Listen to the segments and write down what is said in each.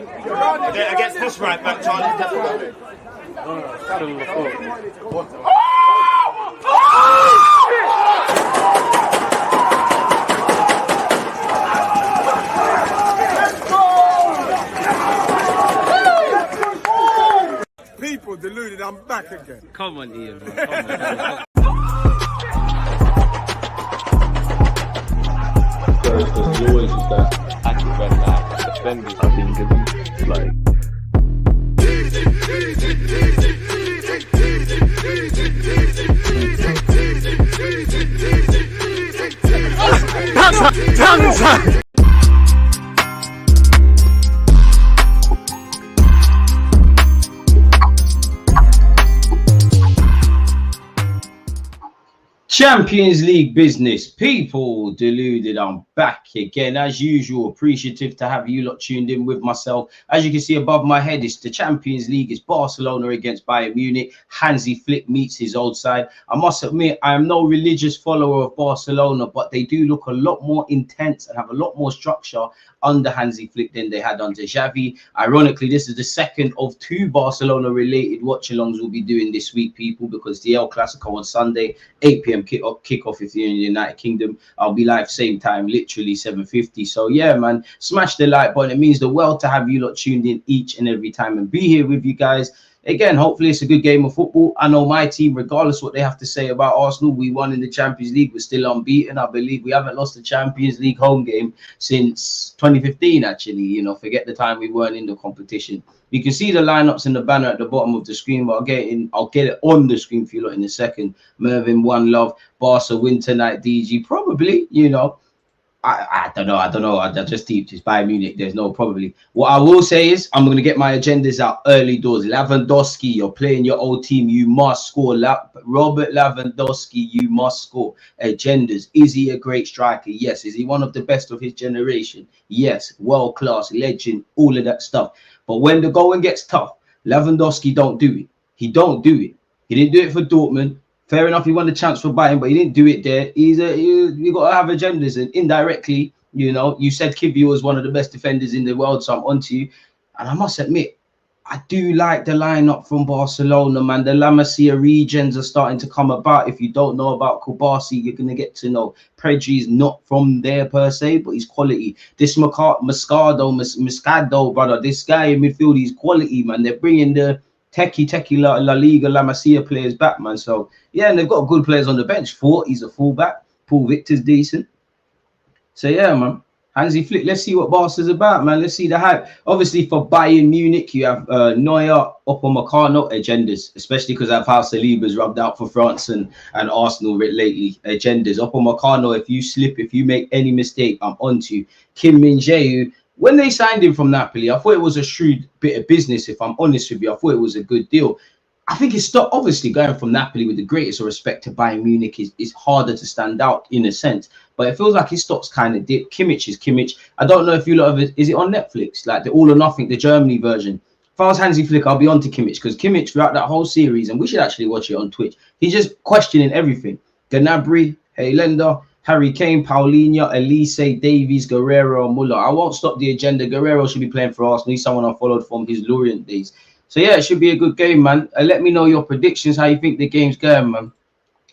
Yeah, against this right back, Charlie, definitely. People deluded, I'm back again. Come on, Ian, man. Come on. There's always just that active when defenders have been given like. Champions League business, people deluded. I'm back again as usual. Appreciative to have you lot tuned in with myself. As you can see above my head, it's the Champions League. It's Barcelona against Bayern Munich. Hansi Flick meets his old side. I must admit, I am no religious follower of Barcelona, but they do look a lot more intense and have a lot more structure under Hansi Flick than they had under Xavi. Ironically, this is the second of two Barcelona-related watch-alongs we'll be doing this week, people, because the El Clasico on Sunday, 8 p.m. kickoff if you're in the United Kingdom. I'll be live same time, literally 7:50. So yeah, man, smash the like button. It means the world to have you lot tuned in each and every time and be here with you guys. Again, hopefully it's a good game of football. I know my team, regardless what they have to say about Arsenal, we won in the Champions League. We're still unbeaten. I believe we haven't lost a Champions League home game since 2015, actually. You know, forget the time we weren't in the competition. You can see the lineups in the banner at the bottom of the screen, but I'll get it on the screen for you lot in a second. Mervin, One Love, Barca win tonight, DG, probably, you know. I don't know. I just deeped it's Bayern Munich. There's no probably. What I will say is I'm going to get my agendas out early doors. Lewandowski, you're playing your old team. You must score. Robert Lewandowski, you must score. Agendas. Is he a great striker? Yes. Is he one of the best of his generation? Yes. World class, legend, all of that stuff. But when the going gets tough, Lewandowski don't do it. He don't do it. He didn't do it for Dortmund. Fair enough, he won the chance for Bayern, but he didn't do it there. You got to have agendas, and indirectly, you know, you said Kivio was one of the best defenders in the world, so I'm onto you. And I must admit, I do like the lineup from Barcelona, man. The La Masia regions are starting to come about. If you don't know about Kubasi, you're going to get to know. Pedri's not from there per se, but he's quality. This Moscado, brother, this guy in midfield, he's quality, man. They're bringing the techie La Liga, La Masia players back, man. So, yeah, and they've got good players on the bench. He's a fullback. Paul Victor's decent. So, yeah, man. Hansi Flick, let's see what Barca's about, man. Let's see the hype. Obviously, for Bayern Munich, you have Neuer, Upamecano, agendas, especially because of how Saliba's rubbed out for France and Arsenal lately. Agendas. Upamecano, if you slip, if you make any mistake, I'm onto you. Kim Min-jae, when they signed him from Napoli, I thought it was a shrewd bit of business, if I'm honest with you. I thought it was a good deal. I think it's still obviously going from Napoli with the greatest of respect to Bayern Munich is harder to stand out in a sense, but it feels like his stock's kind of dipped. Kimmich is Kimmich. I don't know if you lot of it, is it on Netflix, like the All or Nothing, the Germany version? If I was Hansi Flick, I'll be on to Kimmich, because Kimmich throughout that whole series, and we should actually watch it on Twitch, he's just questioning everything. Gnabry, Helander, Harry Kane, Paulinho, Elise, Davies, Guerrero, Muller. I won't stop the agenda. Guerrero should be playing for Arsenal. He's someone I followed from his Lorient days. So, yeah, it should be a good game, man. Let me know your predictions, how you think the game's going, man.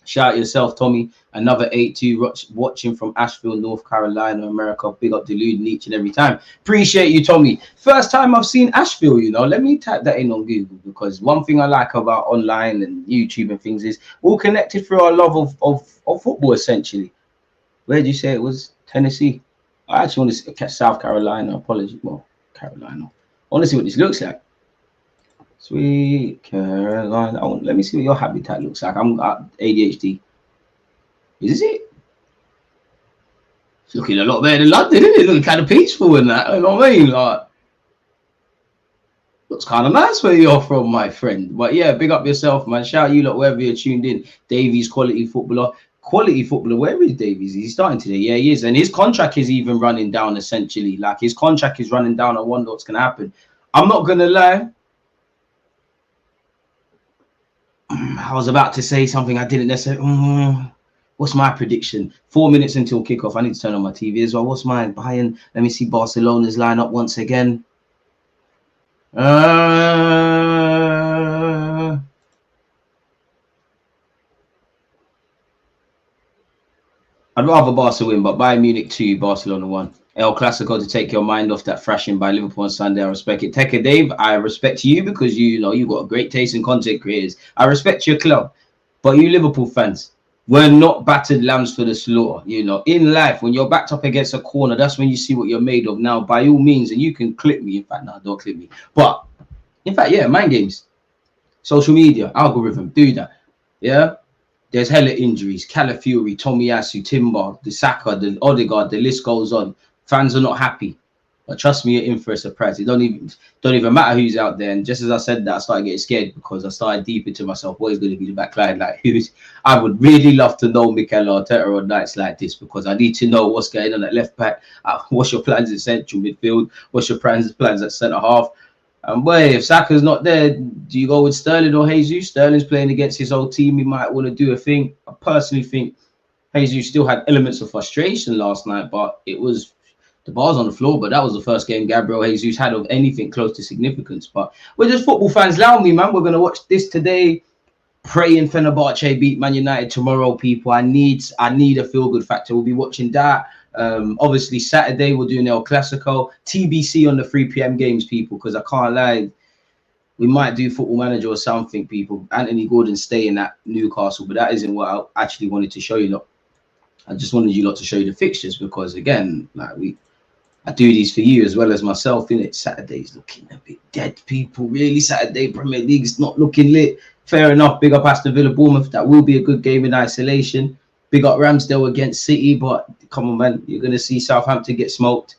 Shout out yourself, Tommy. Another 8-2 watching from Asheville, North Carolina, America. Big up deluding each and every time. Appreciate you, Tommy. First time I've seen Asheville, you know. Let me type that in on Google, because one thing I like about online and YouTube and things is we're all connected through our love of football, essentially. Where did you say it was? Tennessee. I actually want to catch South Carolina. Apologies. Well, Carolina. I want to see what this looks like. Sweet Carolina. Let me see what your habitat looks like. I'm ADHD. Is it? It's looking a lot better than London, isn't it? Looking kind of peaceful in that. You know what I mean? Like, looks kind of nice where you're from, my friend. But yeah, big up yourself, man. Shout out you lot wherever you're tuned in. Davies, quality footballer. Quality footballer. Where is Davies? Is he starting today? Yeah, he is. And his contract is even running down, essentially. Like, his contract is running down. I wonder what's going to happen. I'm not going to lie. I was about to say something I didn't necessarily. What's my prediction? 4 minutes until kickoff. I need to turn on my TV as well. What's mine? Bayern. Let me see Barcelona's lineup once again. I'd rather Barca win, but Bayern Munich 2, Barcelona 1. El Clasico to take your mind off that thrashing by Liverpool on Sunday. I respect it. Tekka Dave, I respect you because you know you got a great taste in content creators. I respect your club, but you Liverpool fans, we're not battered lambs for the slaughter. You know, in life, when you're backed up against a corner, that's when you see what you're made of. Now, by all means, and you can clip me. In fact, no, don't clip me. But in fact, yeah, mind games, social media, algorithm, do that. Yeah. There's hella injuries. Calafiori, Tomiyasu, Timber, the Saka, the Odegaard, the list goes on. Fans are not happy. But trust me, you're in for a surprise. It don't even matter who's out there. And just as I said that, I started getting scared because I started deep into myself. What is going to be the back line? Like, I would really love to know Mikel Arteta on nights like this because I need to know what's going on at left back. What's your plans in central midfield? What's your plans at centre half? And boy, if Saka's not there, do you go with Sterling or Jesus? Sterling's playing against his old team. He might want to do a thing. I personally think Jesus still had elements of frustration last night, but it was the bars on the floor. But that was the first game Gabriel Jesus had of anything close to significance. But we're just football fans. Allow me, man. We're going to watch this today. Praying Fenerbahce beat Man United tomorrow, people. I need a feel-good factor. We'll be watching that. Obviously Saturday we're doing El Clasico, TBC on the 3 p.m. games, people, because I can't lie, we might do Football Manager or something, people. Anthony Gordon staying at Newcastle, but that isn't what I actually wanted to show you lot. I just wanted you lot to show you the fixtures because again, like I do these for you as well as myself, innit? Saturday's looking a bit dead, people. Really, Saturday Premier League's not looking lit. Fair enough. Big up Aston Villa, Bournemouth. That will be a good game in isolation. Big up Ramsdale against City, but come on, man, you're gonna see Southampton get smoked.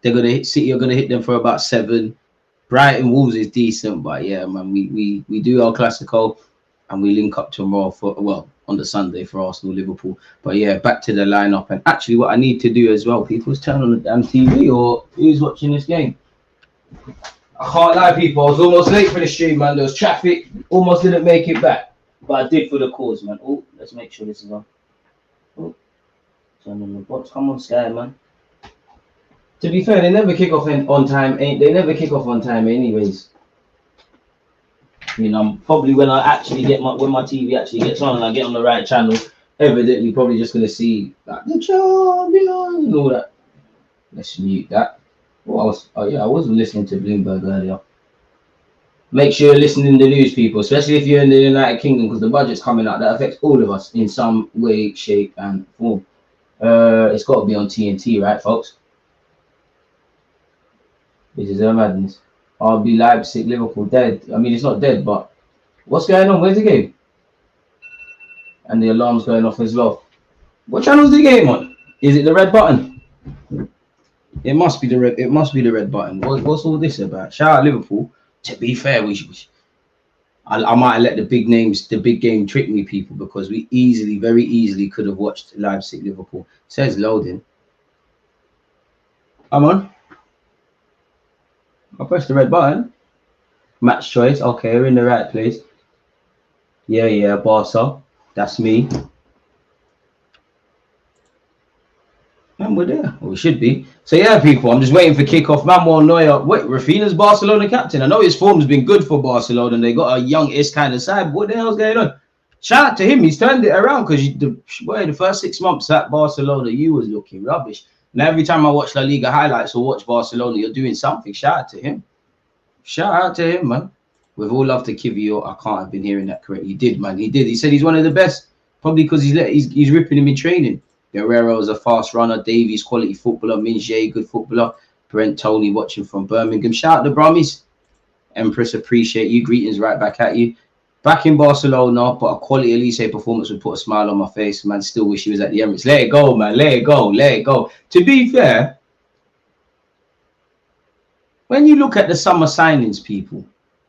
They're gonna hit City. Are gonna hit them for about 7. Brighton Wolves is decent, but yeah, man, we do our Clasico and we link up tomorrow on the Sunday for Arsenal Liverpool. But yeah, back to the lineup. And actually, what I need to do as well, people, is turn on the damn TV or who's watching this game. I can't lie, people. I was almost late for the stream, man. There was traffic. Almost didn't make it back, but I did for the cause, man. Oh, let's make sure this is on. Oh, turn on the box. Come on, Sky, man. To be fair, they never kick off on time. They never kick off on time, anyways. You know, probably when I actually get when my TV actually gets on and I get on the right channel, evidently probably just gonna see like the champion and all that. Let's mute that. I wasn't listening to Bloomberg earlier. Make sure you're listening to the news, people, especially if you're in the United Kingdom, because the budget's coming out. That affects all of us in some way, shape, and form. It's got to be on TNT, right, folks? This is a madness. RB Leipzig, Liverpool dead. I mean, it's not dead, but what's going on? Where's the game? And the alarm's going off as well. What channel's the game on? Is it the red button? It must be the red. It must be the red button. What's all this about? Shout out Liverpool. To be fair, I might have let the big names, the big game, trick me, people, because we very easily could have watched Leipzig Liverpool. It says loading. Come on. I pressed the red button. Match choice. Okay, we're in the right place. Yeah, Barca. That's me. Man, we're there. Or we should be. So yeah, people, I'm just waiting for kickoff. Manuel Neuer. Wait, Raphinha's Barcelona captain. I know his form's been good for Barcelona and they got a youngish kind of side. What the hell's going on? Shout out to him. He's turned it around because the first 6 months at Barcelona, you was looking rubbish. And every time I watch La Liga highlights or watch Barcelona, you're doing something. Shout out to him. Shout out to him, man. With all love to Kivio, I can't have been hearing that correctly. He did, man. He did. He said he's one of the best. Probably because he's ripping him in training. Guerrero's a fast runner. Davies, quality footballer. Minje, good footballer. Brent Tony watching from Birmingham. Shout out to Brummies. Empress, appreciate you. Greetings right back at you. Back in Barcelona, but a quality Elise performance would put a smile on my face. Man, still wish he was at the Emirates. Let it go, man. Let it go. Let it go. To be fair, when you look at the summer signings, people,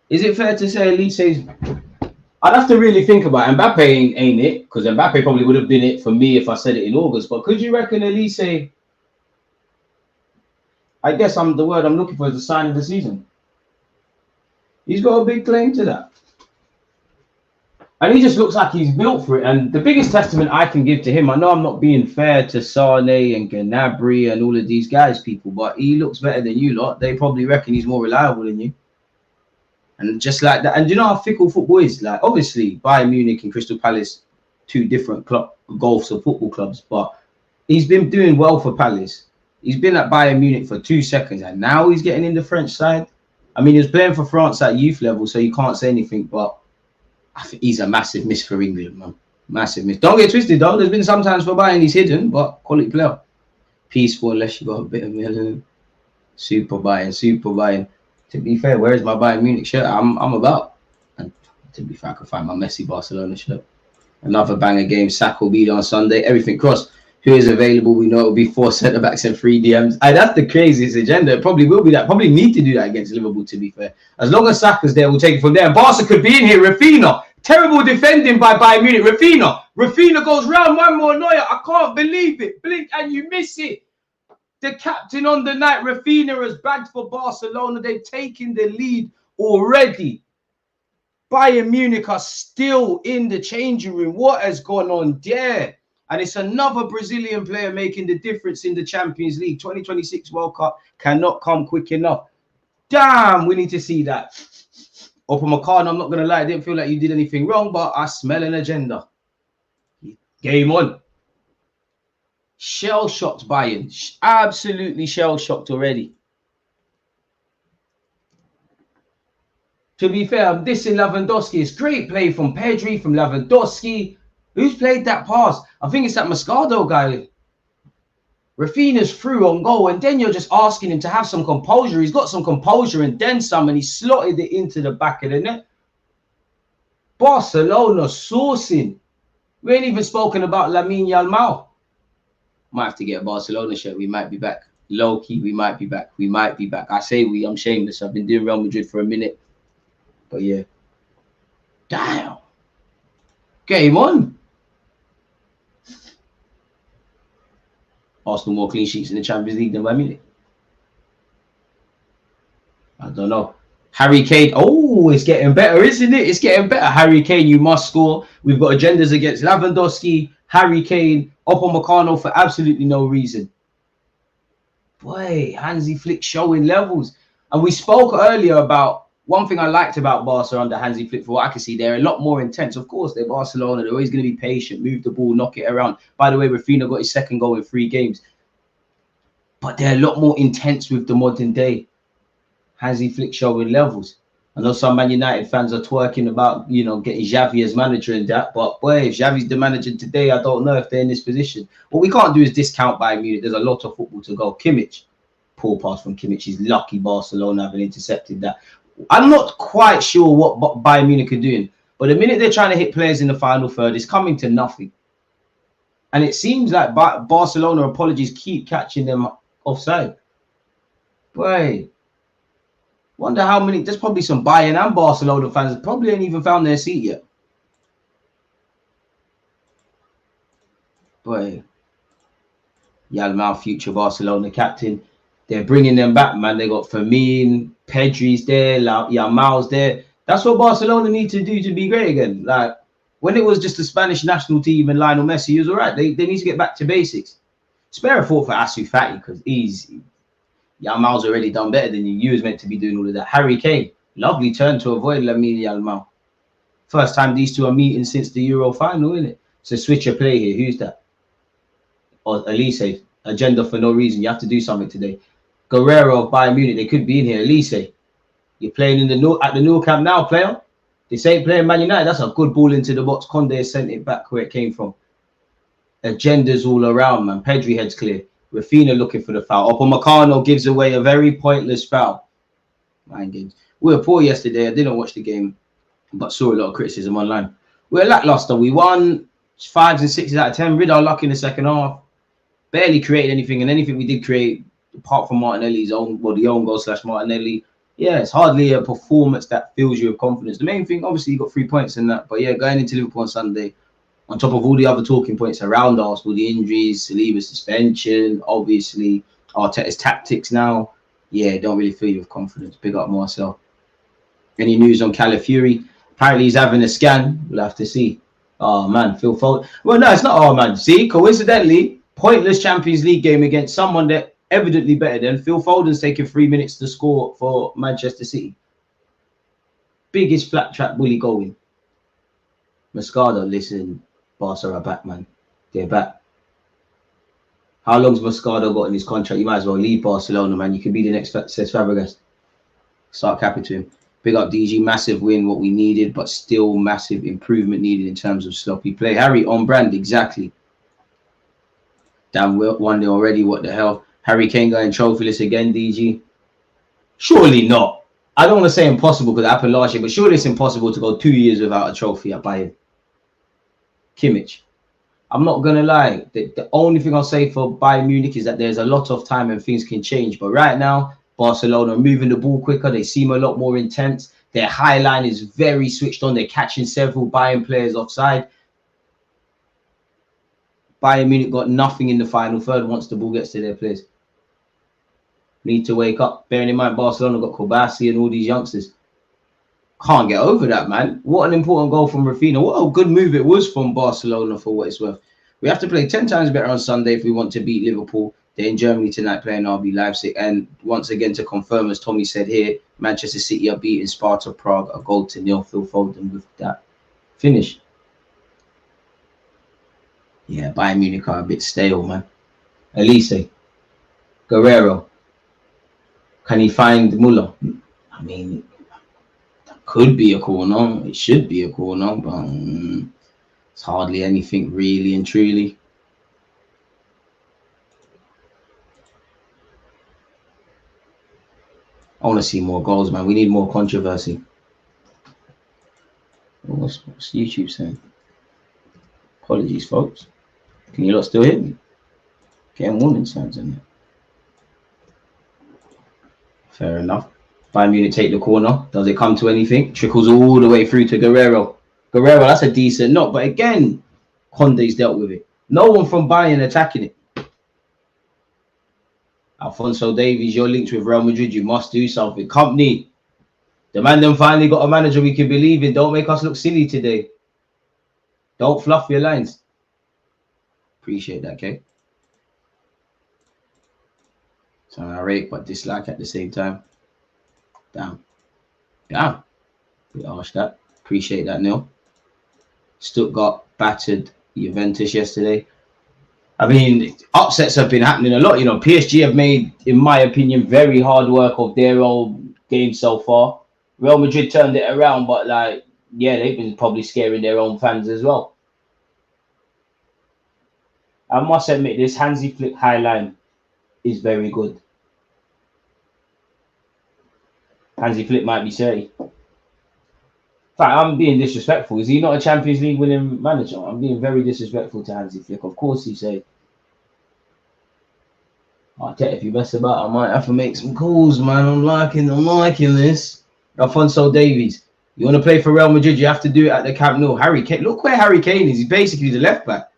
is it fair to say Elise's... I'd have to really think about it. Mbappe ain't it, because Mbappe probably would have been it for me if I said it in August. But could you reckon Elise... I guess the word I'm looking for is the sign of the season. He's got a big claim to that. And he just looks like he's built for it. And the biggest testament I can give to him, I know I'm not being fair to Sane and Gnabry and all of these guys, people, but he looks better than you lot. They probably reckon he's more reliable than you. And just like that, and you know how fickle football is. Like obviously, Bayern Munich and Crystal Palace, two different golfs of football clubs, but he's been doing well for Palace. He's been at Bayern Munich for 2 seconds, and now he's getting in the French side. I mean, he was playing for France at youth level, so you can't say anything. But I think he's a massive miss for England, man. Massive miss. Don't get twisted, though. There's been sometimes for Bayern he's hidden, but quality player. Peaceful, unless you got a bit of melanin. Super Bayern. To be fair, where is my Bayern Munich shirt? I'm about. And to be fair, I can find my Messi Barcelona shirt. Another banger game. Saka will be there on Sunday. Everything crossed. Who is available? We know it will be 4 centre-backs and 3 DMs. That's the craziest agenda. It probably will be that. Probably need to do that against Liverpool, to be fair. As long as Saka's there, we'll take it from there. And Barca could be in here. Raphinha. Terrible defending by Bayern Munich. Raphinha goes round one more Neuer. I can't believe it. Blink and you miss it. The captain on the night, Raphinha, has bagged for Barcelona. They've taken the lead already. Bayern Munich are still in the changing room. What has gone on there? And it's another Brazilian player making the difference in the Champions League. 2026 World Cup cannot come quick enough. Damn, we need to see that. Upamecano, I'm not going to lie, I didn't feel like you did anything wrong, but I smell an agenda. Game on. Shell-shocked Bayern. Absolutely shell-shocked already. To be fair, I'm dissing Lewandowski. It's great play from Pedri, from Lewandowski. Who's played that pass? I think it's that Moscardo guy. Raphinha's through on goal, and then you're just asking him to have some composure. He's got some composure and then some, and he slotted it into the back of the net. Barcelona sourcing. We ain't even spoken about Lamine Yamal. Might have to get a Barcelona shirt. We might be back. Low key, we might be back. We might be back. I say we. I'm shameless. I've been doing Real Madrid for a minute. But yeah. Damn. Game on. Arsenal more clean sheets in the Champions League than Bayern Munich. I don't know. Harry Kane. Oh, it's getting better, isn't it? It's getting better. Harry Kane, you must score. We've got agendas against Lewandowski, Harry Kane, Upamecano for absolutely no reason. Boy, Hansi Flick showing levels. And we spoke earlier about one thing I liked about Barca under Hansi Flick. For what I can see, they're a lot more intense. Of course, they're Barcelona. They're always going to be patient, move the ball, knock it around. By the way, Raphinha got his second goal in 3 games. But they're a lot more intense with the modern day. Hansi Flick showing levels. I know some Man United fans are twerking about, you know, getting Xavi as manager and that. But boy, if Xavi's the manager today, I don't know if they're in this position. What we can't do is discount Bayern Munich. There's a lot of football to go. Kimmich, poor pass from Kimmich. He's lucky Barcelona having intercepted that. I'm not quite sure what Bayern Munich are doing. But the minute they're trying to hit players in the final third, it's coming to nothing. And it seems like Barcelona, apologies, keep catching them offside. Boy. Wonder how many. There's probably some Bayern and Barcelona fans that probably ain't even found their seat yet. Boy, Yamal, future Barcelona captain. They're bringing them back, man. They got Fermin, Pedri's there, Yamal's there. That's what Barcelona need to do to be great again. Like when it was just the Spanish national team and Lionel Messi, he was all right. They need to get back to basics. Spare a thought for Ansu Fati because Yamal's already done better than you. You was meant to be doing all of that. Harry Kane, lovely turn to avoid Lamine Yamal. First time these two are meeting since the Euro final, isn't it? So switch your play here. Who's that? Or Elise. Agenda for no reason. You have to do something today. Guerrero of Bayern Munich. They could be in here. Elise. You're playing in at the Nou Camp now, player. This ain't playing Man United. That's a good ball into the box. Conde sent it back where it came from. Agendas all around, man. Pedri heads clear. Raphinha looking for the foul. Upamecano gives away a very pointless foul. Mind games. We were poor yesterday. I didn't watch the game, but saw a lot of criticism online. We were lackluster. We won 5s and 6s out of 10. Rid our luck in the second half. Barely created anything, and anything we did create, apart from Martinelli's own, well, the own goal / Martinelli. Yeah, it's hardly a performance that fills you with confidence. The main thing, obviously, you got 3 points in that. But yeah, going into Liverpool on Sunday, on top of all the other talking points around Arsenal, the injuries, Saliba's suspension, obviously, Arteta's tactics now. Yeah, don't really fill you with confidence. Big up Marcel. Any news on Calafiori? Apparently he's having a scan. We'll have to see. Oh, man, Phil Foden. Well, no, it's not. Oh, man. See, coincidentally, pointless Champions League game against someone that evidently better than Phil Foden's taking 3 minutes to score for Manchester City. biggest flat track bully going. Moscardo, listen, Barca are back, man. They're back. How long's Moscardo got in his contract? You might as well leave Barcelona, man. You could be the next Cesc Fabregas. Start capping to him. Big up DG, massive win, what we needed, but still massive improvement needed in terms of sloppy play. Harry, on brand, exactly. Damn, we're 1-0 already, what the hell? Harry Kane going trophyless again, DG? Surely not. I don't want to say impossible because it happened last year, but surely it's impossible to go 2 years without a trophy at Bayern. Kimmich. I'm not going to lie. The only thing I'll say for Bayern Munich is that there's a lot of time and things can change. But right now, Barcelona are moving the ball quicker. They seem a lot more intense. Their high line is very switched on. They're catching several Bayern players offside. Bayern Munich got nothing in the final third once the ball gets to their players. Need to wake up. Bearing in mind, Barcelona got Kobasi and all these youngsters. Can't get over that, man. What an important goal from Raphinha. What a good move it was from Barcelona for what it's worth. We have to play 10 times better on Sunday if we want to beat Liverpool. They're in Germany tonight playing RB Leipzig. And once again, to confirm, as Tommy said here, Manchester City are beating Sparta Prague a 0-0. Phil Foden with that finish. Yeah, Bayern Munich are a bit stale, man. Elise. Guerrero. Can he find Muller? I mean, that could be a corner. It should be a corner, but it's hardly anything really and truly. I want to see more goals, man. We need more controversy. What's YouTube saying? Apologies, folks. Can you lot still hear me? Getting warning signs in there. Fair enough. Bayern Munich take the corner. Does it come to anything? Trickles all the way through to Guerrero. Guerrero, that's a decent knock. But again, Conde's dealt with it. No one from Bayern attacking it. Alphonso Davies, you're linked with Real Madrid. You must do something. Company. The man them finally got a manager we can believe in. Don't make us look silly today. Don't fluff your lines. Appreciate that, okay? So I rate but dislike at the same time. Damn. Damn. Bit harsh that. Appreciate that, Neil. Stuttgart battered Juventus yesterday. I mean, upsets have been happening a lot. You know, PSG have made, in my opinion, very hard work of their own game so far. Real Madrid turned it around, but like, yeah, they've been probably scaring their own fans as well. I must admit, this Hansi Flick high line is very good. Hansi Flick might be 30. In fact, I'm being disrespectful. Is he not a Champions League winning manager? I'm being very disrespectful to Hansi Flick. Of course he's a... Arteta, if you mess about, I might have to make some calls, man. I'm liking this. Alphonso Davies. You want to play for Real Madrid, you have to do it at the Camp Nou. Harry Kane. Look where Harry Kane is. He's basically the left back.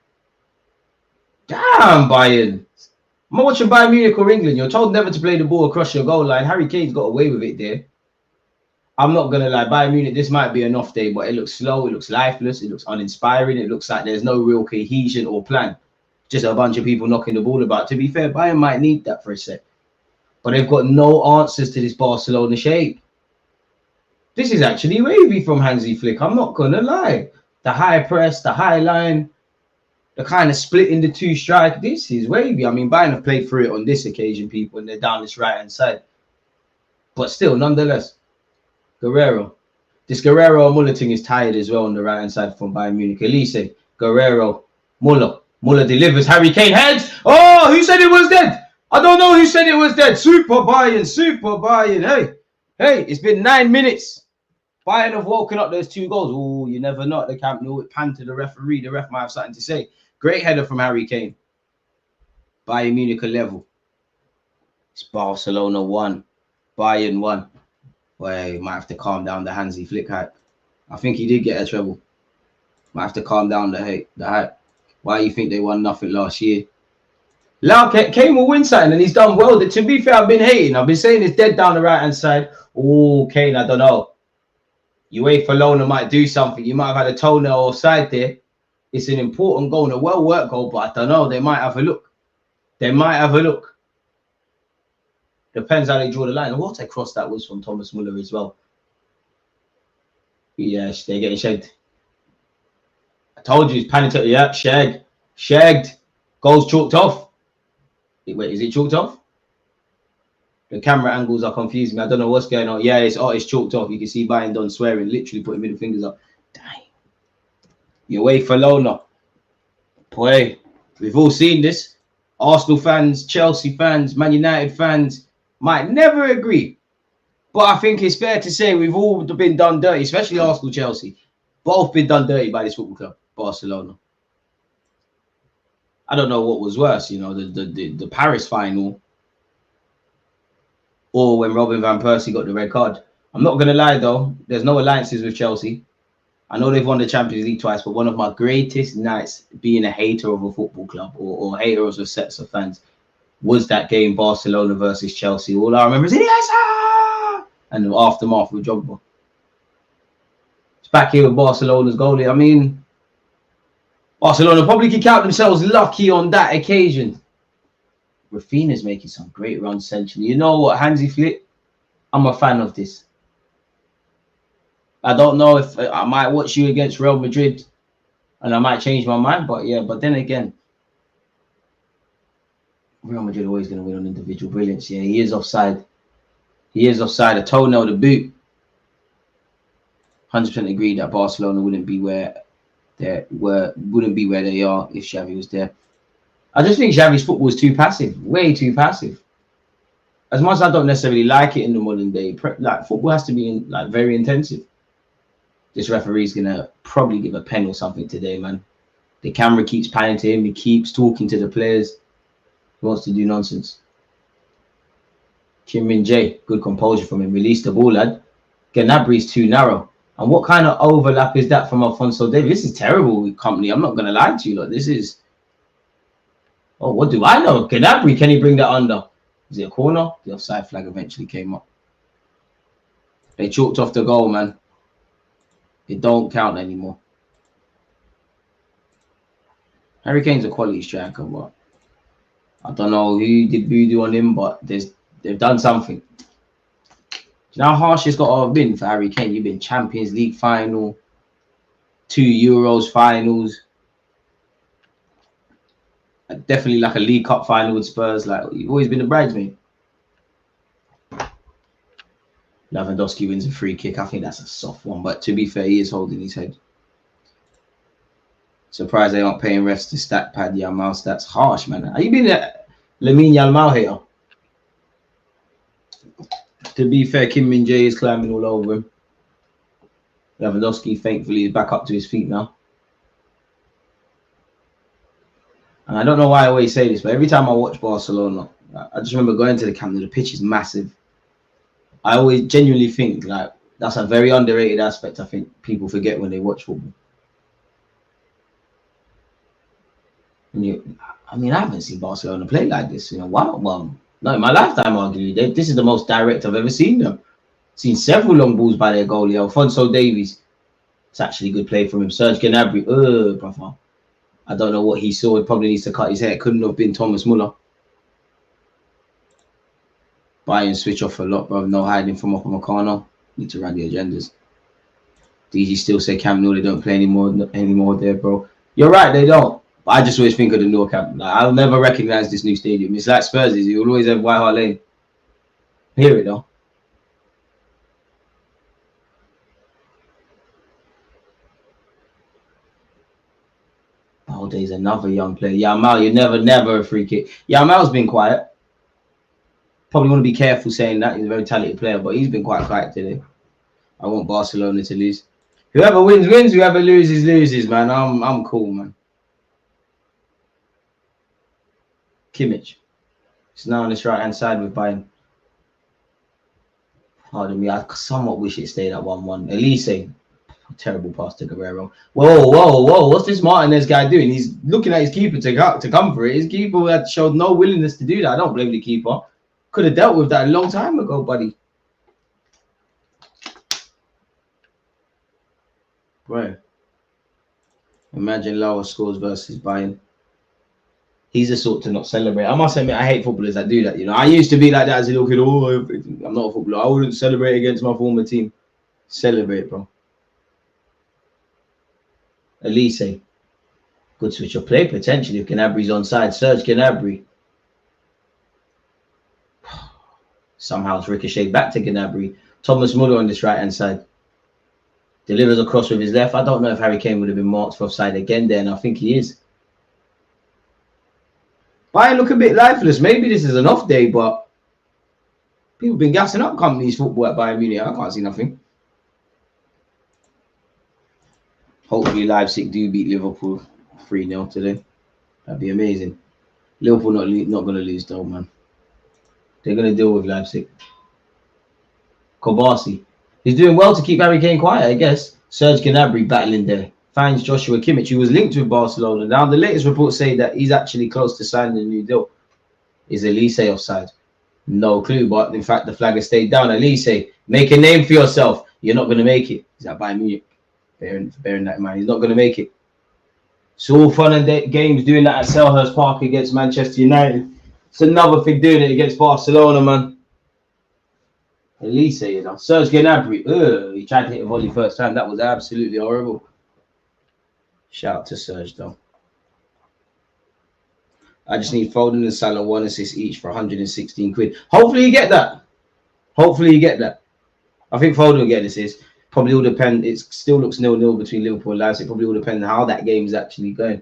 Damn, Bayern. I'm not watching Bayern Munich or England. You're told never to play the ball across your goal line. Harry Kane's got away with it there. I'm not going to lie. Bayern Munich, this might be an off day, but it looks slow. It looks lifeless. It looks uninspiring. It looks like there's no real cohesion or plan. Just a bunch of people knocking the ball about. To be fair, Bayern might need that for a sec. But they've got no answers to this Barcelona shape. This is actually wavy from Hansi Flick. I'm not going to lie. The high press, the high line, the kind of split in the two strike. This is wavy. I mean, Bayern have played through it on this occasion, people, and they're down this right-hand side. But still, nonetheless, Guerrero. This Guerrero Muller thing is tired as well on the right-hand side from Bayern Munich. Elise, Guerrero, Muller. Muller delivers. Harry Kane heads. Oh, who said it was dead? I don't know who said it was dead. Super Bayern, Super Bayern. Hey, it's been 9 minutes. Bayern have woken up. There's 2 goals. Oh, you never know at the Camp Nou. It panned to the referee. The ref might have something to say. Great header from Harry Kane. Bayern Munich a level. It's Barcelona 1. Bayern 1. Well, might have to calm down the Hansi Flick hype. I think he did get a treble. Might have to calm down the hype. Why do you think they won nothing last year? Kane will win something, and he's done well. To be fair, I've been hating. I've been saying it's dead down the right-hand side. Oh, Kane, I don't know. UEFA Lona might do something. You might have had a toenail offside there. It's an important goal and a well-worked goal, but I don't know. They might have a look. Depends how they draw the line. What a cross that was from Thomas Muller as well. Yeah, they're getting shagged. I told you, it's panicked. Yeah, shagged. Goals chalked off. Wait, is it chalked off? The camera angles are confusing me. I don't know what's going on. Yeah, it's chalked off. You can see Bayern done swearing, literally putting middle fingers up. Dang. You're away for Lona. Boy, we've all seen this. Arsenal fans, Chelsea fans, Man United fans might never agree. But I think it's fair to say we've all been done dirty, especially Arsenal, Chelsea. Both been done dirty by this football club, Barcelona. I don't know what was worse, you know, the Paris final or when Robin van Persie got the red card. I'm not going to lie, though. There's no alliances with Chelsea. I know they've won the Champions League twice, but one of my greatest nights being a hater of a football club or hater of a sets of fans was that game, Barcelona versus Chelsea. All I remember is, yes, ah! And the aftermath with Drogba. It's back here with Barcelona's goalie. I mean, Barcelona probably could count themselves lucky on that occasion. Raphinha's making some great runs centrally. You know what, Hansi Flick? I'm a fan of this. I don't know if I might watch you against Real Madrid and I might change my mind, but yeah, but then again, Real Madrid are always going to win on individual brilliance. Yeah, he is offside. He is offside. A toenail to boot. 100% agree that Barcelona wouldn't be where they are if Xavi was there. I just think Xavi's football is too passive, way too passive. As much as I don't necessarily like it in the modern day, like football has to be very intensive. This referee's gonna probably give a pen or something today, man. The camera keeps panning to him. He keeps talking to the players. He wants to do nonsense. Kim Min-jae, good composure from him. Release the ball, lad. Gnabry's too narrow. And what kind of overlap is that from Alphonso Davies? This is terrible with company. I'm not gonna lie to you. Like, this is. Oh, what do I know? Gnabry, can he bring that under? Is it a corner? The offside flag eventually came up. They chalked off the goal, man. It don't count anymore. Harry Kane's a quality striker, but I don't know who did voodoo on him, but they've done something. Do you know how harsh it's got to have been for Harry Kane? You've been Champions League final, 2 Euros finals, definitely like a League Cup final with Spurs. Like, you've always been a bridesmaid. Lewandowski wins a free kick. I think that's a soft one, but to be fair, he is holding his head. Surprised they aren't paying refs to stat pad Yamal stats. Harsh, man. Are you being a Lamine Yamal hater? To be fair, Kim Min-jae is climbing all over him. Lewandowski, thankfully, is back up to his feet now. And I don't know why I always say this, but every time I watch Barcelona, I just remember going to the Camp Nou. The pitch is massive. I always genuinely think like that's a very underrated aspect. I think people forget when they watch football. And I mean, I haven't seen Barcelona play like this in a while. Well, no, in my lifetime, arguably. This is the most direct I've ever seen them. Seen several long balls by their goalie, Alphonso Davies. It's actually good play from him. Serge Gnabry, brother. I don't know what he saw. He probably needs to cut his hair. Couldn't have been Thomas Muller. Bayern switch off a lot, bro. No hiding from Upamecano. Need to run the agendas. DG still say Camp Nou, they don't play anymore there, bro. You're right, they don't. But I just always think of the Nou Camp. Like, I'll never recognize this new stadium. It's like Spurs is. You'll always have White Hart Lane. Hear it though. There's another young player. Yamal, you're never a free kick. Yamal's been quiet. Probably want to be careful saying that. He's a very talented player, but he's been quite quiet today. I want Barcelona to lose. Whoever wins, wins. Whoever loses, loses, man. I'm cool, man. Kimmich. It's now on this right-hand side with Bayern. Pardon me. I somewhat wish it stayed at 1-1. Elise. Terrible pass to Guerrero. Whoa. What's this Martinez guy doing? He's looking at his keeper to come for it. His keeper had showed no willingness to do that. I don't blame the keeper. Could have dealt with that a long time ago, buddy. Right. Imagine Lower scores versus Bayern. He's the sort to not celebrate. I must admit, I hate footballers that do that. You know, I used to be like that as a little kid. Oh, I'm not a footballer. I wouldn't celebrate against my former team. Celebrate, bro. Elise. Good switch of play potentially if Gnabry's onside. Serge Gnabry. Somehow it's ricocheted back to Gnabry. Thomas Muller on this right-hand side. Delivers across with his left. I don't know if Harry Kane would have been marked for offside again there, and I think he is. Bayern look a bit lifeless. Maybe this is an off day, but people have been gassing up companies football at Bayern Munich. I can't see nothing. Hopefully Leipzig do beat Liverpool 3-0 today. That'd be amazing. Liverpool not going to lose though, man. They're going to deal with Leipzig. Kobasi. He's doing well to keep Harry Kane quiet, I guess. Serge Gnabry battling there. Finds Joshua Kimmich, who was linked with Barcelona. Now, the latest reports say that he's actually close to signing a new deal. Is Elise offside? No clue, but in fact, the flag has stayed down. Elise, make a name for yourself. You're not going to make it. He's at Bayern Munich. Bearing that in mind, he's not going to make it. It's all fun and games doing that at Selhurst Park against Manchester United. It's another thing doing it against Barcelona, man. Elise, you know. Serge Gnabry. He tried to hit a volley first time. That was absolutely horrible. Shout out to Serge, though. I just need Foden and Salah 1 assist each for 116 quid. Hopefully you get that. Hopefully you get that. I think Foden will get an assist. Probably will depend. It still looks 0-0 between Liverpool and Leipzig. Probably will depend on how that game is actually going.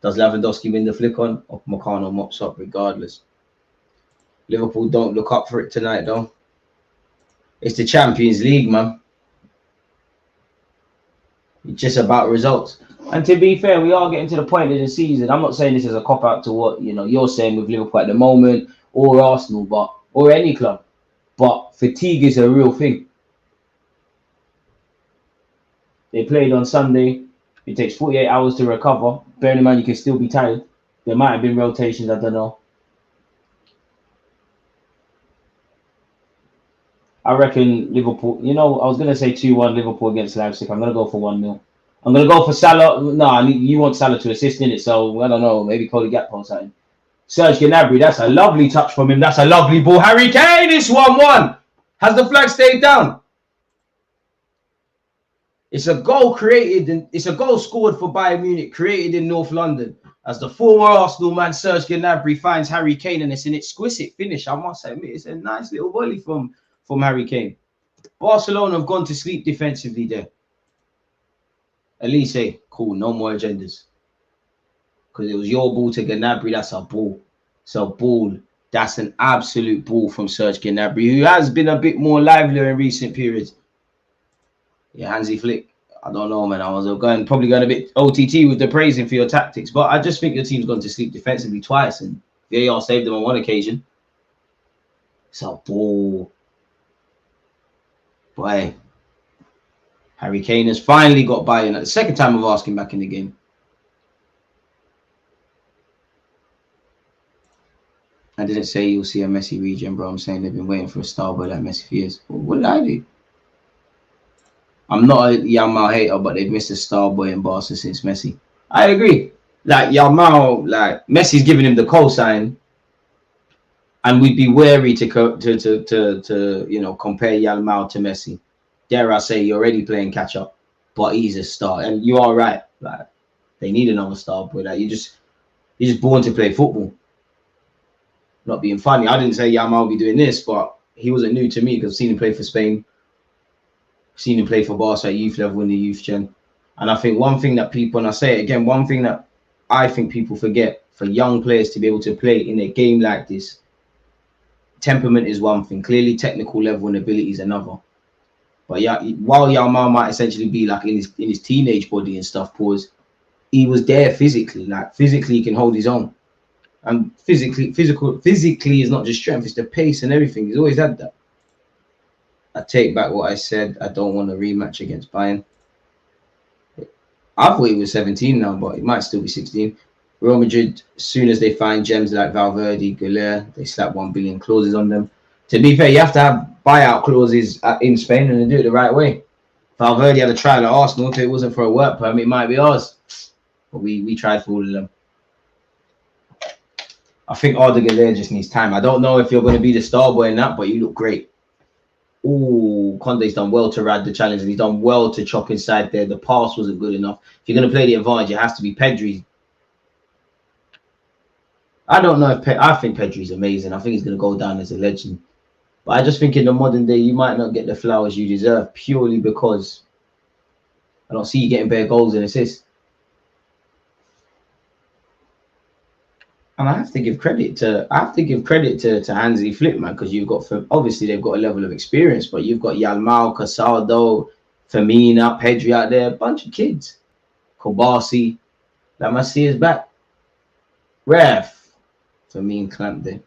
Does Lewandowski win the flick on? Or Meccano mops up regardless. Liverpool don't look up for it tonight, though. It's the Champions League, man. It's just about results. And to be fair, we are getting to the point of the season. I'm not saying this is a cop-out to what you're saying with Liverpool at the moment, or Arsenal, or any club. But fatigue is a real thing. They played on Sunday. It takes 48 hours to recover. Bearing in mind, you can still be tired. There might have been rotations, I don't know. I reckon Liverpool, I was going to say 2-1 Liverpool against Leipzig. I'm going to go for 1-0. I'm going to go for Salah. No, you want Salah to assist in it, so I don't know. Maybe Cody Gakpo or something. Serge Gnabry, that's a lovely touch from him. That's a lovely ball. Harry Kane, it's 1-1. Has the flag stayed down? It's a goal created, it's a goal scored for Bayern Munich, created in North London. As the former Arsenal man, Serge Gnabry finds Harry Kane, and it's an exquisite finish, I must admit. It's a nice little volley from Harry Kane. Barcelona have gone to sleep defensively there. Elise, cool, no more agendas. Because it was your ball to Gnabry, that's a ball. It's a ball. That's an absolute ball from Serge Gnabry, who has been a bit more livelier in recent periods. Yeah, Hansi Flick, I don't know, man. I was probably going a bit OTT with the praising for your tactics, but I just think your team's gone to sleep defensively twice, and VAR saved them on one occasion. It's a ball. Boy, Harry Kane has finally got Bayern at the second time of asking back in the game. I didn't say you'll see a Messi regen, bro. I'm saying they've been waiting for a star boy like Messi for years. What did I do? I'm not a Yamal hater, but they've missed a star boy in Barca since Messi. I agree. Like Yamal, like Messi's giving him the cosign, and we'd be wary to compare Yamal to Messi. Dare I say, you're already playing catch up, but he's a star, and you are right. Like they need another star boy. Like you're just born to play football. Not being funny, I didn't say Yamal will be doing this, but he wasn't new to me because I've seen him play for Spain. Seen him play for Barca at youth level in the youth gen. And I think one thing that people, and I say it again, one thing that I think people forget, for young players to be able to play in a game like this, temperament is one thing. Clearly technical level and ability is another. But yeah, while Yamal might essentially be like in his teenage body and stuff, he was there physically. Like physically he can hold his own. And physically is not just strength, it's the pace and everything. He's always had that. I take back what I said. I don't want a rematch against Bayern. I thought he was 17 now, but it might still be 16. Real Madrid, as soon as they find gems like Valverde, Güler, they slap 1 billion clauses on them. To be fair, you have to have buyout clauses in Spain, and they do it the right way. Valverde had a trial at Arsenal. If it wasn't for a work permit, it might be ours. But we tried for all of them. I think Arda Güler just needs time. I don't know if you're going to be the star boy in that, but you look great. Oh, Conde's done well to ride the challenge, and he's done well to chop inside there. The pass wasn't good enough. If you're going to play the advantage, it has to be Pedri. I don't know if I think Pedri's amazing. I think he's going to go down as a legend. But I just think in the modern day, you might not get the flowers you deserve purely because I don't see you getting bare goals and assists. And I have to give credit to Hansi Flick, man, because you've got, obviously they've got a level of experience, but you've got Yalmao, Casado, Firmino, Pedri out there, a bunch of kids. Kobasi, La Masia is back. Ref, Firmino clamped there.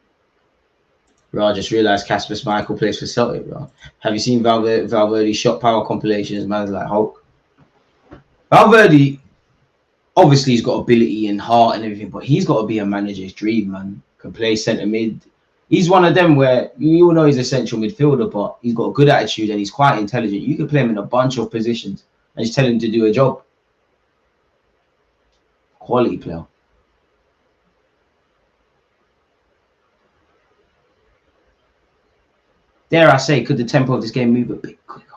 Bro, I just realised Kasper Schmeichel plays for Celtic, bro. Have you seen Valverde's shot power compilations? Man's like Hulk. Valverde, obviously, he's got ability and heart and everything, but he's got to be a manager's dream, man. Can play centre mid. He's one of them where you all know he's a central midfielder, but he's got a good attitude and he's quite intelligent. You can play him in a bunch of positions and just tell him to do a job. Quality player. Dare I say, could the tempo of this game move a bit quicker?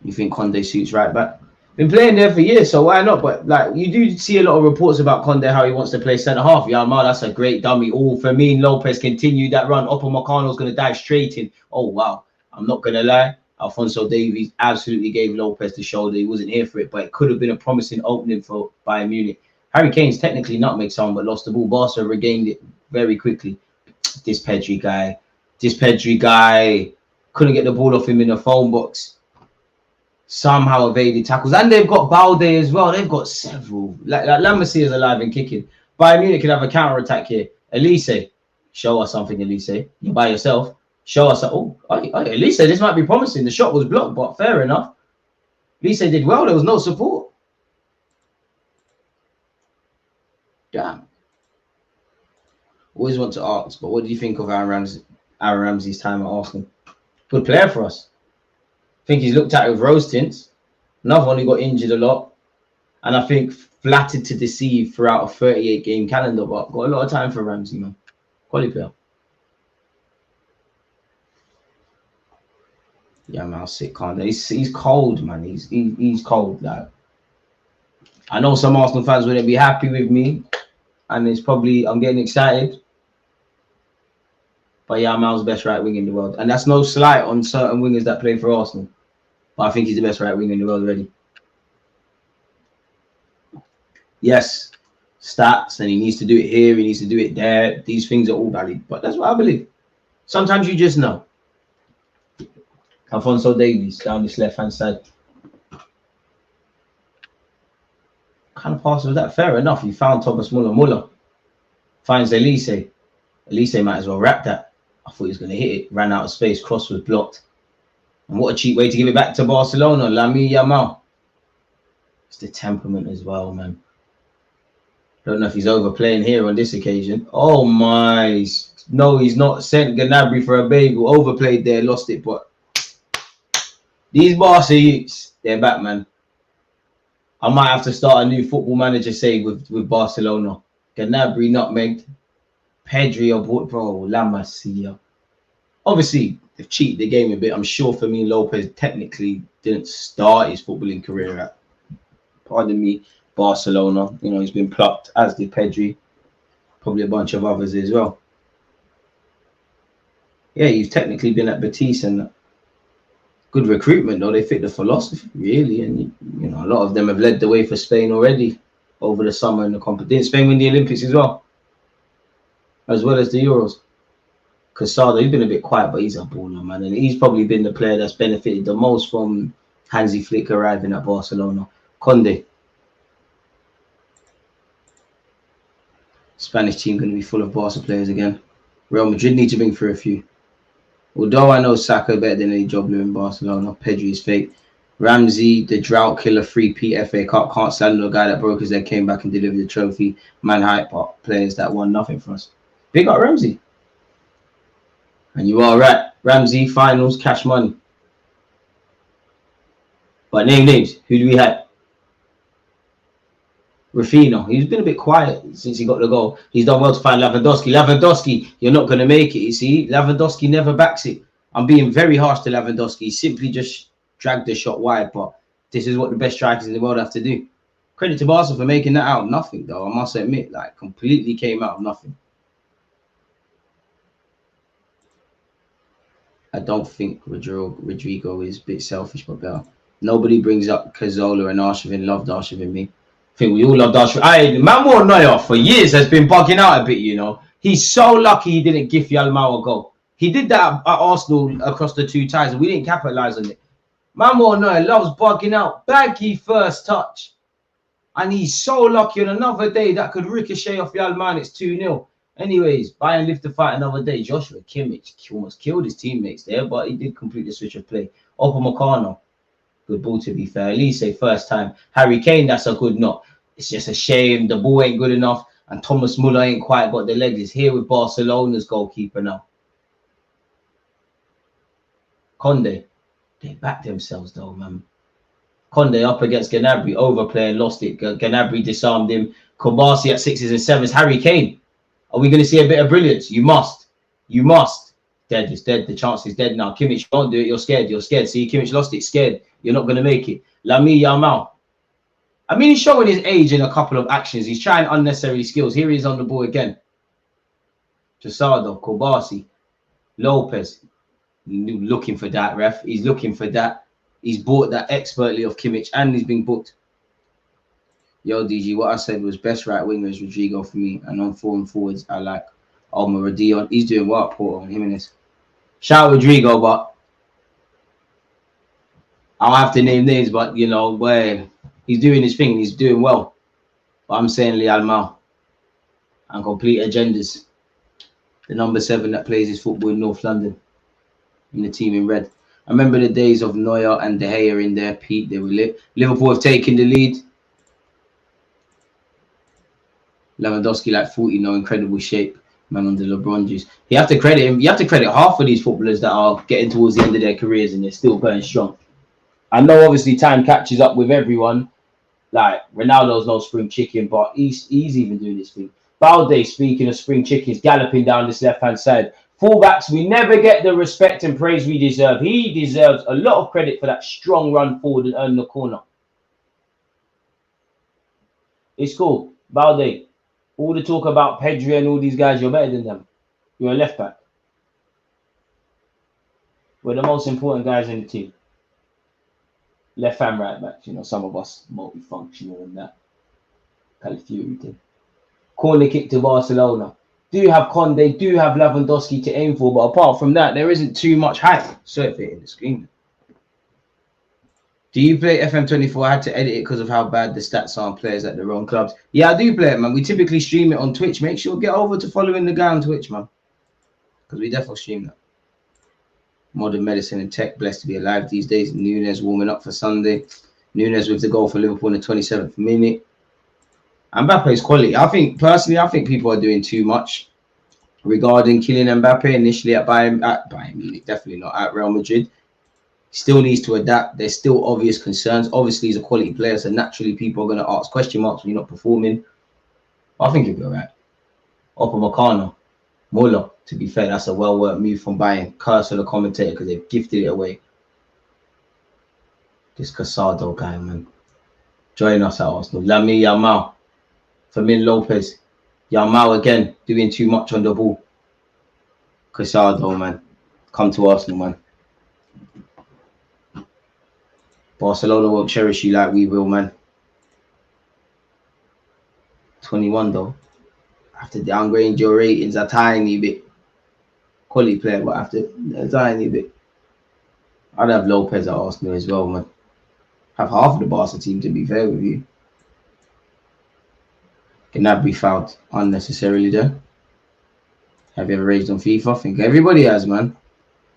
You think Conde suits right back? Been playing there for years, so why not? But like, you do see a lot of reports about Conde, how he wants to play centre half. Yeah, man, that's a great dummy. Oh, Fermin Lopez continued that run. Upamecano's going to dive straight in. Oh, wow. I'm not going to lie. Alphonso Davies absolutely gave Lopez the shoulder. He wasn't here for it, but it could have been a promising opening for Bayern Munich. Harry Kane's technically nutmeg someone, but lost the ball. Barca regained it very quickly. This Pedri guy couldn't get the ball off him in the phone box. Somehow evaded tackles, and they've got Balde as well. They've got several. Like La Masia is alive and kicking. Bayern Munich can have a counter attack here. Elise, show us something. Elise, you're by yourself. Show us. Oh, Elise, this might be promising. The shot was blocked, but fair enough. Elise did well. There was no support. Damn. Always want to ask, but what do you think of Aaron Ramsey's time at Arsenal? Good player for us. I think he's looked at with rose tints. Another one who got injured a lot. And I think flattered to deceive throughout a 38-game calendar, but got a lot of time for Ramsey, man. Quality player. Yeah, man, I'll sit calm. He's cold, man. He's cold. Like, I know some Arsenal fans wouldn't be happy with me. And it's probably, I'm getting excited. But yeah, Mal's the best right wing in the world. And that's no slight on certain wingers that play for Arsenal. But I think he's the best right wing in the world already. Yes, stats, and he needs to do it here, he needs to do it there. These things are all valid. But that's what I believe. Sometimes you just know. Alphonso Davies down this left-hand side. Kind of pass was that? Fair enough. He found Thomas Muller. Finds Elise. Elise might as well wrap that. I thought he was going to hit it. Ran out of space. Cross was blocked. And what a cheap way to give it back to Barcelona. Lamine Yamal. It's the temperament as well, man. Don't know if he's overplaying here on this occasion. Oh my. No, he's not. Sent Gnabry for a bagel. Overplayed there. Lost it. But these Barca youths, they're back, man. I might have to start a new football manager save with Barcelona. Gnabry nutmegged. Pedri, bro, La Masia. Obviously, they've cheated the game a bit. I'm sure Fermin Lopez technically didn't start his footballing career at, pardon me, Barcelona. You know, he's been plucked, as did Pedri. Probably a bunch of others as well. Yeah, he's technically been at Betis and good recruitment, though. They fit the philosophy, really. And, you know, a lot of them have led the way for Spain already over the summer in the competition. Spain win the Olympics as well as the Euros. Casado, he's been a bit quiet, but he's a baller, man. And he's probably been the player that's benefited the most from Hansi Flick arriving at Barcelona. Conde. Spanish team going to be full of Barca players again. Real Madrid need to bring through a few. Although I know Saka better than any jobbler in Barcelona, Pedri is fake. Ramsey, the drought killer, 3P FA Cup. Can't stand the guy that broke his leg, came back and delivered the trophy. Man hype up players that won nothing for us. Big up Ramsey. And you are right. Ramsey, finals, cash money. But name names. Who do we have? Raphinha, he's been a bit quiet since he got the goal. He's done well to find Lewandowski. Lewandowski, you're not going to make it, you see. Lewandowski never backs it. I'm being very harsh to Lewandowski. He simply just dragged the shot wide, but this is what the best strikers in the world have to do. Credit to Barca for making that out of nothing, though. I must admit, like, completely came out of nothing. I don't think Rodrigo is a bit selfish, but better. Nobody brings up Cazorla and Arshavin. Loved Arshavin, me. I think we all loved Arshavin. Manuel Neuer for years has been bugging out a bit, you know. He's so lucky he didn't give Yalmao a goal. He did that at Arsenal across the 2 ties, and we didn't capitalise on it. Manuel Neuer loves bugging out. Baggy first touch. And he's so lucky on another day that could ricochet off Yalman. It's 2-0. Anyways, Bayern live to fight another day. Joshua Kimmich almost killed his teammates there, but he did complete the switch of play. Upamecano, good ball to be fair. Elise, first time. Harry Kane, that's a good knock. It's just a shame the ball ain't good enough, and Thomas Muller ain't quite got the legs. He's here with Barcelona's goalkeeper now. Conde, they backed themselves though, man. Conde up against Gnabry, overplay and lost it. Gnabry disarmed him. Kobasi at 6s and 7s. Harry Kane, are we going to see a bit of brilliance? You must. You must. Dead. It's dead. The chance is dead now. Kimmich, don't do it. You're scared. You're scared. See, Kimmich lost it. Scared. You're not going to make it. Lamine Yamal. I mean, he's showing his age in a couple of actions. He's trying unnecessary skills. Here he is on the ball again. Josado, Kobasi, Lopez. Looking for that, ref. He's looking for that. He's bought that expertly off Kimmich, and he's been booked. Yo, DG, what I said was best right winger is Rodrigo for me, and on forwards, I like Almiron. He's doing well, Porto and Jimenez. Shout out Rodrigo, but I'll have to name names, but you know, where he's doing his thing, he's doing well. But I'm saying Leal Mal and complete agendas. The number 7 that plays his football in North London, in the team in red. I remember the days of Neuer and De Gea in their peak. They were lit. Liverpool have taken the lead. Lewandowski like 40, no incredible shape. Man on the LeBron juice. You have to credit him. You have to credit half of these footballers that are getting towards the end of their careers and they're still going strong. I know obviously time catches up with everyone. Like Ronaldo's no spring chicken, but he's even doing this thing. Balde, speaking of spring chickens, galloping down this left-hand side. Fullbacks, we never get the respect and praise we deserve. He deserves a lot of credit for that strong run forward and earn the corner. It's cool. Balde, all the talk about Pedri and all these guys, you're better than them. You're a left back. We're the most important guys in the team. Left and right back. You know, some of us multifunctional and that. Califury. Corner kick to Barcelona. Do have Conde, do have Lewandowski to aim for, but apart from that, there isn't too much hype. So if it in the screen. Do you play FM24? I had to edit it because of how bad the stats are on players at the wrong clubs. Yeah, I do play it, man. We typically stream it on Twitch. Make sure get over to following the guy on Twitch, man. Because we definitely stream that. Modern medicine and tech, blessed to be alive these days. Nunes warming up for Sunday. Nunes with the goal for Liverpool in the 27th minute. Mbappe's quality. I think people are doing too much regarding Kylian Mbappe initially at Bayern Munich, definitely not at Real Madrid. Still needs to adapt. There's still obvious concerns. Obviously, he's a quality player, so naturally people are going to ask question marks when you're not performing. I think he'll be all right. Upamecano, Muller. To be fair, that's a well-worked move from Bayern. Curse on the commentator because they've gifted it away. This Casado guy, man. Join us at Arsenal. Lamine Yamal. Fermin Lopez. Yamal again, doing too much on the ball. Casado, man. Come to Arsenal, man. Barcelona won't cherish you like we will, man. 21, though. Have to downgrade your ratings a tiny bit. Quality player, but after a tiny bit. I'd have Lopez at Arsenal as well, man. Have half of the Barca team, to be fair with you. Gnabry fouled unnecessarily there. Have you ever raged on FIFA? I think everybody has, man.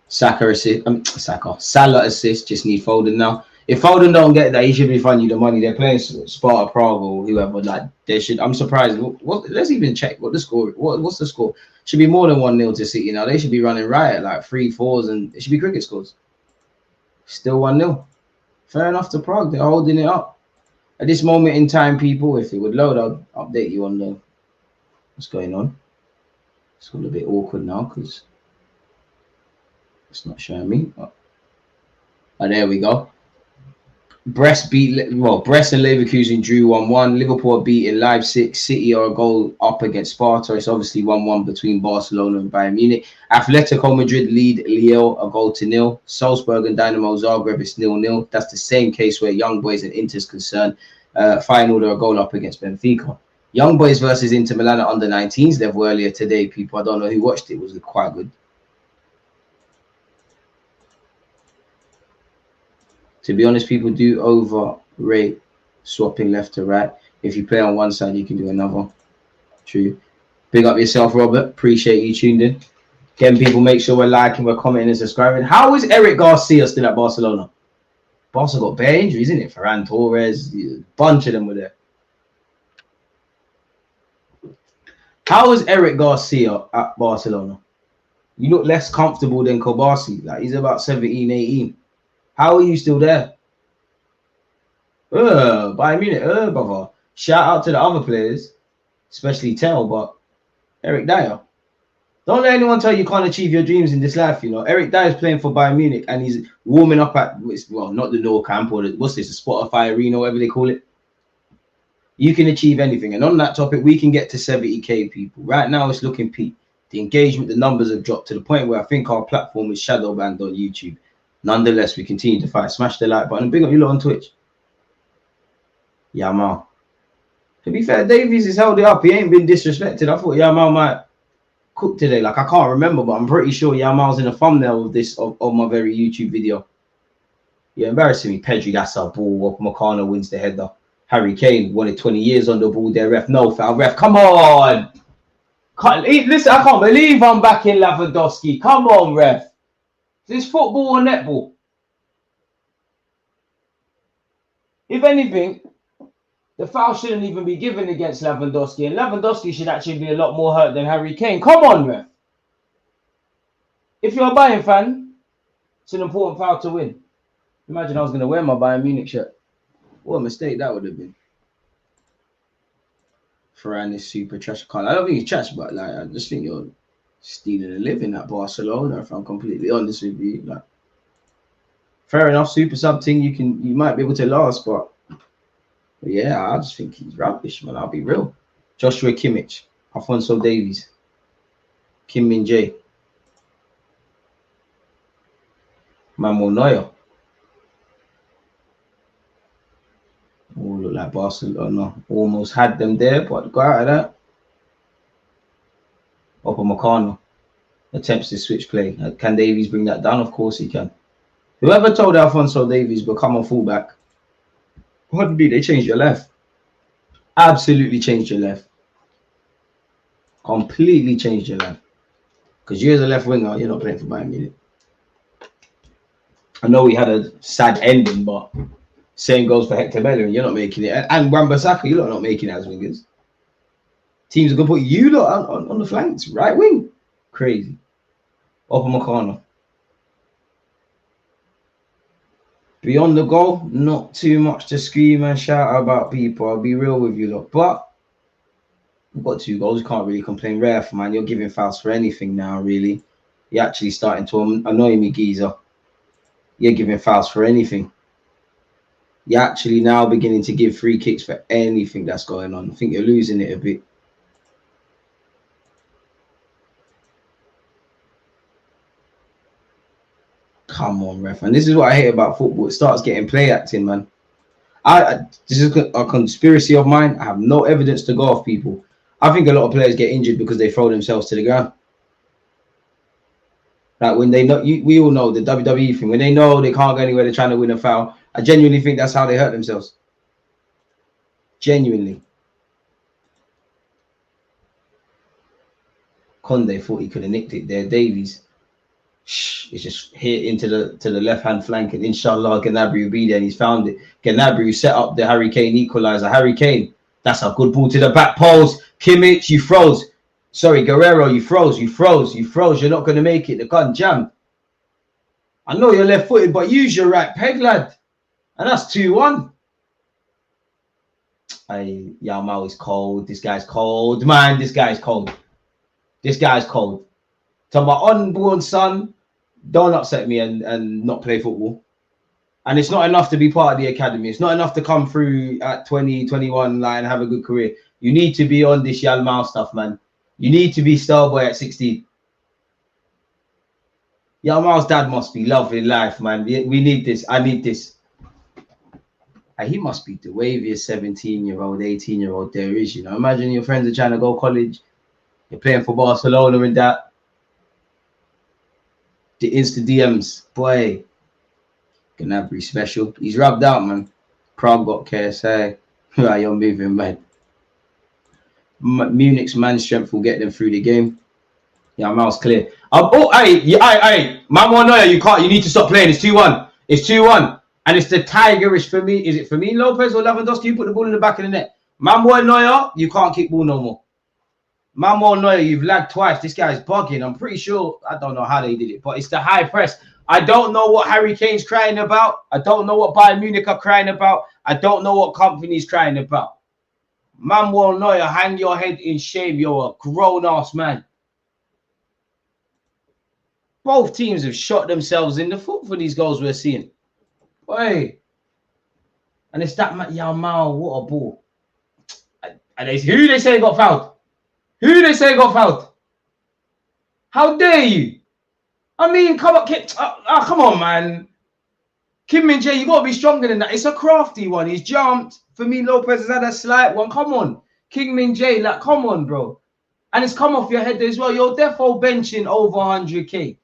Salah assist. Just need Foden now. If Foden don't get that, he should be finding you the money. They're playing Sparta Prague or whoever. Like they should. I'm surprised. Let's even check what the score. What's the score? Should be more than 1-0 to City now. They should be running riot like 3-4s, and it should be cricket scores. Still 1-0. Fair enough to Prague. They're holding it up. At this moment in time, people, if it would load, I'll update you on the what's going on. It's all a bit awkward now because it's not showing me. Oh, there we go. Brest and Leverkusen drew 1-1. Liverpool beating Leipzig. City are a goal up against Sparta. It's obviously 1-1 between Barcelona and Bayern Munich. Atletico Madrid lead Lille a goal to nil. Salzburg and Dynamo Zagreb is 0-0. That's the same case where Young Boys and Inter's concerned. Final, they're a goal up against Benfica. Young Boys versus Inter Milan at under 19s level earlier today. People, I don't know who watched it. It was quite good. To be honest, people do overrate swapping left to right. If you play on one side, you can do another. True. Big up yourself, Robert. Appreciate you tuned in. Again, people, make sure we're liking, we're commenting and subscribing. How is Eric Garcia still at Barcelona? Barca got bare injuries, isn't it? Ferran Torres, a bunch of them were there. How is Eric Garcia at Barcelona? You look less comfortable than Kobasi. Like, he's about 17, 18. How are you still there? Bayern Munich, brother. Shout out to the other players, especially Tell, but Eric Dyer. Don't let anyone tell you can't achieve your dreams in this life, you know. Eric Dyer's playing for Bayern Munich and he's warming up at, well, not the Nou Camp or the, what's this, the Spotify Arena, whatever they call it. You can achieve anything. And on that topic, we can get to 70K people. Right now, it's looking peak. The engagement, the numbers have dropped to the point where I think our platform is shadow banned on YouTube. Nonetheless, we continue to fight. Smash the like button and big up you lot on Twitch. Yamal. To be fair, Davies has held it up. He ain't been disrespected. I thought Yamal might cook today. Like, I can't remember, but I'm pretty sure Yamal's in the thumbnail of this, of my very YouTube video. Yeah, embarrassing me. Pedri, that's our ball. Makano wins the header. Harry Kane wanted 20 years on the ball there. Ref, no foul. Ref, come on. Listen, I can't believe I'm back in Lewandowski. Come on, ref. Is this football or netball? If anything, the foul shouldn't even be given against Lewandowski, and Lewandowski should actually be a lot more hurt than Harry Kane. Come on, ref. If you're a Bayern fan, it's an important foul to win. Imagine I was going to wear my Bayern Munich shirt. What a mistake that would have been. Ferran is super trash. I don't think he's trash, but like, I just think you're stealing a living at Barcelona, if I'm completely honest with you. Like, fair enough, super sub thing, you might be able to last, but yeah, I just think he's rubbish, man. I'll be real. Joshua Kimmich, Alphonso Davies, Kim Min Jae, Manuel Neuer. All look like Barcelona almost had them there, but go out of that. Upamecano attempts to switch play. Can Davies bring that down? Of course he can. Whoever told Alphonso Davies become a fullback, pardon me, they changed your life. Absolutely changed your life. Completely changed your life. Because you as a left winger, you're not playing for Bayern Munich. I know we had a sad ending, but same goes for Hector Bellerin. You're not making it. And Wan-Bissaka, you're not making it as wingers. Teams are going to put you lot on the flanks, right wing. Crazy. Upamecano. Beyond the goal, not too much to scream and shout about, people. I'll be real with you lot. But we've got 2 goals. You can't really complain. Ref, man. You're giving fouls for anything now, really. You're actually starting to annoy me, geezer. You're giving fouls for anything. You're actually now beginning to give free kicks for anything that's going on. I think you're losing it a bit. Come on, ref. And this is what I hate about football. It starts getting play acting, man. This is a conspiracy of mine. I have no evidence to go off, people. I think a lot of players get injured because they throw themselves to the ground. Like when they know, we all know the WWE thing. When they know they can't go anywhere, they're trying to win a foul. I genuinely think that's how they hurt themselves. Genuinely. Conde thought he could have nicked it there. Davies. It's just hit into the left-hand flank, and inshallah Gnabry will be there, and he's found it. Gnabry set up the Harry Kane equalizer. Harry Kane, that's a good ball to the back post. Kimmich, you froze. Sorry, Guerrero, you froze. You're not going to make it. The gun jammed. I know you're left-footed, but use your right peg, lad. And that's 2-1. Yamal is cold. This guy's cold, man. This guy's cold. This guy's cold. To my unborn son, don't upset me and not play football. And it's not enough to be part of the academy. It's not enough to come through at 20, 21 like, and have a good career. You need to be on this Yamal stuff, man. You need to be star boy at 16. Yamal's dad must be loving life, man. We need this. I need this. And he must be the waviest 17-year-old, 18-year-old there is, you know. Imagine your friends are trying to go college. You're playing for Barcelona and that. The Insta DMs, boy. Gnabry special. He's rubbed out, man. Prague got KSA. You're moving, man. Munich's man strength will get them through the game. Yeah, Mal's clear. Hey, Manuel Neuer, you need to stop playing. It's 2-1. It's 2-1. And it's the tigerish for me. Is it for me, Lopez or Lewandowski? You put the ball in the back of the net. Manuel Neuer, you can't kick ball no more. Manuel Neuer, you've lagged twice. This guy's bugging. I'm pretty sure. I don't know how they did it, but it's the high press. I don't know what Harry Kane's crying about. I don't know what Bayern Munich are crying about. I don't know what company's crying about. Manuel Neuer, hang your head in shame. You're a grown-ass man. Both teams have shot themselves in the foot for these goals we're seeing. Boy. And it's that Yamal, what a ball. And who they say got fouled? Who they say got fouled? How dare you? I mean, come on, come on, man. Kim Min-jae, you got to be stronger than that. It's a crafty one. He's jumped. For me, Lopez has had a slight one. Come on. Kim Min-jae, like, come on, bro. And it's come off your head as well. You're defo benching over 100K.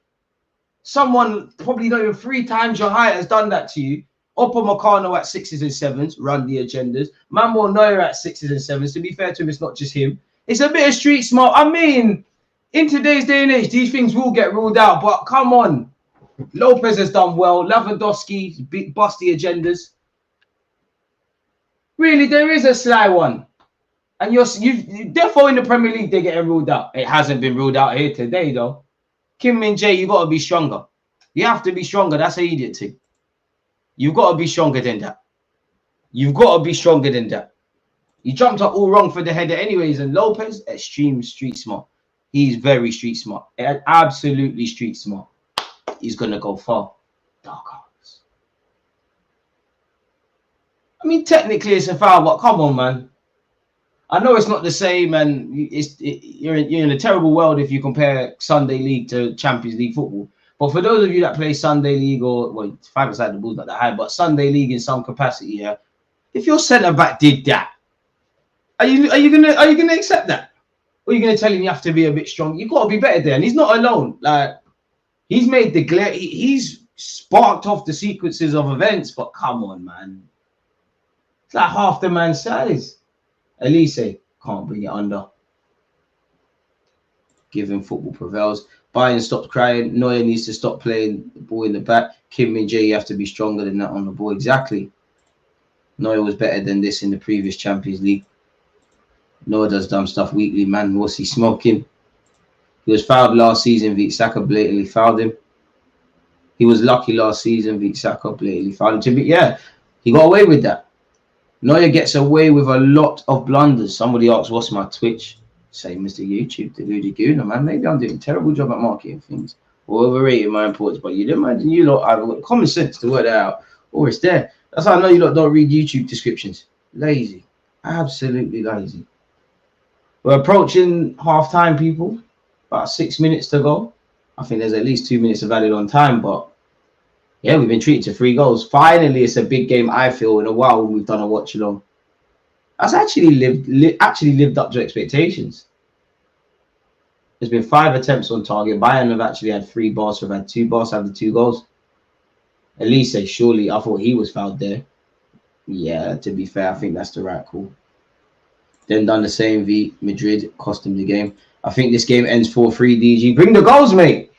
Someone probably not even 3 times your height has done that to you. Oppo Meccano at 6s and 7s, run the agendas. Manuel Neuer at 6s and 7s. To be fair to him, it's not just him. It's a bit of street smart. I mean, in today's day and age, these things will get ruled out. But come on. Lopez has done well. Lewandowski, bust the agendas. Really, there is a sly one. And you therefore in the Premier League, they're getting ruled out. It hasn't been ruled out here today, though. Kim Min-jae, you got to be stronger. You have to be stronger. That's an idiot thing. You've got to be stronger than that. You've got to be stronger than that. You jumped up all wrong for the header anyways. And Lopez, extreme street smart. He's very street smart. Absolutely street smart. He's going to go far. Dark arts. I mean, technically it's a foul, but come on, man. I know it's not the same, and you're in a terrible world if you compare Sunday League to Champions League football. But for those of you that play Sunday League, or well, 5-a-side the ball's not that high, but Sunday League in some capacity, yeah. If your centre back did that, are you gonna accept that? Or are you gonna tell him you have to be a bit strong? You've got to be better there, and he's not alone. Like he's made the glare. He's sparked off the sequences of events. But come on, man, it's like half the man's size. Elise can't bring it under. Given football prevails. Bayern stopped crying. Neuer needs to stop playing the ball in the back. Kim Min-jae, you have to be stronger than that on the ball. Exactly. Neuer was better than this in the previous Champions League. Neuer does dumb stuff weekly, man. What's he smoking? He was fouled last season. Vít Saka blatantly fouled him. He was lucky last season. Vít Saka blatantly fouled him. Yeah, he got away with that. Neuer gets away with a lot of blunders. Somebody asked, what's my Twitch? Same as the YouTube, Deluded Gooner, man. Maybe I'm doing a terrible job at marketing things or overrating my importance, but you'd imagine you lot have got common sense to work that out, or it's there. That's how I know you lot don't read YouTube descriptions. Lazy. Absolutely lazy. We're approaching half time, people. About 6 minutes to go. I think there's at least 2 minutes of added on time, but yeah, we've been treated to 3 goals. Finally, it's a big game, I feel, in a while when we've done a watch along. That's actually lived up to expectations. There's been 5 attempts on target. Bayern have actually had 3. Barca have had 2. Barca have the 2 goals. Elise, surely, I thought he was fouled there. Yeah, to be fair, I think that's the right call. Then done the same v Madrid, cost him the game. I think this game ends 4-3, DG. Bring the goals, mate.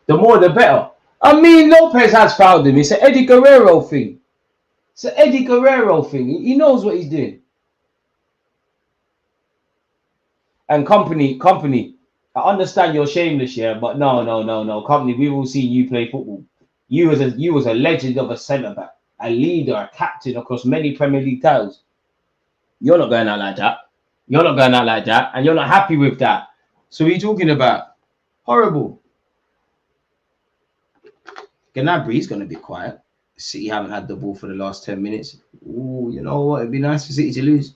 The more, the better. I mean, Lopez has fouled him. It's an Eddie Guerrero thing. It's an Eddie Guerrero thing. He knows what he's doing. And company, I understand you're shameless, yeah, but no. Company, we will see you play football. You was a legend of a centre back, a leader, a captain across many Premier League titles. You're not going out like that. You're not going out like that. And you're not happy with that. So what are you talking about? Horrible. Gnabry's going to be quiet. City haven't had the ball for the last 10 minutes. Ooh, you know what? It'd be nice for City to lose.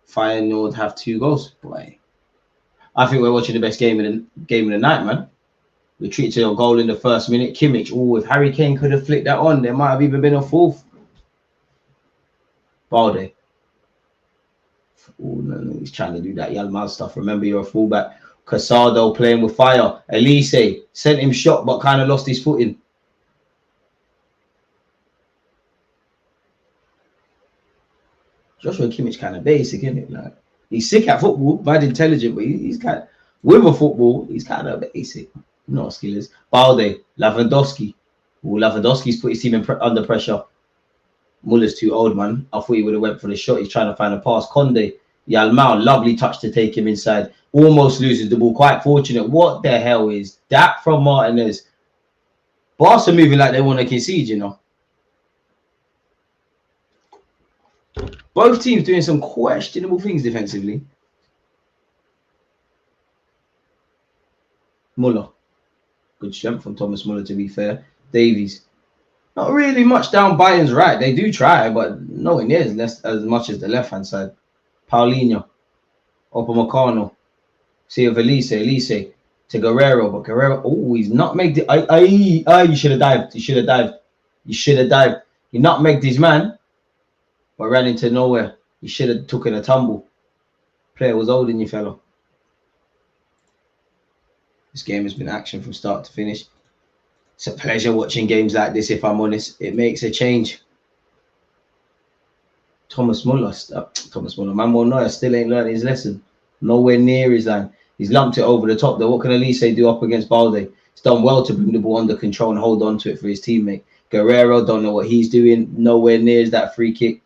Feyenoord have 2 goals. Boy, I think we're watching the best game of the night, man. We treated to a goal in the first minute. Kimmich. Oh, if Harry Kane could have flicked that on, there might have even been a 4th. Balde. Oh, no, he's trying to do that Yalmal stuff. Remember, you're a fullback. Casado playing with fire. Elise sent him shot, but kind of lost his footing. Joshua Kimmich kind of basic, isn't it? Like, he's sick at football, bad intelligent, but he's kind of, with a football, he's kind of basic. Not skillers. Balde, Lewandowski. Ooh, Lewandowski's put his team under pressure. Muller's too old, man. I thought he would have went for the shot. He's trying to find a pass. Conde, Yalmao, lovely touch to take him inside. Almost loses the ball. Quite fortunate. What the hell is that from Martinez? Barca moving like they want to concede, you know. Both teams doing some questionable things defensively. Muller. Good strength from Thomas Muller, to be fair. Davies. Not really much down Bayern's right. They do try, but nowhere near as much as the left-hand side. Paulinho. Upamecano. See of Elise to Guerrero, but Guerrero, oh, he's not made it. You should have dived. You should have dived. You should have dived. You not made this man, but ran into nowhere. You should have taken a tumble. Player was holding you, fellow. This game has been action from start to finish. It's a pleasure watching games like this, if I'm honest. It makes a change. Thomas Muller, Manuel Neuer still ain't learned his lesson. Nowhere near his line. He's lumped it over the top, though. What can Elise do up against Balde? He's done well to bring the ball under control and hold on to it for his teammate. Guerrero, don't know what he's doing. Nowhere near that free kick.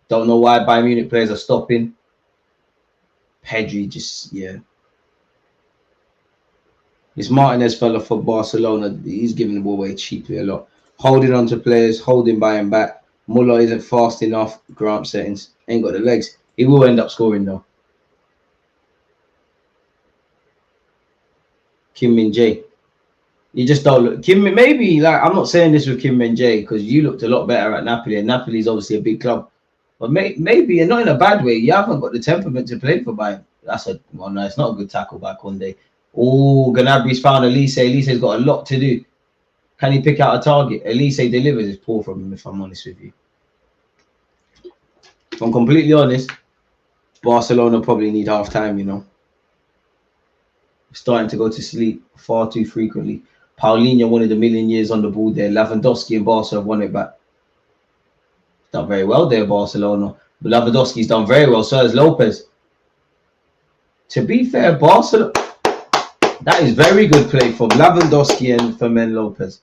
Don't know why Bayern Munich players are stopping. Pedri just, yeah. This Martinez fella for Barcelona, he's giving the ball away cheaply a lot. Holding on to players, holding Bayern back. Muller isn't fast enough. Grant settings. Ain't got the legs. He will end up scoring, though. Kim Min-jae. You just don't look. Maybe, like, I'm not saying this with Kim Min-jae because you looked a lot better at Napoli, and Napoli's obviously a big club. But maybe, and not in a bad way, you haven't got the temperament to play for Bayern. Well, no, it's not a good tackle by Conde. Oh, Gnabry's found Elise. Elise's got a lot to do. Can he pick out a target? Elise delivers. It's poor from him, if I'm honest with you. If I'm completely honest, Barcelona probably need half time, you know. Starting to go to sleep far too frequently. Paulinho wanted a million years on the ball there. Lewandowski and Barca have won it back. Done very well there, Barcelona. But Lewandowski's done very well. So has Lopez. To be fair, Barcelona... That is very good play from Lewandowski and Fermin Lopez.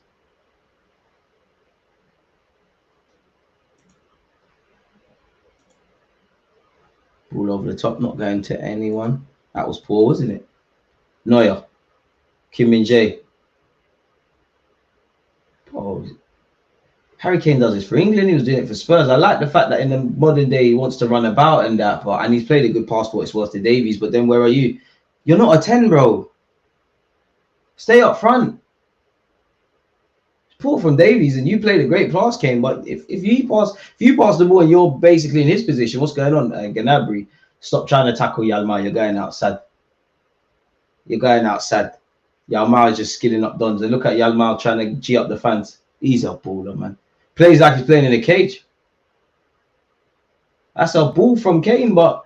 Ball over the top, not going to anyone. That was poor, wasn't it? Neuer. Kim Min-jae. Oh, Harry Kane does this for England. He was doing it for Spurs. I like the fact that in the modern day he wants to run about and that, and he's played a good pass for what it's worth to Davies. But then where are you? You're not a 10, bro. Stay up front. It's poor from Davies, and you played a great pass, Kane. But if you pass the ball and you're basically in his position, what's going on? Gnabry, stop trying to tackle Yalmar. You're going outside. You're going outside. Yalmar is just skilling up Dons. And look at Yalmar trying to G up the fans. He's a baller, man. Plays like he's playing in a cage. That's a ball from Kane, but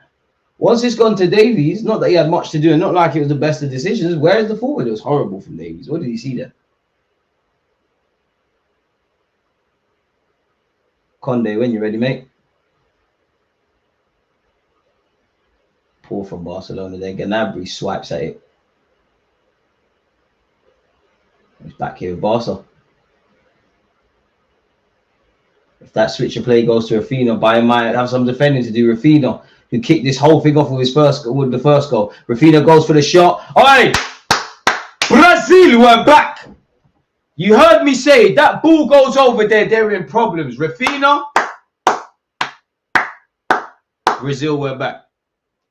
once it's gone to Davies, not that he had much to do and not like it was the best of decisions. Where is the forward? It was horrible from Davies. What did he see there? Conde, when you're ready, mate. Poor from Barcelona there. Gnabry swipes at it. He's back here with Barca. If that switch of play goes to Raphinha, Bayern might have some defending to do. Raphinha, who kicked this whole thing off with the first goal. Raphinha goes for the shot. Oi! Brazil, we're back. You heard me say that ball goes over there. They're in problems. Raphinha. Brazil, we're back.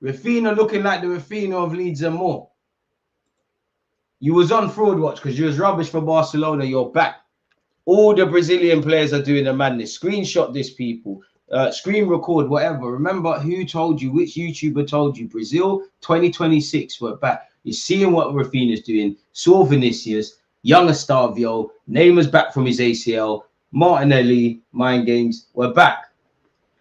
Raphinha looking like the Raphinha of Leeds and more. You was on fraud watch because you was rubbish for Barcelona. You're back. All the Brazilian players are doing the madness. Screenshot this, people. Screen record, whatever. Remember who told you, which YouTuber told you. Brazil 2026, we're back. You're seeing what Raphinha's doing. Saw Vinicius, young Estavio, Neymar's back from his ACL, Martinelli, mind games, we're back.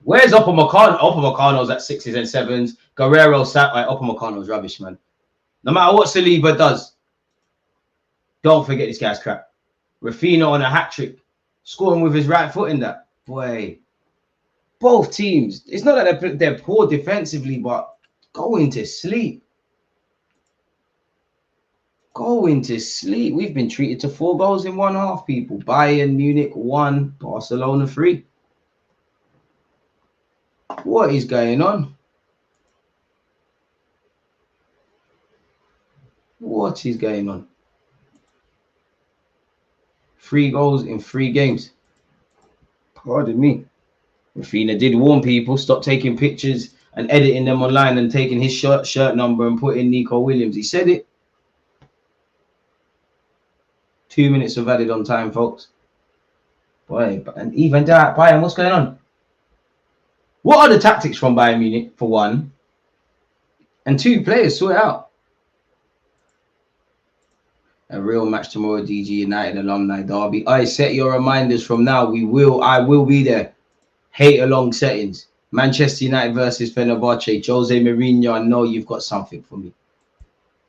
Where's Upamecano? Upamecano's at 6s and 7s. Guerrero sat like Upamecano's rubbish, man. No matter what Saliba does, don't forget this guy's crap. Raphinha on a hat-trick, scoring with his right foot in that. Boy, both teams, it's not that they're poor defensively, but going to sleep. Going to sleep. We've been treated to 4 goals in 1 half, people. Bayern Munich 1, Barcelona 3. What is going on? What is going on? 3 goals in 3 games. Pardon me. Raphinha did warn people, stop taking pictures and editing them online and taking his shirt number and putting Nico Williams. He said it. 2 minutes of added on time, folks. Boy, and even that, Bayern, what's going on? What are the tactics from Bayern Munich, for 1? And 2, players, sort it out. A real match tomorrow, DG United alumni derby. I set your reminders from now. I will be there. Hate along settings. Manchester United versus Fenerbahce. Jose Mourinho, I know you've got something for me.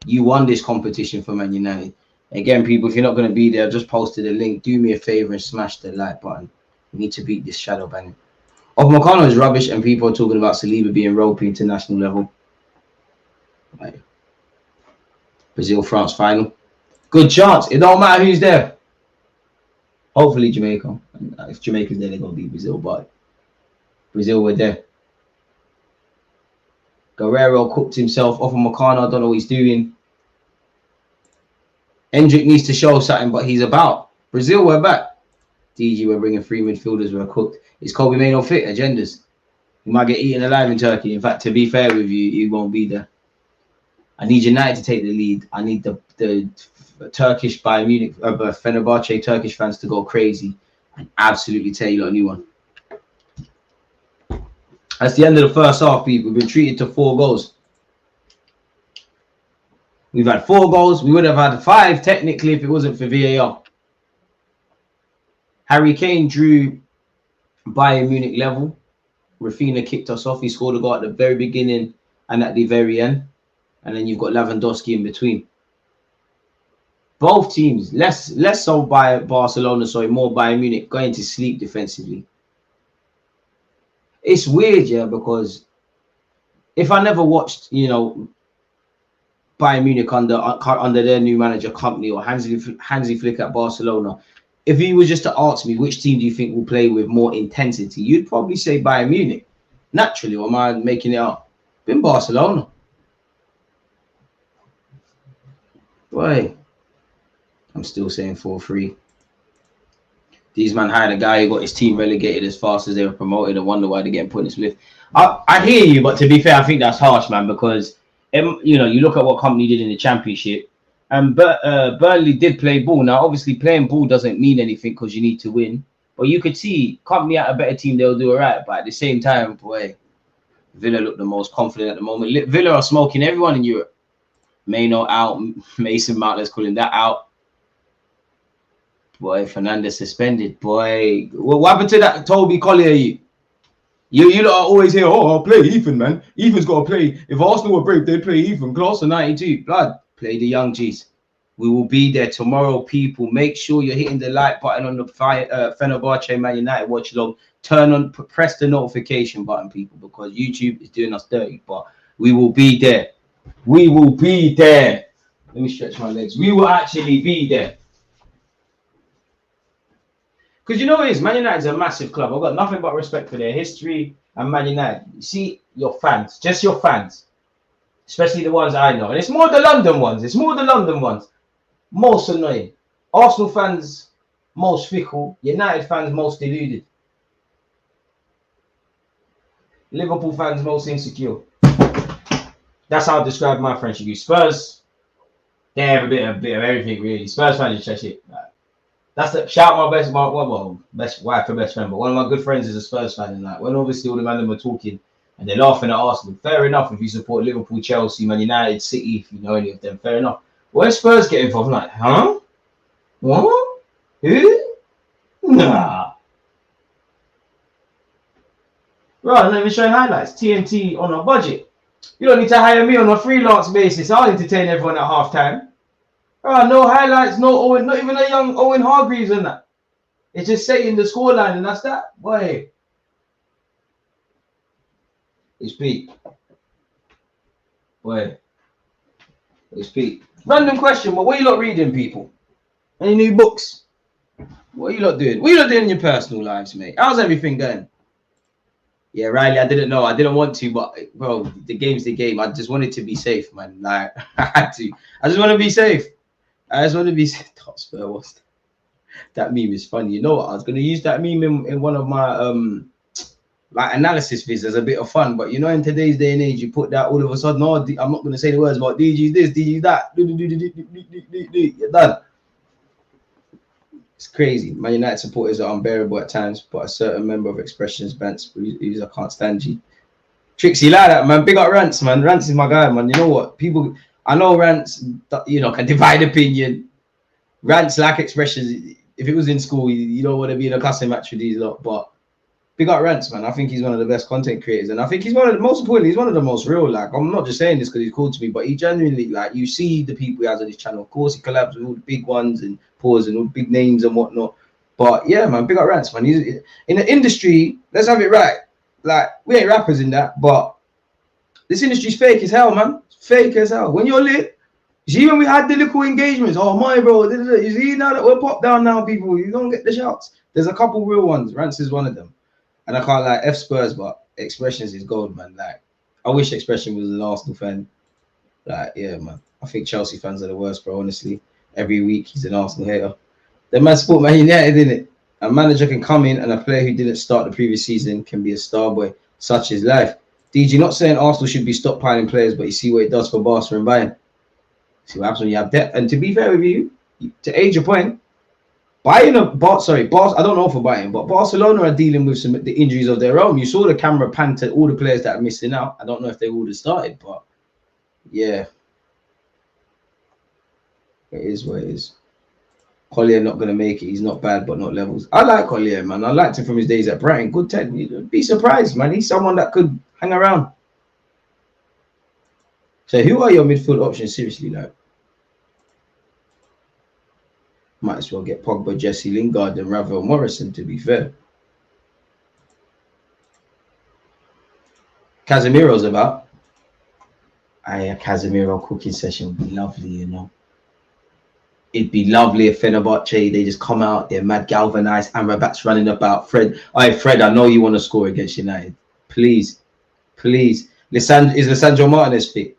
You won this competition for Man United. Again, people, if you're not going to be there, I just posted a link. Do me a favor and smash the like button. We need to beat this shadow banning. Upamecano is rubbish, and people are talking about Saliba being ropey international level. Right. Brazil-France final. Good chance. It don't matter who's there. Hopefully Jamaica. If Jamaica's there, they're going to beat Brazil, but Brazil were there. Guerrero cooked himself. Upamecano, I don't know what he's doing. Hendrick needs to show something, but he's about. Brazil, we're back. DG, we're bringing 3 midfielders. We're cooked. Is Kobe Mainoo fit? Agendas. You might get eaten alive in Turkey. In fact, to be fair with you, you won't be there. I need United to take the lead. I need the Turkish Bayern Munich, Fenerbahce Turkish fans to go crazy and absolutely tear you a new one. That's the end of the first half, people. We've been treated to 4 goals. We've had 4 goals. We would have had 5 technically if it wasn't for VAR. Harry Kane drew Bayern Munich level. Raphinha kicked us off. He scored a goal at the very beginning and at the very end. And then you've got Lewandowski in between. Both teams, less so by Barcelona, sorry, more Bayern Munich, going to sleep defensively. It's weird, yeah, because if I never watched, you know, Bayern Munich under their new manager company or Hansi Flick at Barcelona, if you were just to ask me which team do you think will play with more intensity, you'd probably say Bayern Munich. Naturally, or am I making it up? Been Barcelona. Boy, I'm still saying 4-3. These man hired a guy who got his team relegated as fast as they were promoted. I wonder why they're getting put in this lift. I hear you, but to be fair, I think that's harsh, man, because you know, you look at what company did in the championship, and Burnley did play ball. Now, obviously, playing ball doesn't mean anything because you need to win. But you could see company at a better team, they'll do all right. But at the same time, boy, Villa look the most confident at the moment. Villa are smoking everyone in Europe. Mainoo out, Mason Mount, let's call him that, out. Boy, Fernandes suspended. Boy, what happened to that Toby Collier? You lot are always here. Oh, I'll play Ethan, man. Ethan's got to play. If Arsenal were brave, they'd play Ethan. Class of 92. Blood, play the young G's. We will be there tomorrow, people. Make sure you're hitting the like button on the Fenerbahce Man United watch log. Press the notification button, people, because YouTube is doing us dirty. But we will be there. We will be there. Let me stretch my legs. We will actually be there. Because you know what it is? Man United's a massive club. I've got nothing but respect for their history and Man United. You see, your fans, just your fans, especially the ones I know. And it's more the London ones. It's more the London ones. Most annoying. Arsenal fans, most fickle. United fans, most deluded. Liverpool fans most insecure. That's how I describe my friendship. You Spurs, they have a bit of everything really. Spurs fans just shit. That's the shout my best best wife and best friend. But one of my good friends is a Spurs fan, and like when obviously all the men were talking and they're laughing at Arsenal. Fair enough if you support Liverpool, Chelsea, Man United, City, if you know any of them. Fair enough. Where Spurs get involved? I'm like, huh? What? Who? Nah. Right, I'm not even showing highlights. TNT on a budget. You don't need to hire me on a freelance basis. I'll entertain everyone at halftime. Oh, no highlights, no Owen, not even a young Owen Hargreaves and that. It's just saying the scoreline and that's that. Boy. It's Pete. Boy. It's Pete. Random question, but what are you lot reading, people? Any new books? What are you lot doing? What are you lot doing in your personal lives, mate? How's everything going? Yeah, Riley, I didn't know. I didn't want to, but bro, the game's the game. I just wanted to be safe, man. Like, I had to. I just want to be safe. I just want to be safe. That meme is funny. You know what? I was going to use that meme in one of my like analysis vids as a bit of fun. But you know, in today's day and age, you put that all of a sudden, no, I'm not going to say the words about DG this, DG that. You're done. It's crazy. Man United supporters are unbearable at times, but a certain member of Expressions Rants, I can't stand you. Trixie, like that, man. Big up Rants, man. Rants is my guy, man. You know what? People, I know Rants, you know, can divide opinion. Rants like Expressions. If it was in school, you don't want to be in a cussing match with these lot, but big up Rants, man. I think he's one of the best content creators, and I think he's one of the most importantly, he's one of the most real. Like, I'm not just saying this because he's cool to me, but he genuinely, like, you see the people he has on his channel. Of course, he collabs with all the big ones and pause and all the big names and whatnot. But yeah, man, big up Rants, man. He's in the industry. Let's have it right. Like, we ain't rappers in that, but this industry's fake as hell, man. It's fake as hell. When you're lit, you see when we had the little engagements. Oh my bro, you see now that we're popped down now, people, you don't get the shouts. There's a couple real ones. Rants is one of them. And I can't like F Spurs, but Expressions is gold, man. Like, I wish Expression was an Arsenal fan. Like, yeah, man. I think Chelsea fans are the worst, bro. Honestly, every week he's an Arsenal hater. The man support Man United, innit? A manager can come in and a player who didn't start the previous season can be a star boy. Such is life. DG, not saying Arsenal should be stockpiling players, but you see what it does for Barca and Bayern. See what happens when you have depth. And to be fair with you, to age your point, I don't know for Bayern, but Barcelona are dealing with the injuries of their own. You saw the camera pan to all the players that are missing out. I don't know if they would have started, but yeah, it is what it is. Collier not going to make it. He's not bad, but not levels. I like Collier, man. I liked him from his days at Brighton. Good 10. You'd be surprised, man. He's someone that could hang around. So who are your midfield options? Seriously, like, might as well get Pogba, Jesse Lingard, and Ravel Morrison, to be fair. Casemiro's about. A Casemiro cooking session would be lovely, you know. It'd be lovely if Fenerbahce, they just come out, they're mad galvanized, Amrabat's running about. Fred, Fred, I know you want to score against United. Please, please. Is Lisandro Martinez fit?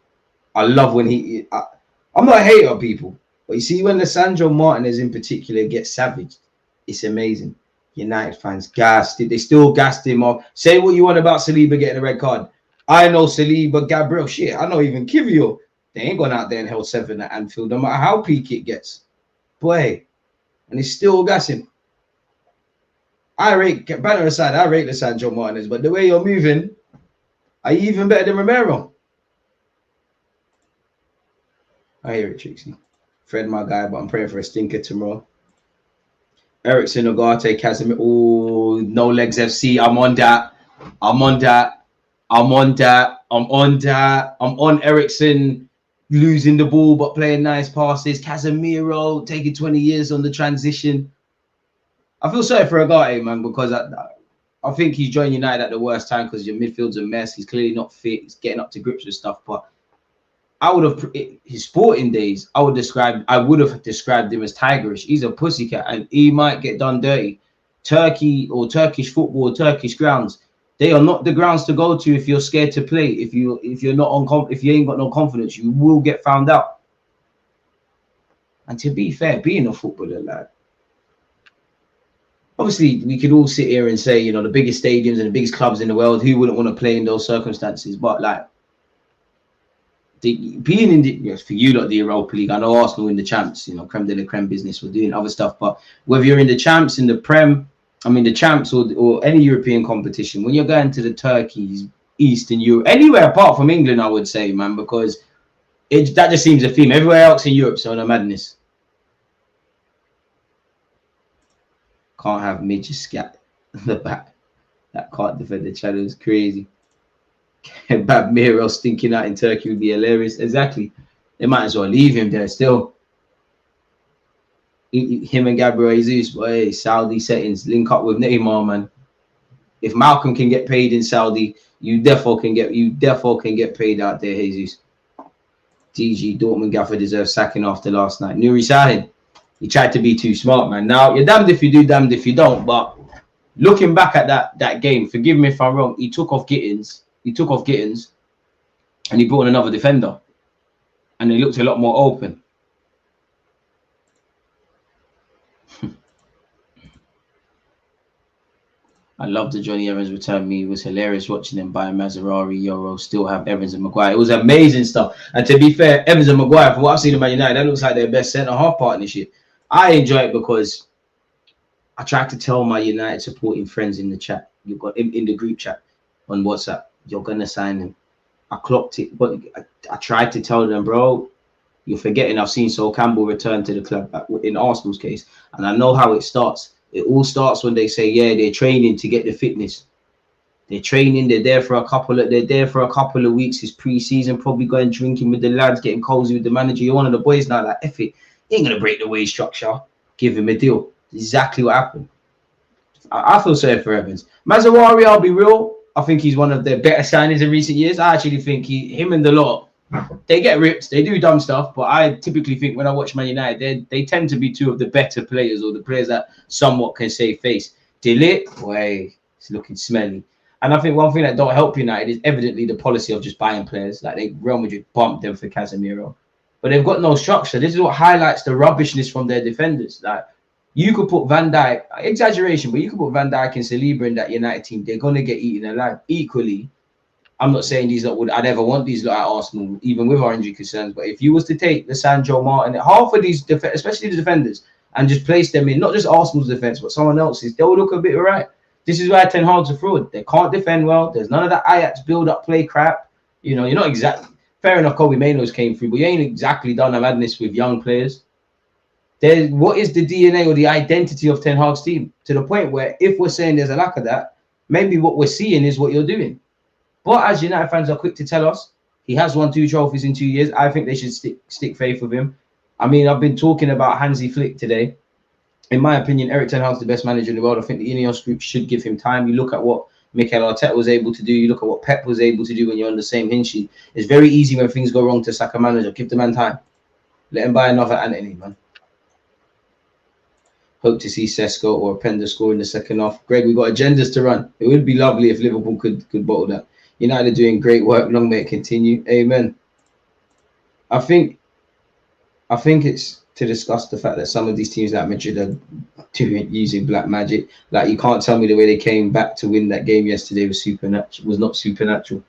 I love when I'm not a hater of people. But you see, when Lisandro Martinez in particular gets savaged, it's amazing. United fans gassed. They still gassed him off. Say what you want about Saliba getting a red card. I know Saliba, Gabriel, shit. I know even Kivio. They ain't gone out there and held 7 at Anfield, no matter how peak it gets. Boy, and he's still gassing. Banner aside, I rate Lisandro Martinez, but the way you're moving, are you even better than Romero? I hear it, Trixie. Fred, my guy, but I'm praying for a stinker tomorrow. Ericsson, Ugarte, Casemiro. Oh, no legs FC. I'm on that. I'm on Ericsson losing the ball but playing nice passes. Casemiro taking 20 years on the transition. I feel sorry for Ugarte, man, because I think he's joined United at the worst time because your midfield's a mess. He's clearly not fit. He's getting up to grips with stuff, but I would have his sporting days. I would have described him as tigerish. He's a pussycat, and he might get done dirty. Turkey or Turkish football, Turkish grounds, they are not the grounds to go to if you're scared to play. If you ain't got no confidence, you will get found out. And to be fair, being a footballer, lad, obviously we could all sit here and say, you know, the biggest stadiums and the biggest clubs in the world, who wouldn't want to play in those circumstances? But like, being in the, yes, for you lot, the Europa League, I know Arsenal in the champs, you know, creme de la creme business, we're doing other stuff, but whether you're in the champs, in the Prem, I mean the champs or any European competition, when you're going to the Turkeys, Eastern Europe, anywhere apart from England, I would say, man, because that just seems a theme. Everywhere else in Europe, so no madness. Can't have midget scat in the back. That can't defend the channel is crazy. Bad Miro stinking out in Turkey would be hilarious. Exactly. They might as well leave him there still. Him and Gabriel Jesus, boy, Saudi settings, link up with Neymar, man. If Malcolm can get paid in Saudi, you therefore can get paid out there, Jesus. DG Dortmund gaffer deserves sacking after last night. Nuri Sahin, he tried to be too smart, man. Now you're damned if you do, damned if you don't. But looking back at that game, forgive me if I'm wrong, he took off Gittins. And he brought in another defender. And he looked a lot more open. I love the Johnny Evans return. It was hilarious watching them buy Maserati, Euro, still have Evans and Maguire. It was amazing stuff. And to be fair, Evans and Maguire, from what I've seen in Man United, that looks like their best centre-half partnership. I enjoy it because I tried to tell my United supporting friends in the chat, you've got in the group chat on WhatsApp, you're going to sign him. I clocked it, but I tried to tell them, bro, you're forgetting I've seen Sol Campbell return to the club in Arsenal's case. And I know how it starts. It all starts when they say, yeah, they're training to get the fitness. They're training. They're there for a couple of weeks. It's pre-season, probably going drinking with the lads, getting cozy with the manager. You're one of the boys now, like, F it. He ain't going to break the wage structure. Give him a deal. Exactly what happened. I feel sorry for Evans. Maserati, I'll be real. I think he's one of the better signings in recent years. I actually think him and the lot, they get ripped. They do dumb stuff. But I typically think when I watch Man United, they tend to be two of the better players, or the players that somewhat can save face. De Ligt, boy, it's looking smelly. And I think one thing that don't help United is evidently the policy of just buying players. Like Real Madrid bumped them for Casemiro. But they've got no structure. This is what highlights the rubbishness from their defenders. Like, you could put Van Dijk, exaggeration, but you could put Van Dijk and Saliba in that United team. They're going to get eaten alive. Equally, I'm not saying these lot would, I'd ever want these lot at Arsenal, even with our injury concerns. But if you was to take the Sancho, Martin, half of these, especially the defenders, and just place them in, not just Arsenal's defense, but someone else's, they'll look a bit all right. This is why Ten Hag's a fraud. They can't defend well. There's none of that Ajax build-up play crap. You know, you're not exactly... Fair enough, Kobe Mainos came through, but you ain't exactly done a madness with young players. What is the DNA or the identity of Ten Hag's team? To the point where if we're saying there's a lack of that, maybe what we're seeing is what you're doing. But as United fans are quick to tell us, he has won 2 trophies in 2 years. I think they should stick faith with him. I mean, I've been talking about Hansi Flick today. In my opinion, Erik Ten Hag's the best manager in the world. I think the Ineos group should give him time. You look at what Mikel Arteta was able to do. You look at what Pep was able to do when you're on the same hint sheet. It's very easy when things go wrong to sack a manager. Give the man time. Let him buy another Anthony, man. Hope to see Sesko or Pender score in the second half. Greg, we've got agendas to run. It would be lovely if Liverpool could bottle that. United are doing great work. Long may it continue. Amen. I think it's to discuss the fact that some of these teams like Madrid are using black magic. Like, you can't tell me the way they came back to win that game yesterday was supernatural. Was not supernatural.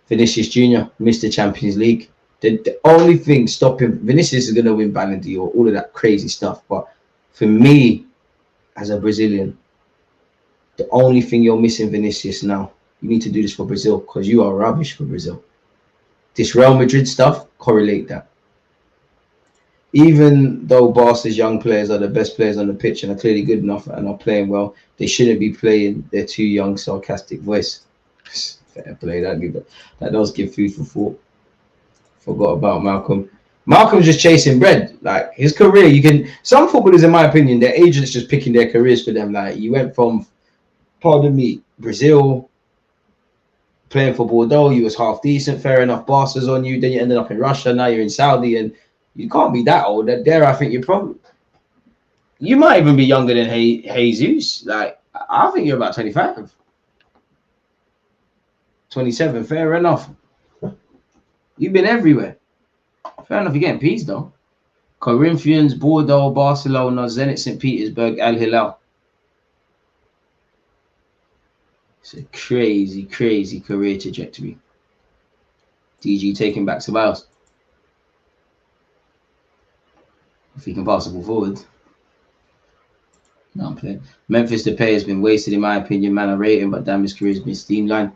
Vinicius Jr. missed the Champions League. The only thing stopping Vinicius is going to win Ballon d'Or, all of that crazy stuff. But for me, as a Brazilian, the only thing you're missing, Vinicius, now, you need to do this for Brazil because you are rubbish for Brazil. This Real Madrid stuff, correlate that. Even though Barca's young players are the best players on the pitch and are clearly good enough and are playing well, they shouldn't be playing their too young, sarcastic voice. Fair play, that does give food for thought. Forgot about Malcolm. Malcolm's just chasing bread. Like, his career, some footballers, in my opinion, their agents just picking their careers for them. Like, you went from, pardon me, Brazil, playing for Bordeaux, you was half decent, fair enough, Barca's on you, then you ended up in Russia, now you're in Saudi, and you can't be that old. There, I think you might even be younger than Jesus. Like, I think you're about 25. 27, fair enough. You've been everywhere. Fair enough, you're getting peas though. Corinthians, Bordeaux, Barcelona, Zenit St. Petersburg, Al Hilal. It's a crazy, crazy career trajectory. DG taking back Ceballos. If he can pass the ball forward. No, I'm playing. Memphis Depay has been wasted, in my opinion. Man, I rate him, but damn, his career has been streamlined.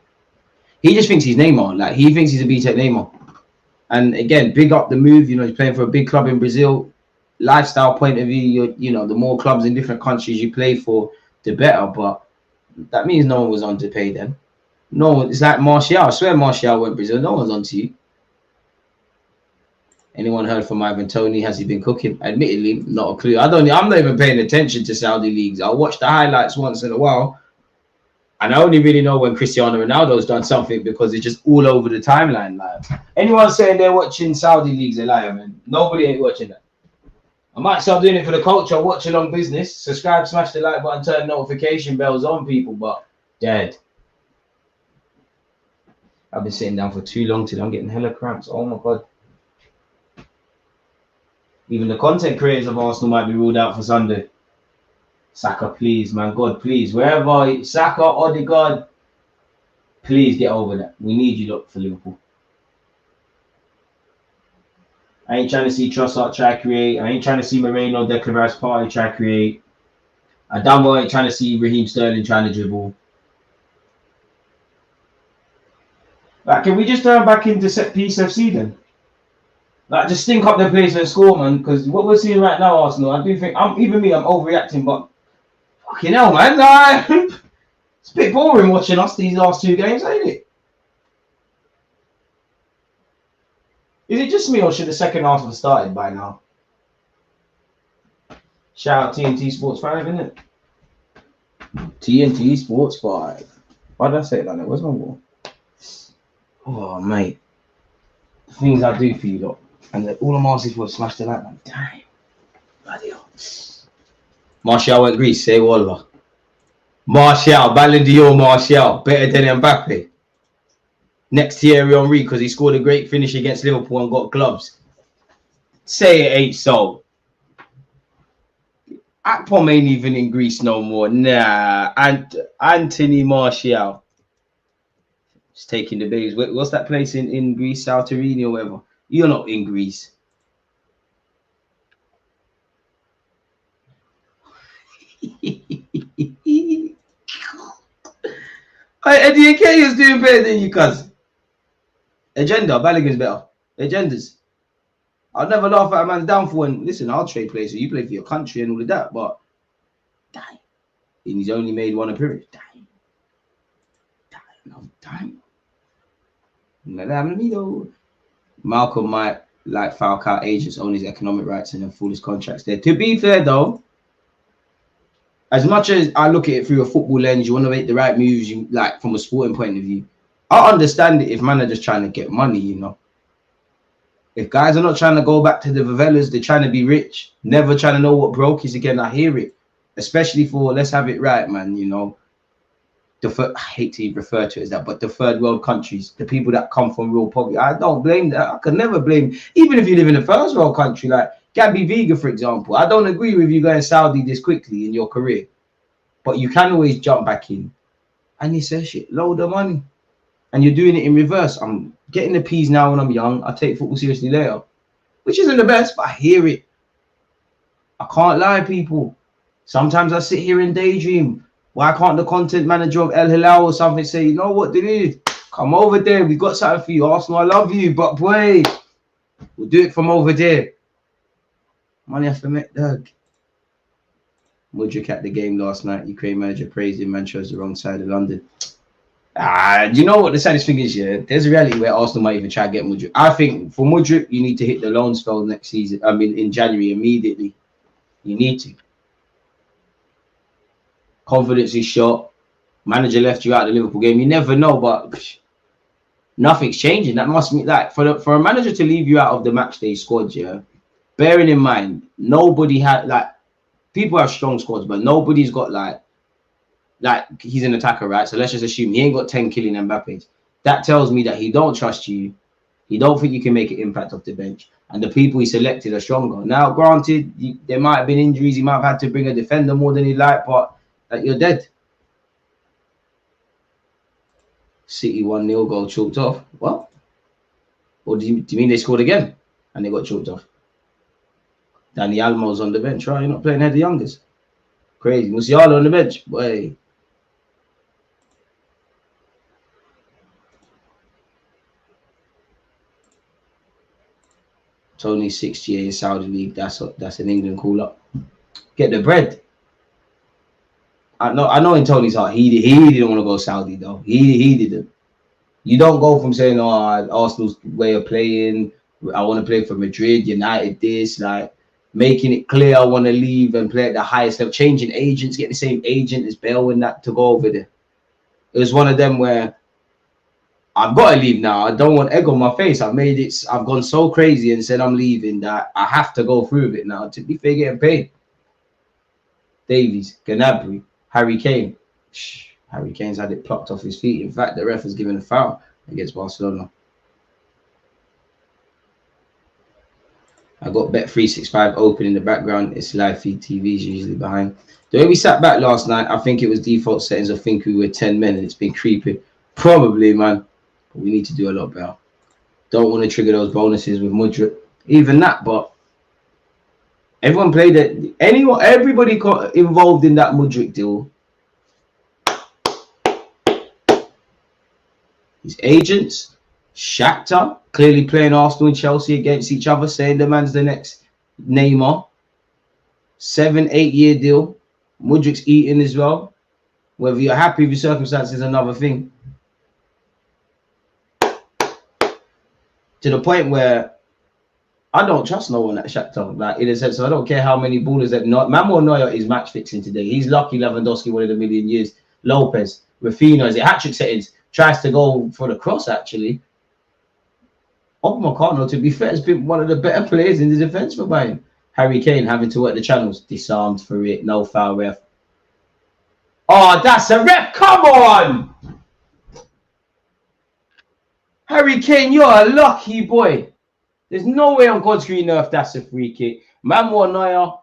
He just thinks he's Neymar. Like, he thinks he's a B-Tech Neymar. And again, big up the move. You know, he's playing for a big club in Brazil. Lifestyle point of view, you know, the more clubs in different countries you play for, the better. But that means no one was on Depay then. No, it's like Martial. I swear Martial went Brazil. No one's on to you. Anyone heard from Ivan Toney? Has he been cooking? Admittedly, not a clue. I'm not even paying attention to Saudi leagues. I'll watch the highlights once in a while. And I only really know when Cristiano Ronaldo's done something because it's just all over the timeline. Like, anyone saying they're watching Saudi leagues, a liar, man. Nobody ain't watching that. I might start doing it for the culture, watch along business. Subscribe, smash the like button, turn notification bells on, people. But dead. I've been sitting down for too long today. I'm getting hella cramps. Oh my god. Even the content creators of Arsenal might be ruled out for Sunday. Saka, please, man. God, please. Wherever Saka, Odegaard, please get over that. We need you lot for Liverpool. I ain't trying to see Trossard try create. I ain't trying to see Moreno, Declan Rice Party try create. I damn well ain't trying to see Raheem Sterling trying to dribble. Like, can we just turn back into set piece FC then? Like, just stink up the place and score, man. Because what we're seeing right now, Arsenal, I do think I'm overreacting, but fucking hell, man. Like, it's a bit boring watching us these last two games, ain't it? Is it just me, or should the second half have started by now? Shout out TNT Sports 5, isn't it? TNT Sports 5. Why did I say it like that? Where's my ball? Oh, mate. The things I do for you lot. And all I'm asking for is smash the like, man. Damn. Bloody hell. Martial went Greece. Say Wallah. Martial. Ballon d'Or Martial. Better than Mbappe. Next Thierry Henry because he scored a great finish against Liverpool and got gloves. Say it ain't so. Akpom ain't even in Greece no more. Nah. And Anthony Martial. Just taking the babes. What's that place in Greece? Santorini or whatever. You're not in Greece. Eddie and K is doing better than you, cuz. Agenda, Balogun's better. Agendas. I'll never laugh at a man's downfall when, listen, I'll trade players, so you play for your country and all of that, but damn. And he's only made one appearance. Damn. No time. Malcolm might, like Falcao agents, own his economic rights and enforce his contracts there. To be fair, though, as much as I look at it through a football lens, you want to make the right moves, you like from a sporting point of view. I understand it if man are just trying to get money, you know. If guys are not trying to go back to the favelas, they're trying to be rich, never trying to know what broke is again. I hear it, especially for let's have it right, man. You know, I hate to refer to it as that, but the third world countries, the people that come from real poverty, I don't blame that. I could never blame, even if you live in a first world country like Gabby Vega, for example. I don't agree with you going Saudi this quickly in your career, but you can always jump back in and you say shit, load of money. And you're doing it in reverse. I'm getting the P's now when I'm young. I take football seriously later, which isn't the best, but I hear it. I can't lie, people. Sometimes I sit here and daydream. Why can't the content manager of El Hilal or something say, you know what, dude, come over there. We got something for you, Arsenal. I love you, but boy, we'll do it from over there. Money have to make, Doug. Mudryk at the game last night. Ukraine manager praised him. Man chose the wrong side of London. You know what the saddest thing is, yeah? There's a reality where Arsenal might even try to get Mudryk. I think for Mudryk, you need to hit the loan spell next season. I mean, in January immediately. You need to. Confidence is shot. Manager left you out of the Liverpool game. You never know, but nothing's changing. That must mean like for a manager to leave you out of the match day squad, yeah. Bearing in mind, nobody had like people have strong squads, but nobody's got like he's an attacker, right? So let's just assume he ain't got 10 killing Mbappe's. That tells me that he don't trust you. He don't think you can make an impact off the bench. And the people he selected are stronger. Now, granted, there might have been injuries. He might have had to bring a defender more than he liked, but you're dead. City 1-0 goal chalked off. What? Or do you mean they scored again and they got chalked off? Danny Almo's on the bench, right? You're not playing head the youngest. Crazy. Musiala on the bench. Boy. Tony 6G in Saudi League. That's an England call up. Get the bread. I know in Tony's heart he didn't want to go Saudi though. He didn't. You don't go from saying, "Oh, Arsenal's way of playing. I want to play for Madrid, United." This like making it clear I want to leave and play at the highest level. Changing agents, get the same agent as Bale and that to go over there. It was one of them where I've got to leave now. I don't want egg on my face. I've gone so crazy and said I'm leaving that I have to go through with it now. To be fair, getting paid. Davies, Gnabry, Harry Kane. Harry Kane's had it plucked off his feet. In fact, the ref has given a foul against Barcelona. I got Bet365 open in the background. It's live feed TV is usually behind. The way we sat back last night, I think it was default settings. I think we were 10 men and it's been creeping. Probably, man. But we need to do a lot better. Don't want to trigger those bonuses with Mudryk. Even that, but everyone played it. Everybody got involved in that Mudryk deal. His agents, Shakhtar, clearly playing Arsenal and Chelsea against each other, saying the man's the next Neymar. 7-8 year deal. Mudryk's eating as well. Whether you're happy with your circumstances is another thing. To the point where I don't trust no one at Shakhtar. Like in a sense, I don't care how many ballers that Mamo Neuer is match fixing today. He's lucky Lewandowski won in a million years. Lopez, Raphinha is it hat-trick settings. Tries to go for the cross, actually. Upamecano, to be fair, has been one of the better players in the defence for Bayern. Harry Kane having to work the channels. Disarmed for it. No foul, ref. Oh, that's a ref. Come on! Harry Kane, you're a lucky boy. There's no way on God's green earth that's a free kick. Mamo Neuer,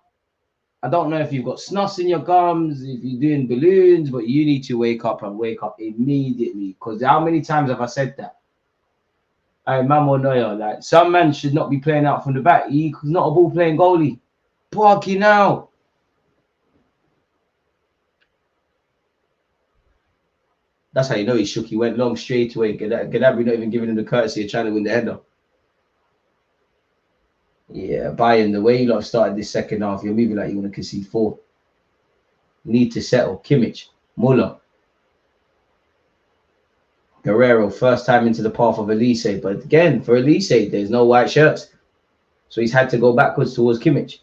I don't know if you've got snus in your gums, if you're doing balloons, but you need to wake up and wake up immediately. Because how many times have I said that? Hey, Mamo Neuer, like some man should not be playing out from the back. He's not a ball playing goalie. Barking out. That's how you know he shook. He went long straight away. Gnabry not even giving him the courtesy of trying to win the header. Yeah, Bayern, the way you lot started this second half, you're moving like you want to concede 4. Need to settle. Kimmich, Muller, Guerrero, first time into the path of Elise. But again, for Elise, there's no white shirts. So he's had to go backwards towards Kimmich.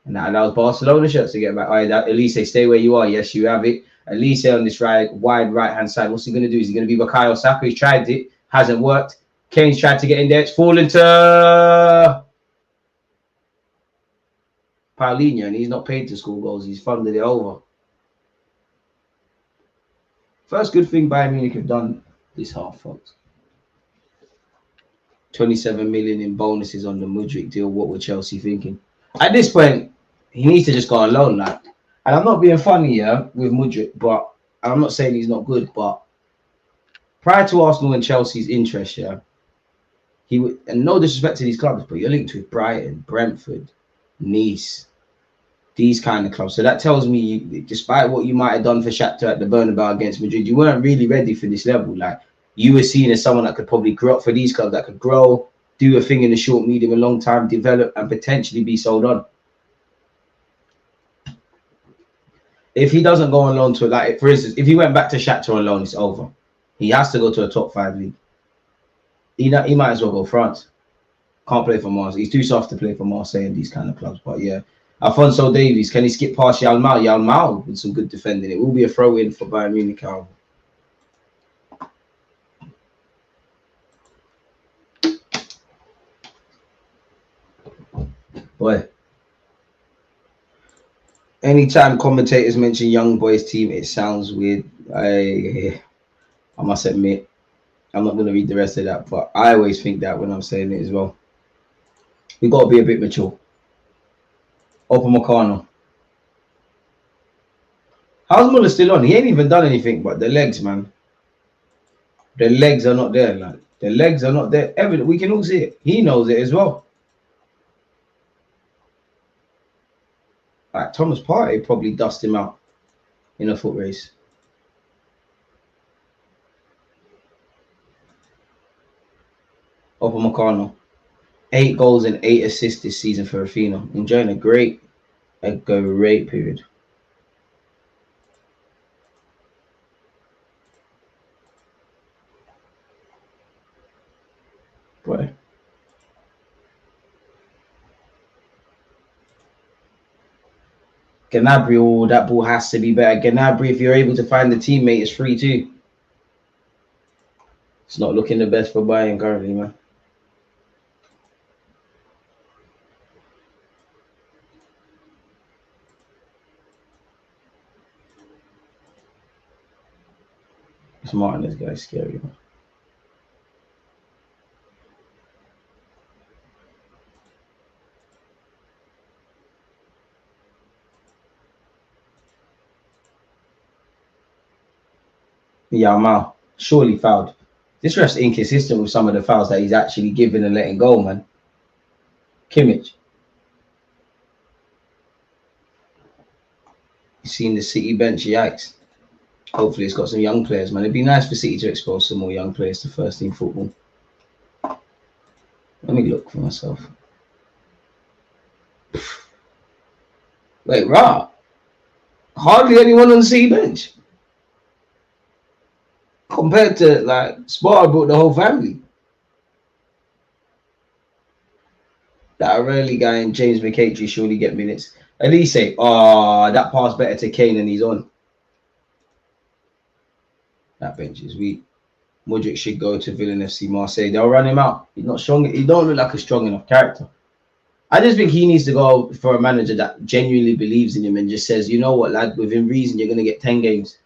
And that allows Barcelona shirts to get back. All right, Elise, stay where you are. Yes, you have it. Elise on this wide right-hand side. What's he going to do? Is he going to be Bukayo Saka? He's tried it. Hasn't worked. Kane's tried to get in there. It's fallen to Paulinho, and he's not paid to score goals. He's funded it over. First good thing Bayern Munich have done this half, folks. 27 million in bonuses on the Mudryk deal. What were Chelsea thinking? At this point, he needs to just go on loan, like. And I'm not being funny here with Mudryk, but I'm not saying he's not good. But prior to Arsenal and Chelsea's interest, yeah, he would. And no disrespect to these clubs, but you're linked with Brighton, Brentford, Nice, these kind of clubs. So that tells me, despite what you might have done for Shakhtar at the Bernabeu against Madrid, you weren't really ready for this level. Like you were seen as someone that could probably grow up for these clubs, that could grow, do a thing in the short, medium, and long time, develop, and potentially be sold on. If he doesn't go on loan to, like, for instance, if he went back to Shakhtar on loan, it's over. He has to go to a top 5 league. He might as well go France. Can't play for Marseille. He's too soft to play for Marseille and these kind of clubs. But yeah, Alphonso Davies, can he skip past Yalmao? Yalmao with some good defending. It will be a throw-in for Bayern Munich. Boy. Anytime commentators mention young boys team, it sounds weird. I must admit, I'm not going to read the rest of that, but I always think that when I'm saying it as well. We've got to be a bit mature. Upamecano. How's Muller still on? He ain't even done anything but the legs, man. The legs are not there. Like the legs are not there. Evident. We can all see it. He knows it as well. Like Thomas Partey probably dust him out in a foot race. Upper Meccano. 8 goals and 8 assists this season for Raphinha. Enjoying a great period. Boy. Gnabry, oh, that ball has to be better. Gnabry, if you're able to find the teammate, it's free too. It's not looking the best for Bayern currently, man. This Martinez guy's scary, man. Yamal, surely fouled. This ref's inconsistent with some of the fouls that he's actually giving and letting go, man. Kimmich. You've seen the City bench, yikes. Hopefully it's got some young players, man. It'd be nice for City to expose some more young players to first team football. Let me look for myself. Wait, rah. Hardly anyone on the City bench. Compared to, like, Sparta brought the whole family. That O'Reilly guy and James McCaitry surely get minutes. Elise, that pass better to Kane and he's on. That bench is weak. Modric should go to Villan FC Marseille. They'll run him out. He's not strong. He don't look like a strong enough character. I just think he needs to go for a manager that genuinely believes in him and just says, you know what, lad, within reason, you're going to get 10 games.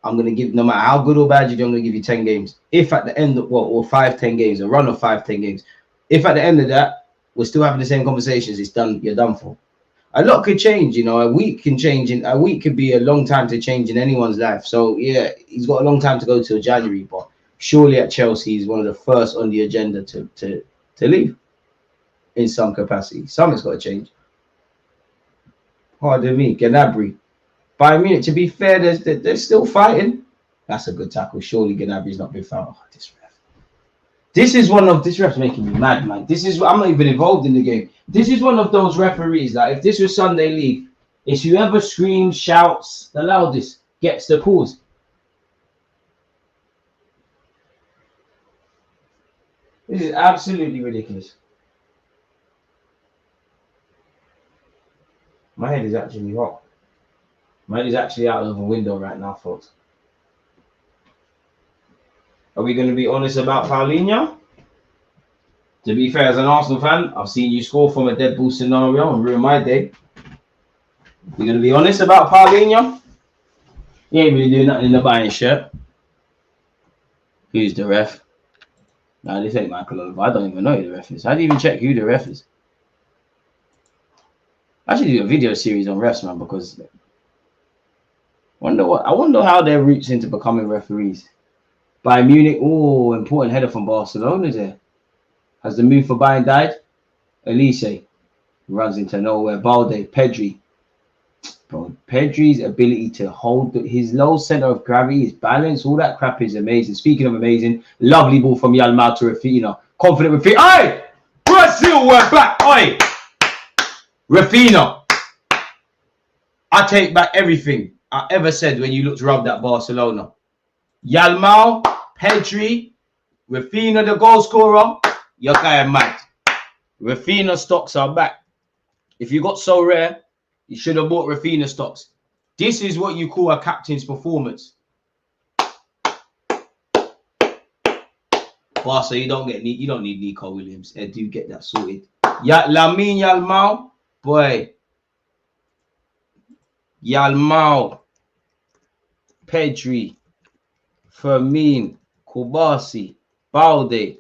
I'm going to give, no matter how good or bad you do, I'm going to give you 10 games. If at the end of, or 5-10 games, a run of 5-10 games. If at the end of that, we're still having the same conversations, it's done, you're done for. A lot could change, you know, a week can change, a week could be a long time to change in anyone's life. So, yeah, he's got a long time to go till January, but surely at Chelsea, he's one of the first on the agenda to leave in some capacity. Something's got to change. Pardon me, Gnabry. Bayern Munich, to be fair, they're still fighting. That's a good tackle. Surely Gnabry's not been fouled. Oh, this ref. This ref's making me mad, man. I'm not even involved in the game. This is one of those referees, like, if this was Sunday League, it's whoever screams, shouts the loudest gets the pause. This is absolutely ridiculous. My head is actually hot. My head is actually out of the window right now, folks. Are we going to be honest about Paulinho? To be fair, as an Arsenal fan, I've seen you score from a dead ball scenario and ruin my day. We're going to be honest about Paulinho? He ain't really doing nothing in the Bayern shirt. Who's the ref? Nah, this ain't Michael Oliver. I don't even know who the ref is. I didn't even check who the ref is. I should do a video series on refs, man, because I wonder how their routes into becoming referees. Bayern Munich, oh, important header from Barcelona there. Has the move for Bayern died? Elise runs into nowhere. Balde, Pedri. Bro, Pedri's ability to hold his low center of gravity, his balance, all that crap is amazing. Speaking of amazing, lovely ball from Yamal to Raphinha. Confident Raphinha. Aye! Brazil, we're back. Aye! Raphinha. I take back everything I ever said when you looked rubbed at Barcelona. Yamal, Pedri, Raphinha, the goal scorer. You're kind of mad. Raphinha stocks are back. If you got so rare, you should have bought Raphinha stocks. This is what you call a captain's performance. Barca, you don't need Nico Williams. I do get that sorted. Lamine Yamal, boy. Yamal, Pedri, Fermin, Kubasi, Balde.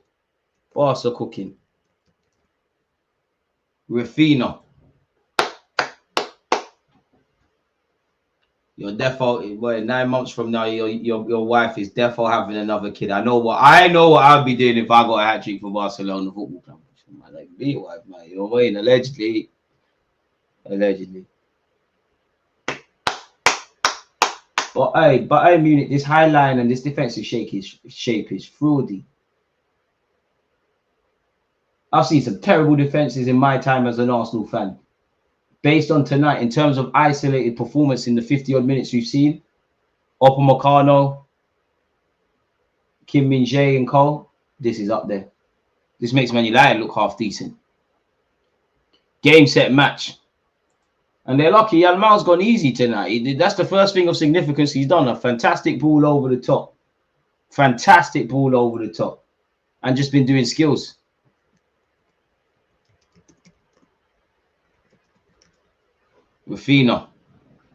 Barca cooking. Raphinha. You're defo, boy, 9 months from now, your wife is defo having another kid. I know what I'd be doing if I got a hat trick for Barcelona Football Club. Like, be wife, man. You know what I mean? Allegedly. But Bayern Munich, this high line and this defensive shape is fraudy. I've seen some terrible defenses in my time as an Arsenal fan. Based on tonight, in terms of isolated performance in the 50-odd minutes we've seen, Upamecano, Kim Min-jae and Cole, this is up there. This makes Man United look half decent. Game, set, match. And they're lucky. Jan Mal's gone easy tonight. That's the first thing of significance he's done. A fantastic ball over the top. Fantastic ball over the top. And just been doing skills. Raphinha.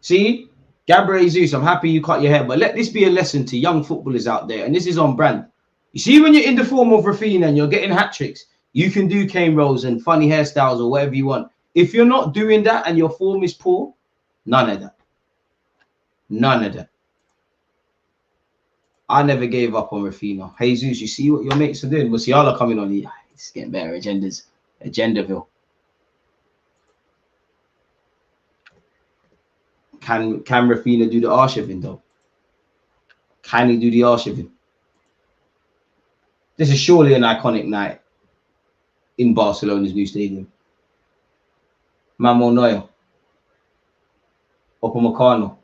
See? Gabriel Jesus, I'm happy you cut your hair. But let this be a lesson to young footballers out there. And this is on brand. You see, when you're in the form of Raphinha and you're getting hat tricks, you can do cane rolls and funny hairstyles or whatever you want. If you're not doing that and your form is poor, none of that. None of that. I never gave up on Raphinha. Jesus, you see what your mates are doing? Musiala coming on. It's getting better agendas. Agendaville. Can Raphinha do the archiving though? Can he do the archiving? This is surely an iconic night in Barcelona's new stadium. Mamo Neuer, Upamecano.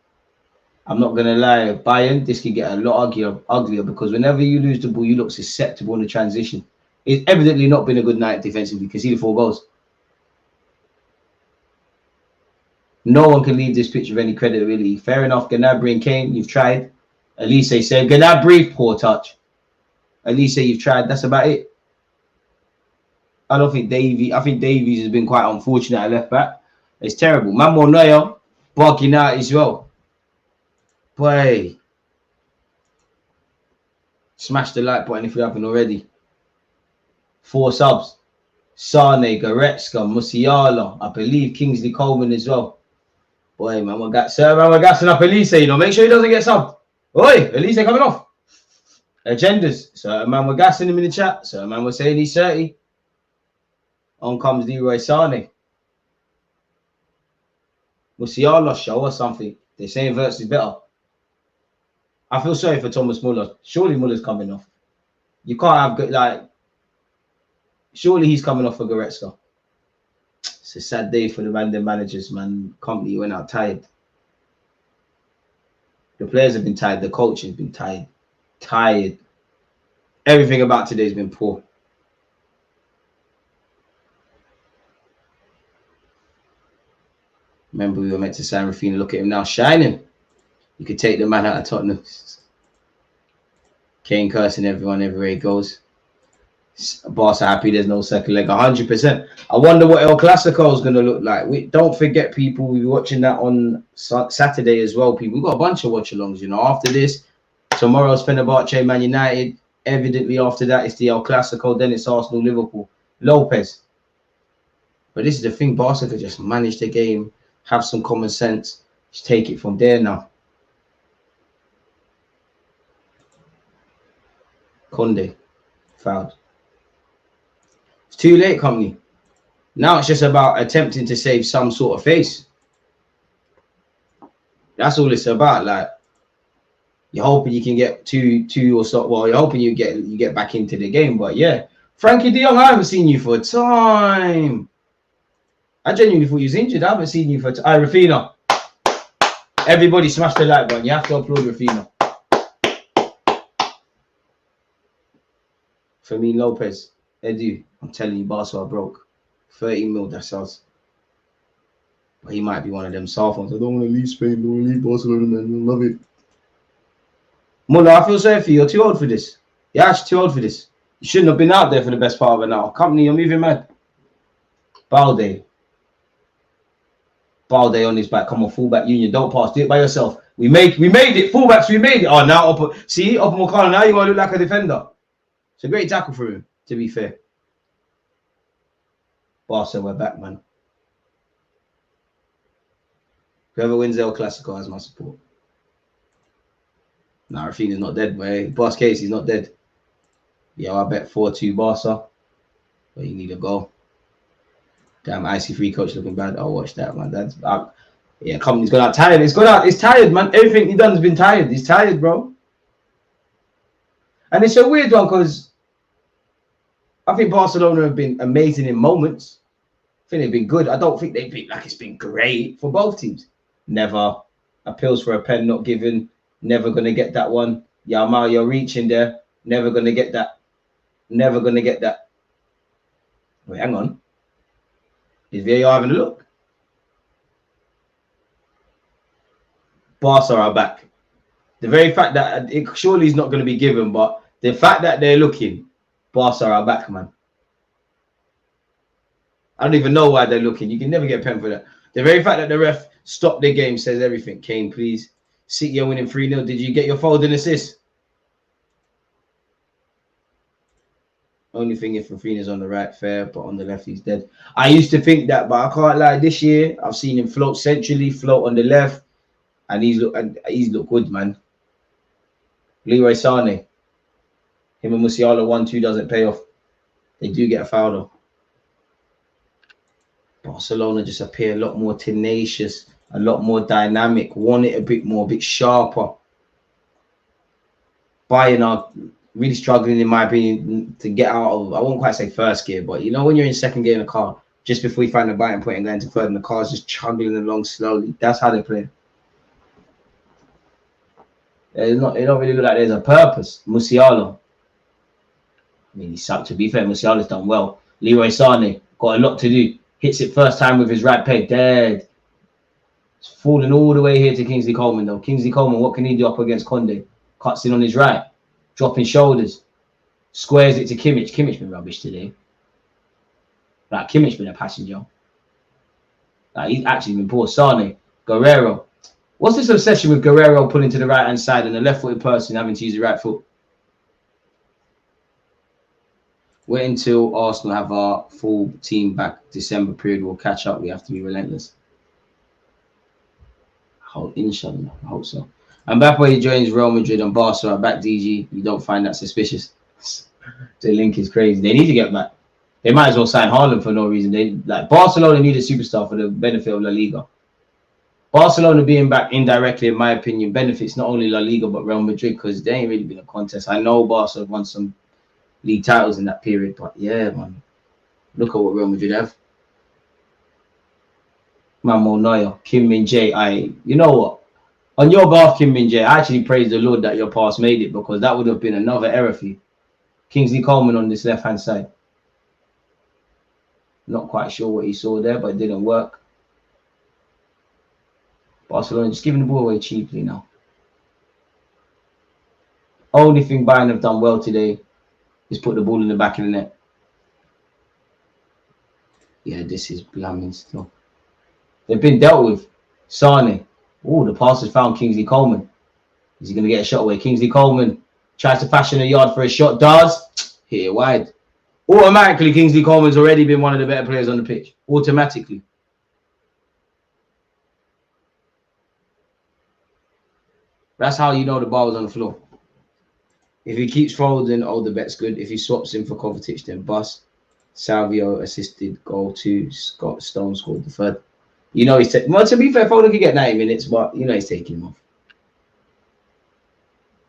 I'm not going to lie, Bayern, this can get a lot uglier because whenever you lose the ball, you look susceptible in the transition. It's evidently not been a good night defensively. You can see the 4 goals. No one can leave this pitch with any credibility. Fair enough, Gnabry and Kane, you've tried. Elise said, Gnabry, poor touch. Elise, you've tried. That's about it. I think Davies has been quite unfortunate at left back. It's terrible. Mamo Neuer bugging out as well. Boy. Smash the like button if you haven't already. 4 subs. Sane, Goretzka, Musiala. I believe Kingsley Coleman as well. Boy, man, we're gassing up Elise, you know. Make sure he doesn't get subbed. Oi, Elise coming off. Agendas. So, man, we're gassing him in the chat. So, man, we're saying he's 30. On comes Leroy Sane. Musiala, show us something. They're saying Verts is better. I feel sorry for Thomas Muller. Surely Muller's coming off. You can't have good, like, surely he's coming off for Goretzka. It's a sad day for the random managers, man. Company went out tired. The players have been tired. The coach has been tired. Tired. Everything about today has been poor. Remember, we were meant to sign Raphinha. Look at him now, shining. You could take the man out of Tottenham. Kane cursing everyone everywhere he goes. Barca happy there's no second leg. 100%. I wonder what El Clasico is going to look like. Don't forget, people, we'll be watching that on Saturday as well, people. We've got a bunch of watch-alongs, you know. After this, tomorrow's Fenerbahce, Man United. Evidently, after that, it's the El Clasico. Then it's Arsenal, Liverpool. Lopez. But this is the thing. Barca could just manage the game. Have some common sense. Just take it from there now. Conde. Fouled. It's too late, company. Now it's just about attempting to save some sort of face. That's all it's about. Like, you're hoping you can get two or so. Well, you're hoping you get back into the game. But yeah, Frankie De Jong, I haven't seen you for a time. I genuinely thought you was injured. I haven't seen you for a time. Raphinha. Everybody smash the like button. You have to applaud Raphinha. Fermin Lopez. Edu, I'm telling you, Barca are broke. 30 mil, that's us. But he might be one of them soft ones. I don't want to leave Spain. Don't want to leave Barcelona, man. I love it. Muller, I feel sorry for you. You're too old for this. You're actually too old for this. You shouldn't have been out there for the best part of an hour. Company, you're moving mad. Balde on his back. Come on, fullback union. Don't pass. Do it by yourself. We made it. Fullbacks, we made it. Oh, now see, Upamecano, now you're going to look like a defender. It's a great tackle for him, to be fair. Barca, we're back, man. Whoever wins El Clasico has my support. Nah, Raphinha's not dead, boy. Boss Case, he's not dead. Yeah, I bet 4-2 Barca. But you need a goal. Damn, IC3 coach looking bad. I'll watch that, man. Yeah, company's gone out tired. It's tired, man. Everything he's done has been tired. He's tired, bro. And it's a weird one because I think Barcelona have been amazing in moments. I think they've been good. I don't think they've been like it's been great for both teams. Never. Appeals for a pen not given. Never going to get that one. Yamal, you're reaching there. Never going to get that. Never going to get that. Wait, hang on. Is VAR having a look? Barca are back. The very fact that it surely is not going to be given, but the fact that they're looking, Barca are back, man. I don't even know why they're looking. You can never get a pen for that. The very fact that the ref stopped the game says everything. Kane, please. City are winning 3-0. Did you get your folding assist? Only thing if Raphinha's on the right, fair, but on the left, he's dead. I used to think that, but I can't lie. This year, I've seen him float centrally, float on the left, and he's looked good, man. Leroy Sane. Him and Musiala 1-2 doesn't pay off. They do get a foul, though. Barcelona just appear a lot more tenacious, a lot more dynamic, want it a bit more, a bit sharper. Bayern are really struggling, in my opinion, to get out of, I won't quite say first gear, but you know when you're in second gear in a car, just before you find the biting point and going to third, and the car's just chugging along slowly. That's how they play. They don't really look like there's a purpose. Musiala. I mean, he's sucked, to be fair. Musiala's done well. Leroy Sane got a lot to do. Hits it first time with his right peg. Dead. It's falling all the way here to Kingsley Coleman, though. Kingsley Coleman, what can he do up against Conde? Cuts in on his right. Dropping shoulders. Squares it to Kimmich. Kimmich been rubbish today. Like, Kimmich been a passenger. Like, he's actually been poor. Sane. Guerrero. What's this obsession with Guerrero pulling to the right-hand side and the left-footed person having to use the right foot? Wait until Arsenal have our full team back. December period, we'll catch up. We have to be relentless. Inshallah. I hope so. Mbappe joins Real Madrid and Barca are back, DG. You don't find that suspicious? The link is crazy. They need to get back. They might as well sign Haaland for no reason. Barcelona need a superstar for the benefit of La Liga. Barcelona being back indirectly, in my opinion, benefits not only La Liga but Real Madrid because they ain't really been a contest. I know Barca have won some league titles in that period, but yeah, man, look at what Real Madrid have. Mamo Neuer, Kim Min Jae. You know what? On your behalf, Kim Min Jae, I actually praise the Lord that your pass made it because that would have been another error for you. Kingsley Coleman on this left-hand side. Not quite sure what he saw there, but it didn't work. Barcelona just giving the ball away cheaply now. Only thing Bayern have done well today is put the ball in the back of the net. Yeah, this is blamming still. They've been dealt with. Sane. Oh, the pass has found Kingsley Coleman. Is he going to get a shot away? Kingsley Coleman tries to fashion a yard for a shot. Does. Hit it wide. Automatically, Kingsley Coleman's already been one of the better players on the pitch. Automatically. That's how you know the ball was on the floor. If he keeps folding, oh, the bet's good. If he swaps in for Kovacic, then bust. Salvio assisted goal 2. Scott Stone scored the third. You know he's taking... Well, to be fair, Foden could get 90 minutes, but you know he's taking him off.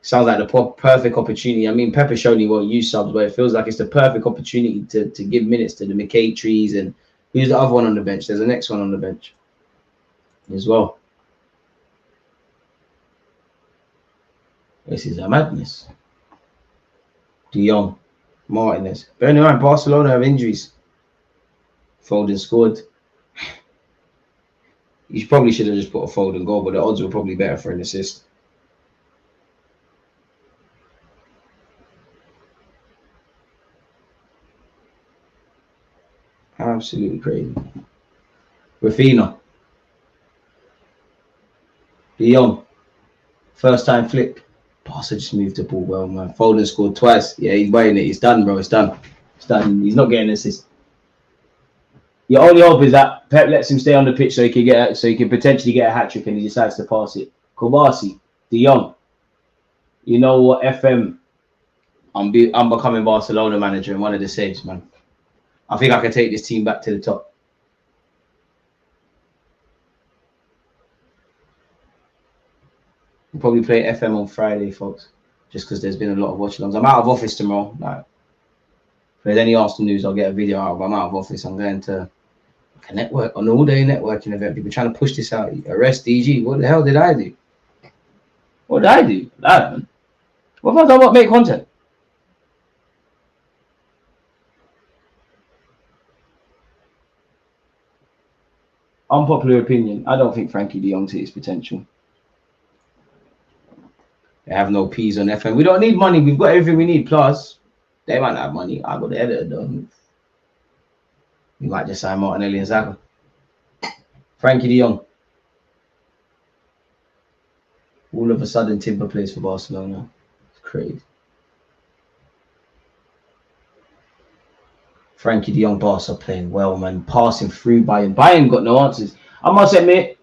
Sounds like the perfect opportunity. I mean, Pepper surely won't use subs, but it feels like it's the perfect opportunity to give minutes to the McKay trees. And who's the other one on the bench? There's the next one on the bench as well. This is a madness. De Jong, Martinez. Bearing in mind, Barcelona have injuries. Foden scored. You probably should have just put a Foden goal, but the odds were probably better for an assist. Absolutely crazy. Raphinha. De Jong. First time flick. Barca just moved the ball well, man. Foden scored twice. Yeah, he's weighing it. He's done, bro. It's done. It's done. He's not getting an assist. Your only hope is that Pep lets him stay on the pitch so he can potentially get a hat trick, and he decides to pass it. Kobasi, De Jong. You know what, FM? I'm becoming Barcelona manager in one of the saves, man. I think I can take this team back to the top. We'll probably play FM on Friday, folks, just because there's been a lot of watch-alongs. I'm out of office tomorrow. Like, if there's any Arsenal news, I'll get a video out. But I'm out of office. I'm going to a network, an all-day networking event. People trying to push this out. Arrest DG. What the hell did I do? What did I do? Man. What have I done? What make content? Unpopular opinion. I don't think Frankie de Jong's hit his potential. They have no P's on FM. We don't need money. We've got everything we need. Plus, they might not have money. I got the editor done. We might just sign Martinelli and Zaga. Frankie de Jong. All of a sudden, Timber plays for Barcelona. It's crazy. Frankie de Jong, Barca playing well, man. Passing through Bayern. Bayern got no answers. I must admit,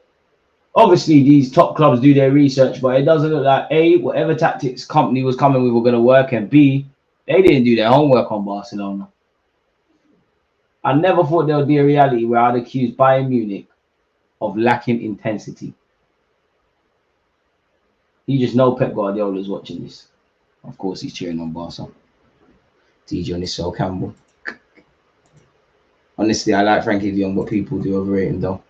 obviously, these top clubs do their research, but it doesn't look like A, whatever tactics company was coming with were going to work, and B, they didn't do their homework on Barcelona. I never thought there would be a reality where I'd accuse Bayern Munich of lacking intensity. You just know Pep Guardiola's watching this. Of course, he's cheering on Barca. DJ on his Sol Campbell. Honestly, I like Frankie de Jong, but people do overrate him, though.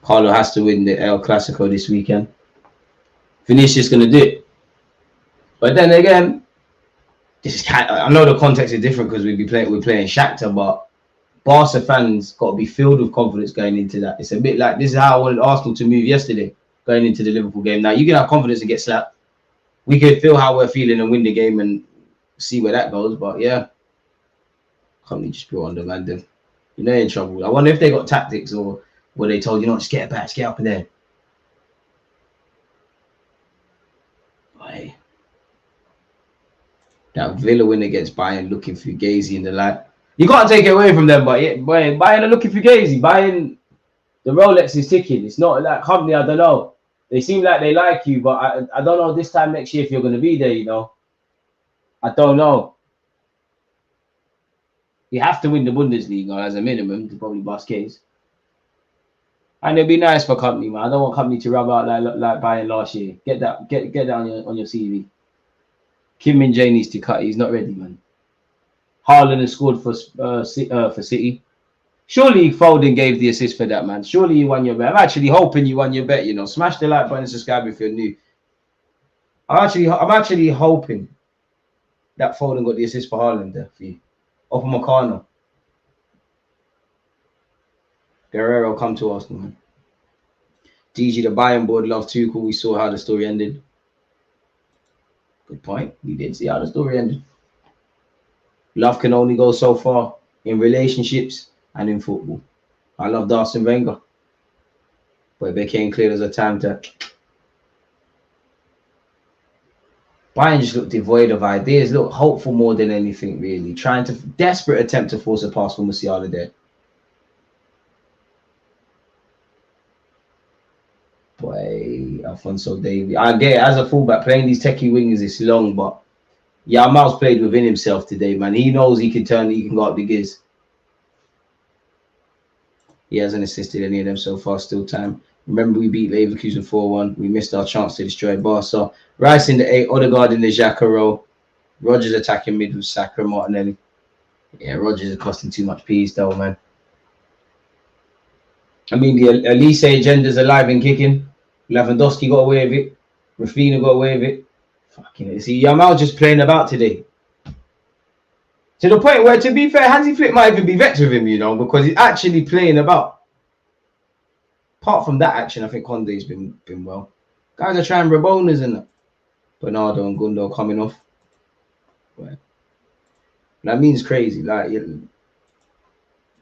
Carlo has to win the El Clasico this weekend. Vinicius going to do it. But then again, this is I know the context is different because we're playing Shakhtar, but Barca fans got to be filled with confidence going into that. It's a bit like, this is how I wanted Arsenal to move yesterday, going into the Liverpool game. Now, you can have confidence and get slapped. We can feel how we're feeling and win the game and see where that goes. But yeah, company just put on the man. Then you know, in trouble. I wonder if they got tactics or were they told, you know, just get it back, just get up in there. Boy. That Villa win against Bayern, looking fugazi in the light. You can't take it away from them, but yeah, Bayern are looking fugazi. Bayern, the Rolex is ticking. It's not like company, I don't know. They seem like they like you, but I don't know this time next year if you're going to be there, you know. I don't know. You have to win the Bundesliga as a minimum to probably bust case. And it'd be nice for company, man. I don't want company to rub out like Bayern last year. Get that on your CV. Kim Min-jae needs to cut. He's not ready, man. Haaland has scored for City. Surely Foden gave the assist for that, man. Surely you won your bet. I'm actually hoping you won your bet, you know. Smash the like button and subscribe if you're new. I'm actually hoping that Foden got the assist for Haaland there for you. Open Meccano. Guerrero come to Arsenal, man. DG, the Bayern board, love Tuchel. We saw how the story ended. Good point. We did see how the story ended. Love can only go so far in relationships and in football. I love Arsene Wenger, but it became clear there's a time to. Bayern just looked devoid of ideas, look hopeful more than anything, really. Desperate attempt to force a pass from Musiala there. Boy, Alphonso Davies. I get it, as a fullback, playing these techie wingers is long, but yeah, Miles played within himself today, man. He knows he can go up the gears. He hasn't assisted any of them so far, still time. Remember, we beat Leverkusen 4-1. We missed our chance to destroy Barca. Rice in the 8, Odegaard in the Xhaka role. Rodgers attacking mid with Saka and Martinelli. Yeah, Rodgers is costing too much peas, though, man. I mean, the Elise agenda's alive and kicking. Lewandowski got away with it. Raphinha got away with it. Fucking hell. See, Yamal just playing about today. To the point where, to be fair, Hansi Flick might even be vexed with him, you know, because he's actually playing about. Apart from that action, I think Conde's been well. Guys are trying Rabonas and that. Bernardo and Gundo coming off. Right. That means crazy. Like,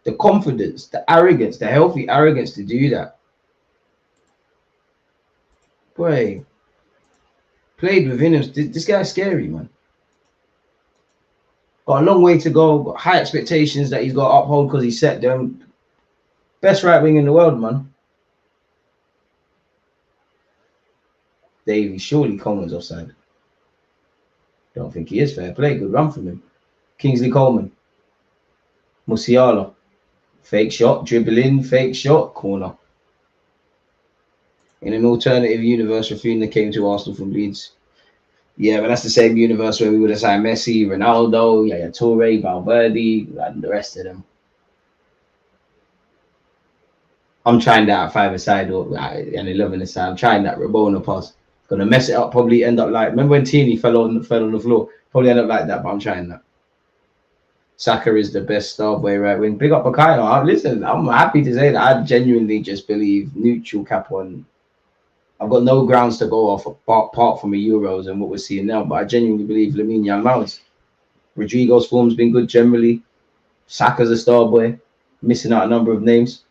the confidence, the arrogance, the healthy arrogance to do that. Boy, played within him. This guy's scary, man. Got a long way to go. Got high expectations that he's got to uphold because he set them. Best right wing in the world, man. Davey, surely Coleman's offside. Don't think he is. Fair play. Good run from him. Kingsley Coleman. Musiala. Fake shot. Dribbling. Fake shot. Corner. In an alternative universe, Raphinha came to Arsenal from Leeds. Yeah, but that's the same universe where we would have signed Messi, Ronaldo, Yaya Toure, Valverde, and the rest of them. I'm trying that at 5-a-side and 11-a-side. I'm trying that Rabona pass. Gonna mess it up. Probably end up like, remember when Tierney fell on the floor? Probably end up like that, but I'm trying that. Saka is the best star boy right wing. Big up Bakayo. Listen, I'm happy to say that I genuinely just believe neutral cap on. I've got no grounds to go off apart from the Euros and what we're seeing now, but I genuinely believe Lamine Yamal's. Rodrigo's form's been good generally. Saka's a star boy, missing out a number of names.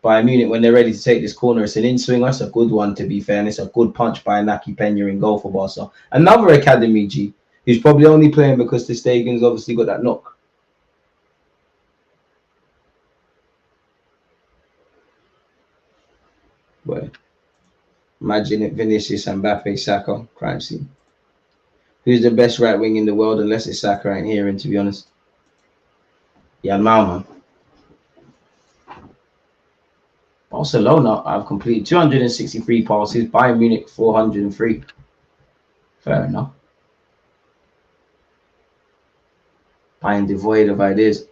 Bayern Munich, when they're ready to take this corner, it's an in-swinger. It's a good one, to be fair, and it's a good punch by Naki Pena in goal for Barca. Another academy G, who's probably only playing because the Stegen's obviously got that knock. Well, imagine it, Vinicius, Mbappe, Saka, crime scene. Who's the best right wing in the world? Unless it's Saka, I ain't hearing, to be honest. Yeah, man. Barcelona, I've completed 263 passes. Bayern Munich, 403. Fair enough. Bayern devoid of ideas.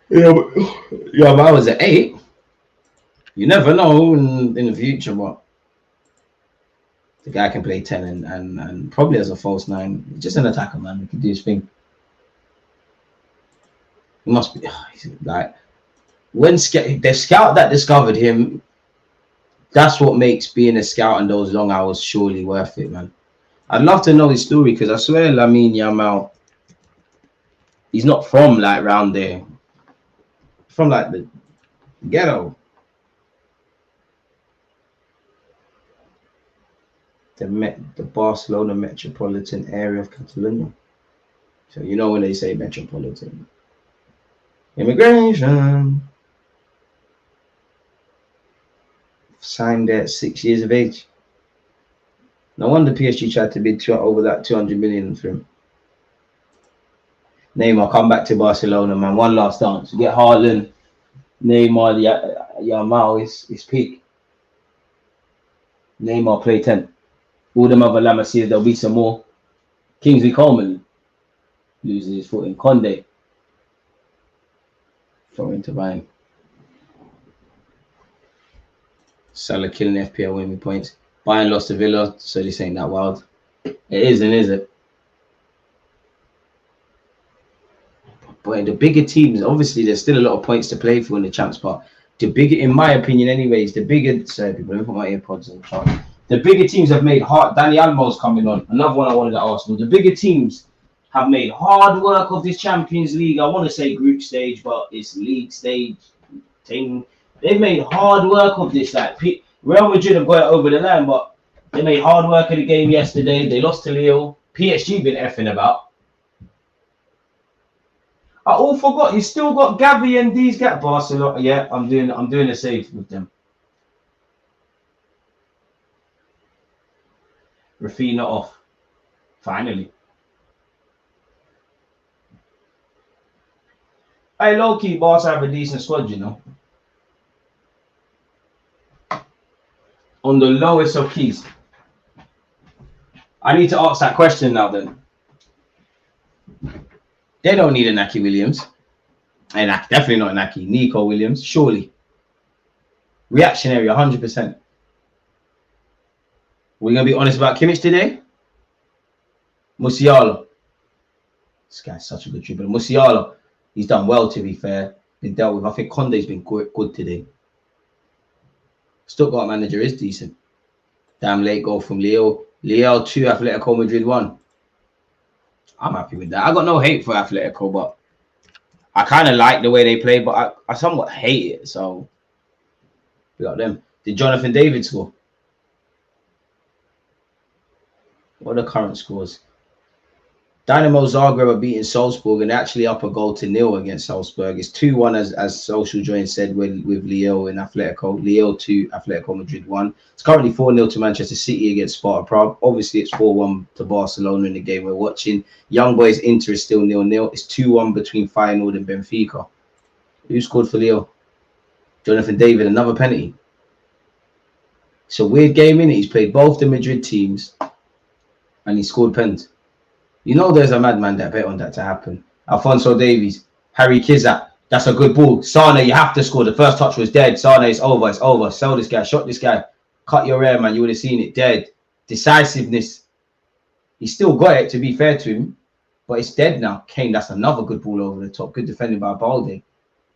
Yeah, but I was at 8. You never know in the future, but the guy can play 10 and probably as a false 9. Just an attacker, man. He can do his thing. He must be like when the scout that discovered him. That's what makes being a scout and those long hours surely worth it, man. I'd love to know his story because I swear Lamine Yamal, he's not from like round there. From like the ghetto. The Barcelona metropolitan area of Catalonia. So you know when they say metropolitan. Immigration. Signed there at 6 years of age. No wonder PSG tried to bid over that 200 million for him. Neymar, come back to Barcelona, man. One last dance. Get Haaland, Neymar, Yamal is peak. Neymar play 10. All them other Lamasias, there'll be some more. Kingsley Coleman loses his foot in Conde. Throw into Bayern. Salah killing FPL winning points. Bayern lost to Villa, so this ain't that wild. It isn't, is it? But in the bigger teams, obviously, there's still a lot of points to play for in the Champs part. The bigger, in my opinion, anyways, the bigger. Sorry, people, let me put my earpods on. The bigger teams have made hard. Danny Almo's coming on. Another one I wanted to Arsenal. The bigger teams have made hard work of this Champions League. I want to say group stage, but it's league stage thing. They've made hard work of this. Like Real Madrid have got it over the line, but they made hard work of the game yesterday. They lost to Lille. PSG been effing about. I all forgot. You still got Gavi and these guys. Barcelona. Yeah, I'm doing a save with them. Raphinha off. Finally. Hey, low-key, Barca have a decent squad, you know. On the lowest of keys. I need to ask that question now then. They don't need a Naki Williams. And definitely not a Naki. Nico Williams, surely. Reactionary, 100%. We're going to be honest about Kimmich today. Musiala. This guy's such a good dribbler. Musiala, he's done well, to be fair. Been dealt with. I think Conde's been good today. Stuttgart manager is decent. Damn late goal from Leo. Leo 2, Atletico Madrid 1. I'm happy with that. I got no hate for Atletico, but I kind of like the way they play, but I somewhat hate it. So we got them. Did Jonathan David score? What are the current scores? Dynamo Zagreb are beating Salzburg and actually up a goal to nil against Salzburg. It's 2-1 as Social Join said with Lille and Atletico. Lille 2, Atletico Madrid 1. It's currently 4-0 to Manchester City against Sparta Prague. Obviously, it's 4-1 to Barcelona in the game we're watching. Young Boys Inter is still 0-0. It's 2-1 between Feyenoord and Benfica. Who scored for Lille? Jonathan David, another penalty. It's a weird game, innit? He's played both the Madrid teams and he scored pens. You know there's a madman that bet on that to happen. Alphonso Davies, Harry Kizat. That's a good ball. Sane, you have to score. The first touch was dead. Sane, it's over. It's over. Sell this guy. Shot this guy. Cut your hair, man. You would have seen it. Dead. Decisiveness. He still got it, to be fair to him. But it's dead now. Kane, that's another good ball over the top. Good defending by Balde.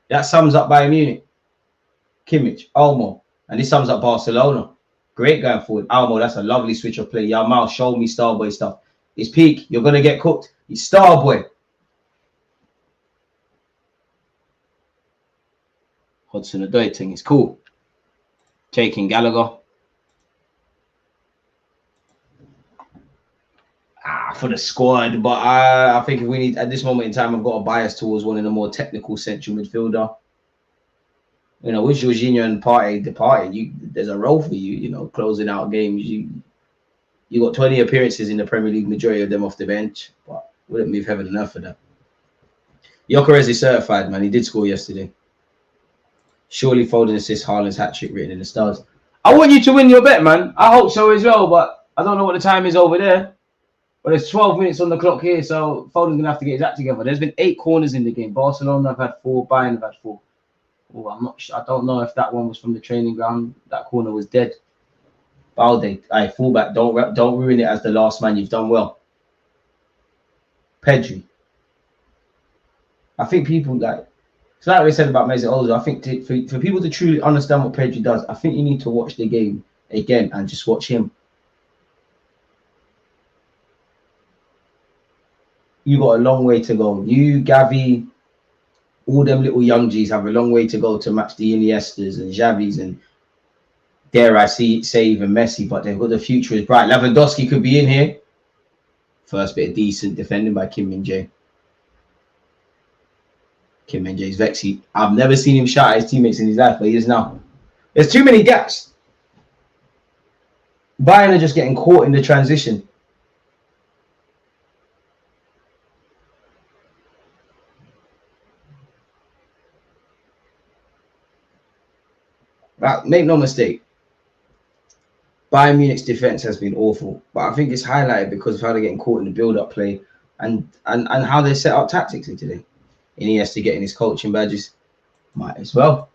That sums up Bayern Munich. Kimmich, Olmo. And this sums up Barcelona. Great going forward. Olmo, that's a lovely switch of play. Yamal, show me Starboy stuff. It's peak. You're going to get cooked. He's Starboy. Hudson Odoi thing. It's cool. Taking Gallagher. For the squad. But I think if we need, at this moment in time, I've got a bias towards one of the more technical central midfielder. You know, with Jorginho and Partey departing, there's a role for you, you know, closing out games. You got 20 appearances in the Premier League, majority of them off the bench, but wouldn't move heaven and earth for that. Gyökeres is certified, man. He did score yesterday. Surely Foden assist, Haaland's hat-trick written in the stars. I want you to win your bet, man. I hope so as well, but I don't know what the time is over there. But there's 12 minutes on the clock here, so Foden's going to have to get his act together. There's been 8 corners in the game. Barcelona have had 4, Bayern have had 4. Oh, I'm not sure. I don't know if that one was from the training ground. That corner was dead. Balde, fullback, don't ruin it as the last man. You've done well. Pedri. I think people it's like we said about Mesut Ozil. I think for people to truly understand what Pedri does, I think you need to watch the game again and just watch him. You got a long way to go. You, Gavi, all them little young G's have a long way to go to match the Iniestas and Xavis and dare I say even Messi, but they've got the future is bright. Lewandowski could be in here. First bit of decent defending by Kim Min-jae. Kim Min-jae's vexy. I've never seen him shout at his teammates in his life, but he is now. There's too many gaps. Bayern are just getting caught in the transition. But make no mistake, Bayern Munich's defense has been awful, but I think it's highlighted because of how they're getting caught in the build-up play and how they set up tactically today. Iniesta getting his coaching badges, might as well.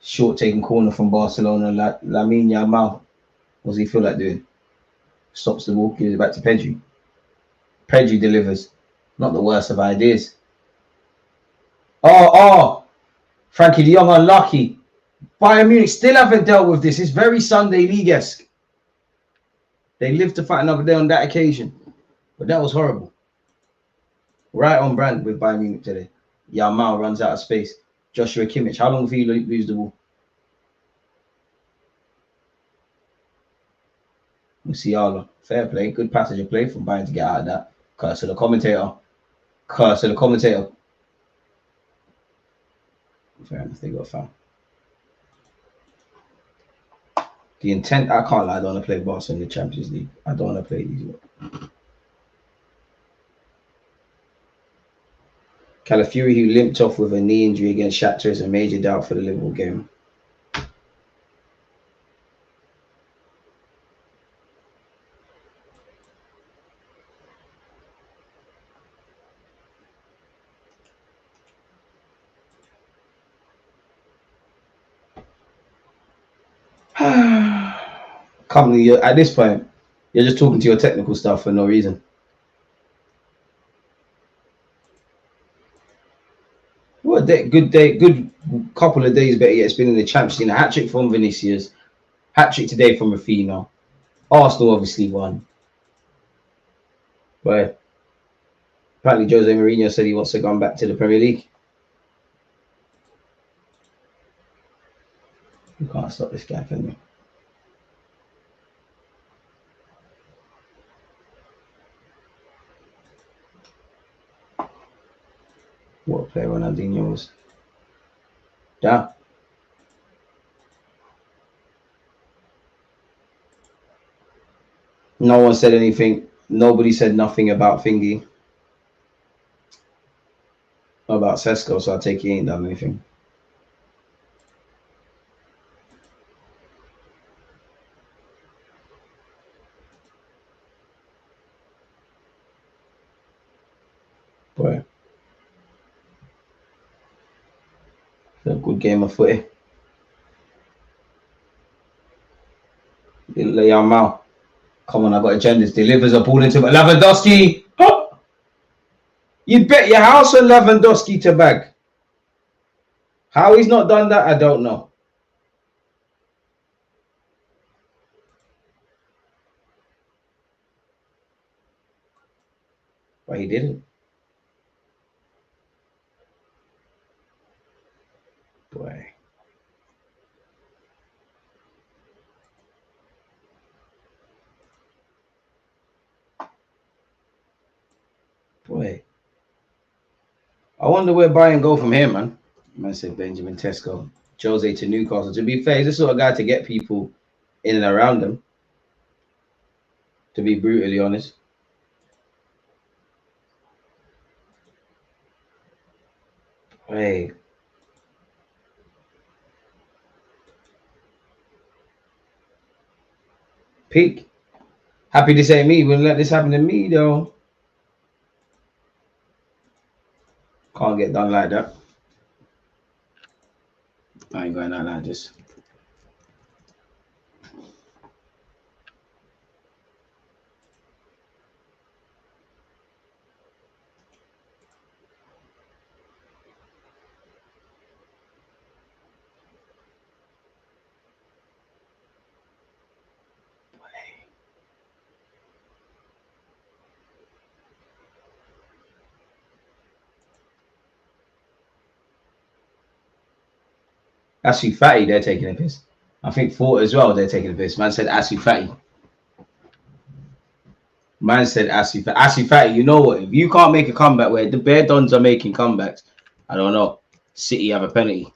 Short taking corner from Barcelona, Lamine Yamal. What does he feel like doing? Stops the ball, gives it back to Pedri. Pedri delivers. Not the worst of ideas. Oh, Frankie de Jong unlucky. Bayern Munich still haven't dealt with this. It's very Sunday League-esque. They live to fight another day on that occasion. But that was horrible. Right on brand with Bayern Munich today. Yamal runs out of space. Joshua Kimmich, how long will he lose the ball? Musiala, fair play. Good passage of play from Bayern to get out of that. Curse to the commentator. Curse to the commentator. Fair enough, they got a foul. The intent, I can't lie, I don't want to play Barcelona in the Champions League. I don't want to play these. Calafiori, who limped off with a knee injury against Shakhtar, is a major doubt for the Liverpool game. Company, at this point, you're just talking to your technical stuff for no reason. What a day, good couple of days better yet. It's been in the Champions League. A hat-trick from Vinicius, hat-trick today from Raphinha. Arsenal obviously won. But apparently Jose Mourinho said he wants to come back to the Premier League. You can't stop this guy, can you? What a player Ronaldinho was. Damn. No one said anything. Nobody said nothing about Thingy. About Sesko, so I take he ain't done anything. Boy. A good game of footy. Little Yamal. Come on, I got agendas. Delivers a ball into Lewandowski. Oh! You bet your house on Lewandowski to bag. How he's not done that, I don't know. But he didn't. Boy. Boy. I wonder where Bayern go from here, man. Man said Benjamin Tesco. Jose to Newcastle. To be fair, he's the sort of guy to get people in and around them. To be brutally honest. Hey. Peak. Happy to say me. Wouldn't let this happen to me, though. Can't get done like that. I ain't going out like this. Asu Fatty, they're taking a piss. I think Fort as well, they're taking a piss. Man said Asu Fatty. Man said Asu Fatty. Asu Fatty, you know what? If you can't make a comeback where the Bear Dons are making comebacks, I don't know. City have a penalty.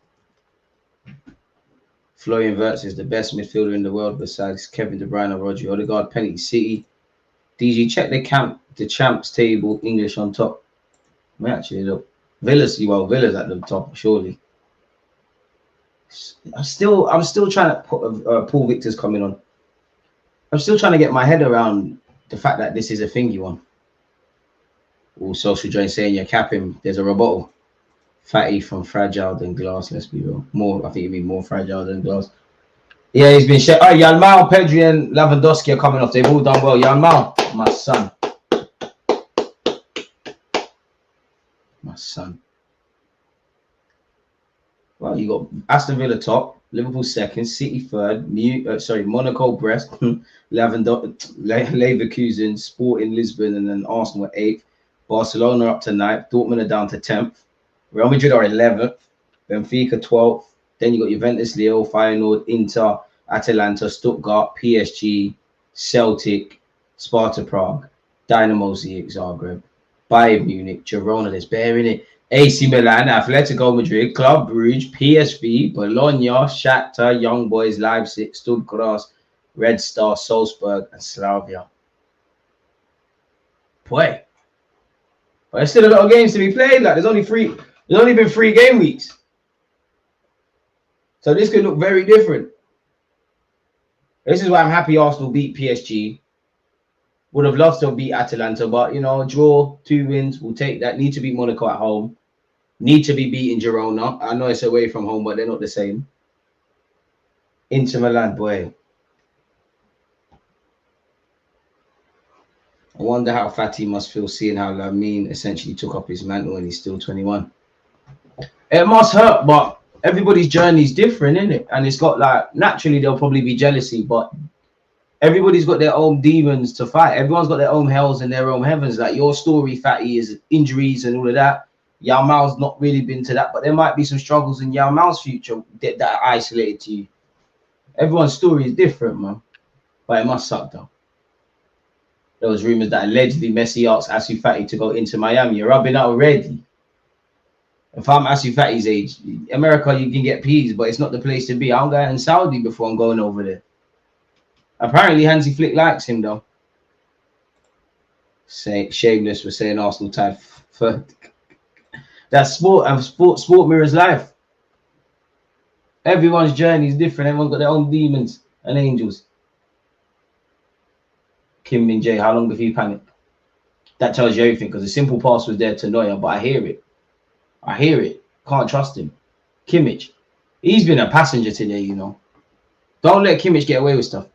Florian Wirtz is the best midfielder in the world besides Kevin De Bruyne and Rodri Odegaard. Penalty City. DG, check the champs table. English on top. We actually look. Villa's at the top, surely. I'm still trying to put Paul Victor's coming on. I'm still trying to get my head around the fact that this is a thingy one. All social join saying you're capping. There's a rebuttal. Fatty from fragile than glass. Let's be real. More, I think it'd be more fragile than glass. Yeah, he's been shit. Oh, Yanmal, Pedri, and Lewandowski are coming off. They've all done well. Yanmal, my son. My son. Well, you got Aston Villa top, Liverpool second, City third, Monaco, Brest, Leverkusen, Sporting Lisbon, and then Arsenal at 8th. Barcelona up to 9th. Dortmund are down to 10th. Real Madrid are 11th. Benfica 12th. Then you got Juventus, Lille, Feyenoord, Inter, Atalanta, Stuttgart, PSG, Celtic, Sparta Prague, Dynamo Zagreb, Bayern Munich, Girona. There's bearing it. AC Milan, Atletico Madrid, Club Brugge, PSV, Bologna, Shakhtar, Young Boys, Leipzig, Stuttgart, Red Star, Salzburg, and Slavia. Boy, but there's still a lot of games to be played. Like there's only been 3 game weeks, so this could look very different. This is why I'm happy Arsenal beat PSG. Would have loved to beat Atalanta, but you know, draw, 2 wins, we'll take that. Need to beat Monaco at home. Need to be beating Girona. I know it's away from home, but they're not the same. Inter Milan, boy. I wonder how Fatty must feel seeing how Lamine essentially took up his mantle and he's still 21. It must hurt, but everybody's journey is different, isn't it? And it's got like, naturally there'll probably be jealousy, but everybody's got their own demons to fight. Everyone's got their own hells and their own heavens. Like your story, Fatty, is injuries and all of that. Yamal's not really been to that, but there might be some struggles in Yamal's future that are isolated to you. Everyone's story is different, man. But it must suck, though. There was rumors that allegedly Messi asked Asu Fatty to go into Miami. You're rubbing out already. If I'm Asu Fatty's age, America, you can get peas, but it's not the place to be. I'm going to Saudi before I'm going over there. Apparently, Hansi Flick likes him, though. Shameless for saying Arsenal tied for that's sport, and sport mirrors life. Everyone's journey is different. Everyone's got their own demons and angels. Kim Min Jae, how long before you panic? That tells you everything, because the simple pass was there to Neuer, but I hear it. I hear it. Can't trust him. Kimmich, he's been a passenger today, you know. Don't let Kimmich get away with stuff.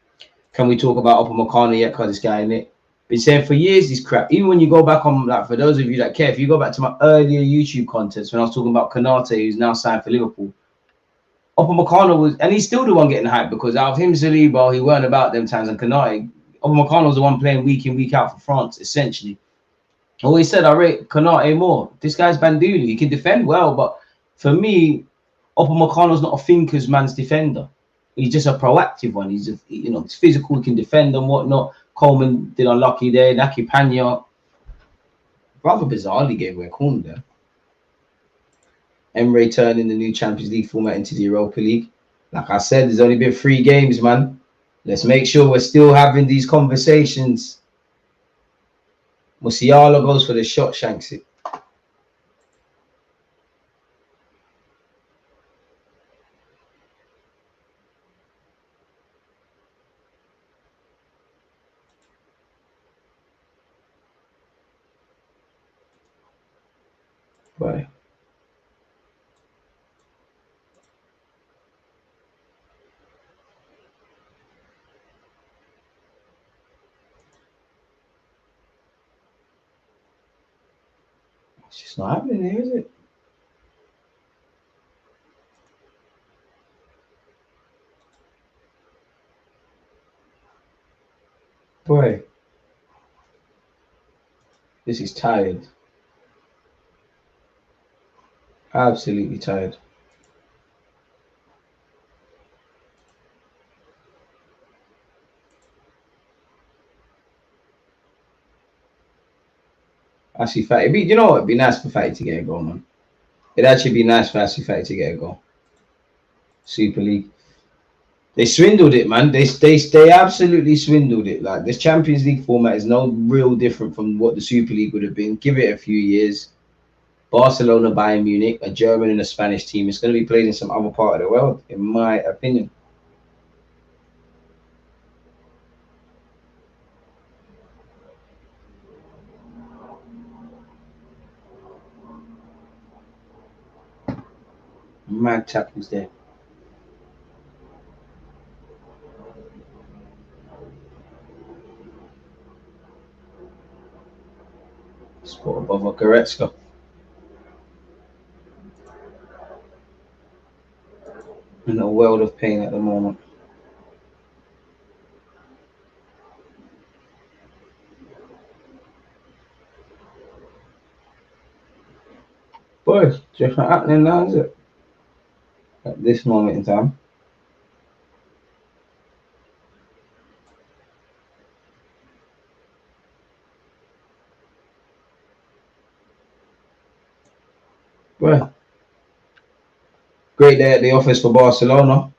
Can we talk about Upamecano yet? Because this guy in it. Been saying for years this crap. Even when you go back on, like, for those of you that care, if you go back to my earlier YouTube contents when I was talking about Konate, who's now signed for Liverpool, Upamecano was, and he's still the one getting hyped, because out of him, Saliba, he weren't about them times, and Konate, Upamecano was the one playing week in, week out for France, essentially. I always said I rate Konate more. This guy's Bandulu. He can defend well, but for me, Upamecano's not a thinker's man's defender. He's just a proactive one. He's he's physical, he can defend and whatnot. Coleman did unlucky there. Naki Panya, rather bizarrely gave away a corner there. Emre turning the new Champions League format into the Europa League. Like I said, there's only been 3 games, man. Let's make sure we're still having these conversations. Musiala goes for the shot, shanks it. Bye. It's just not happening here, is it? Boy, this is tired. Absolutely tired. Actually, Fatty, you know what? It'd be nice for Fatty to get a goal, man. It'd actually be nice for Actually Fatty to get a goal. Super League. They swindled it, man. They absolutely swindled it. Like, this Champions League format is no real different from what the Super League would have been. Give it a few years. Barcelona, Bayern Munich, a German and a Spanish team. It's going to be played in some other part of the world, in my opinion. Mad tackles there. Sport above Goretzka. In a world of pain at the moment. Boy, just not happening now, is it? At this moment in time. Well, great day at the office for Barcelona.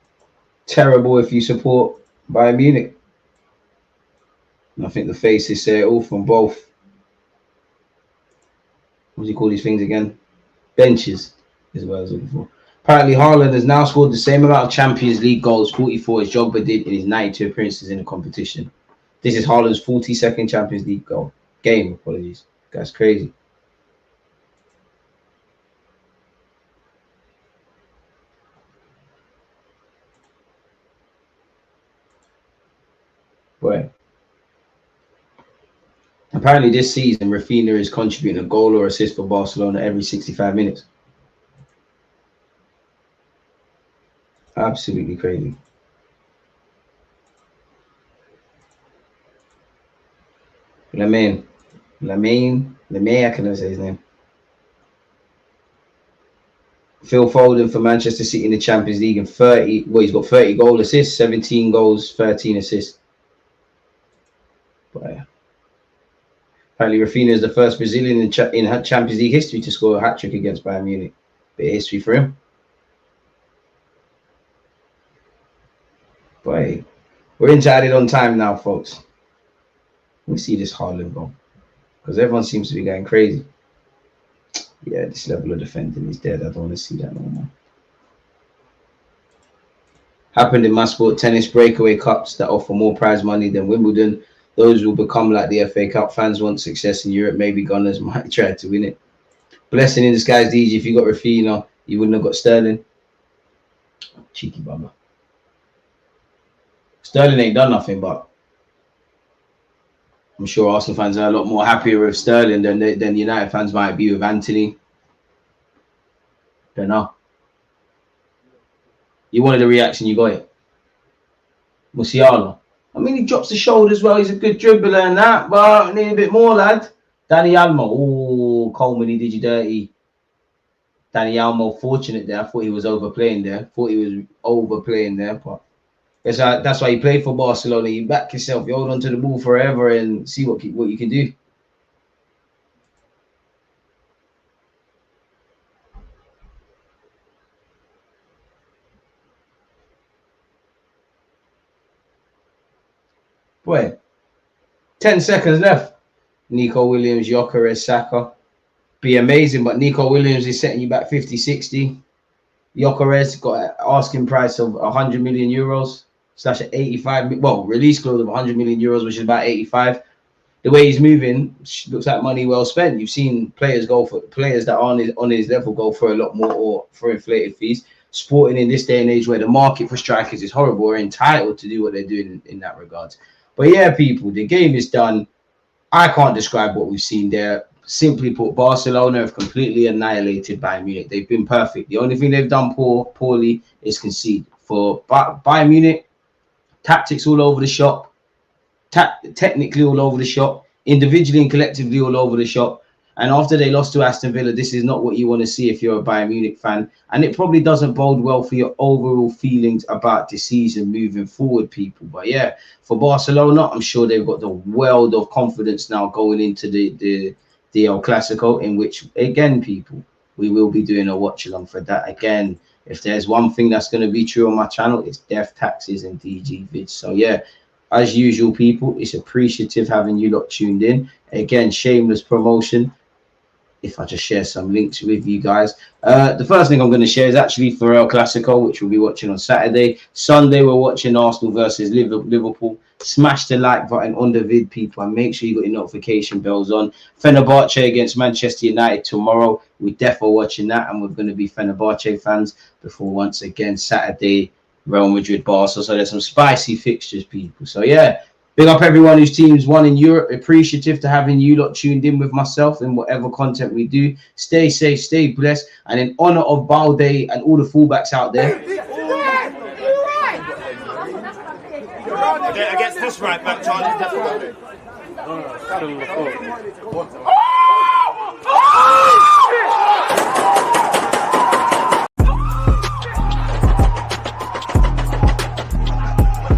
Terrible if you support Bayern Munich. And I think the faces say it all from both. What do you call these things again? Benches is what I was looking for. Apparently, Haaland has now scored the same amount of Champions League goals, 44, as Drogba did in his 92 appearances in the competition. This is Haaland's 42nd Champions League game. Apologies. That's crazy. Boy. Apparently this season, Raphinha is contributing a goal or assist for Barcelona every 65 minutes. Absolutely crazy. Lamine, I can never say his name. Phil Foden for Manchester City in the Champions League and 30. Well, he's got 30 goal assists, 17 goals, 13 assists. But apparently, Raphinha is the first Brazilian in Champions League history to score a hat-trick against Bayern Munich. Bit of history for him. Boy, we're into added on time now, folks. Let me see this Haaland goal, because everyone seems to be going crazy. Yeah, this level of defending is dead. I don't want to see that no more. Happened in my sport, tennis breakaway cups that offer more prize money than Wimbledon. Those will become like the FA Cup. Fans want success in Europe. Maybe Gunners might try to win it. Blessing in disguise, DJ. If you got Raphinha, you wouldn't have got Sterling. Cheeky bummer. Sterling ain't done nothing, but I'm sure Arsenal fans are a lot more happier with Sterling than United fans might be with Anthony. Don't know. You wanted a reaction, you got it. Musiala. I mean, he drops the shoulder as well. He's a good dribbler and that, but I need a bit more, lad. Danny Almo. Oh, Coleman, he did you dirty. Danny Almo, fortunate there. I thought he was overplaying there. But that's why you play for Barcelona. You back yourself. You hold on to the ball forever and see what you can do. Boy, 10 seconds left. Nico Williams, Gyökeres, Saka. Be amazing, but Nico Williams is setting you back 50, 60. Gyökeres got an asking price of 100 million euros slash 85. Well, release clause of 100 million euros, which is about 85. The way he's moving looks like money well spent. You've seen players that aren't on his level go for a lot more or for inflated fees. Sporting in this day and age where the market for strikers is horrible, are entitled to do what they're doing in that regard. But yeah, people, the game is done. I can't describe what we've seen there. Simply put, Barcelona have completely annihilated Bayern Munich. They've been perfect. The only thing they've done poorly is concede. For Bayern Munich, tactics all over the shop, technically all over the shop, individually and collectively all over the shop. And after they lost to Aston Villa, this is not what you want to see if you're a Bayern Munich fan. And it probably doesn't bode well for your overall feelings about the season moving forward, people. But yeah, for Barcelona, I'm sure they've got the world of confidence now going into the El Clasico, in which, again, people, we will be doing a watch along for that. Again, if there's one thing that's going to be true on my channel, it's death, taxes, and DG vids. So yeah, as usual, people, it's appreciative having you lot tuned in. Again, shameless promotion. If I just share some links with you guys. The first thing I'm going to share is actually for El Clasico, which we'll be watching on Saturday. Sunday, we're watching Arsenal versus Liverpool. Smash the like button on the vid, people, and make sure you got your notification bells on. Fenerbahce against Manchester United tomorrow. We're definitely watching that, and we're going to be Fenerbahce fans before, once again, Saturday, Real Madrid, Barca. So there's some spicy fixtures, people. So yeah, big up everyone whose teams won in Europe. Appreciative to having you lot tuned in with myself in whatever content we do. Stay safe, stay blessed, and in honor of Balde and all the fullbacks out there. Against this right back, Charlie.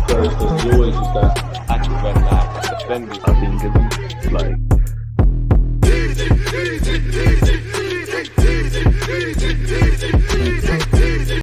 There's always just that active red flag defending. I think it's like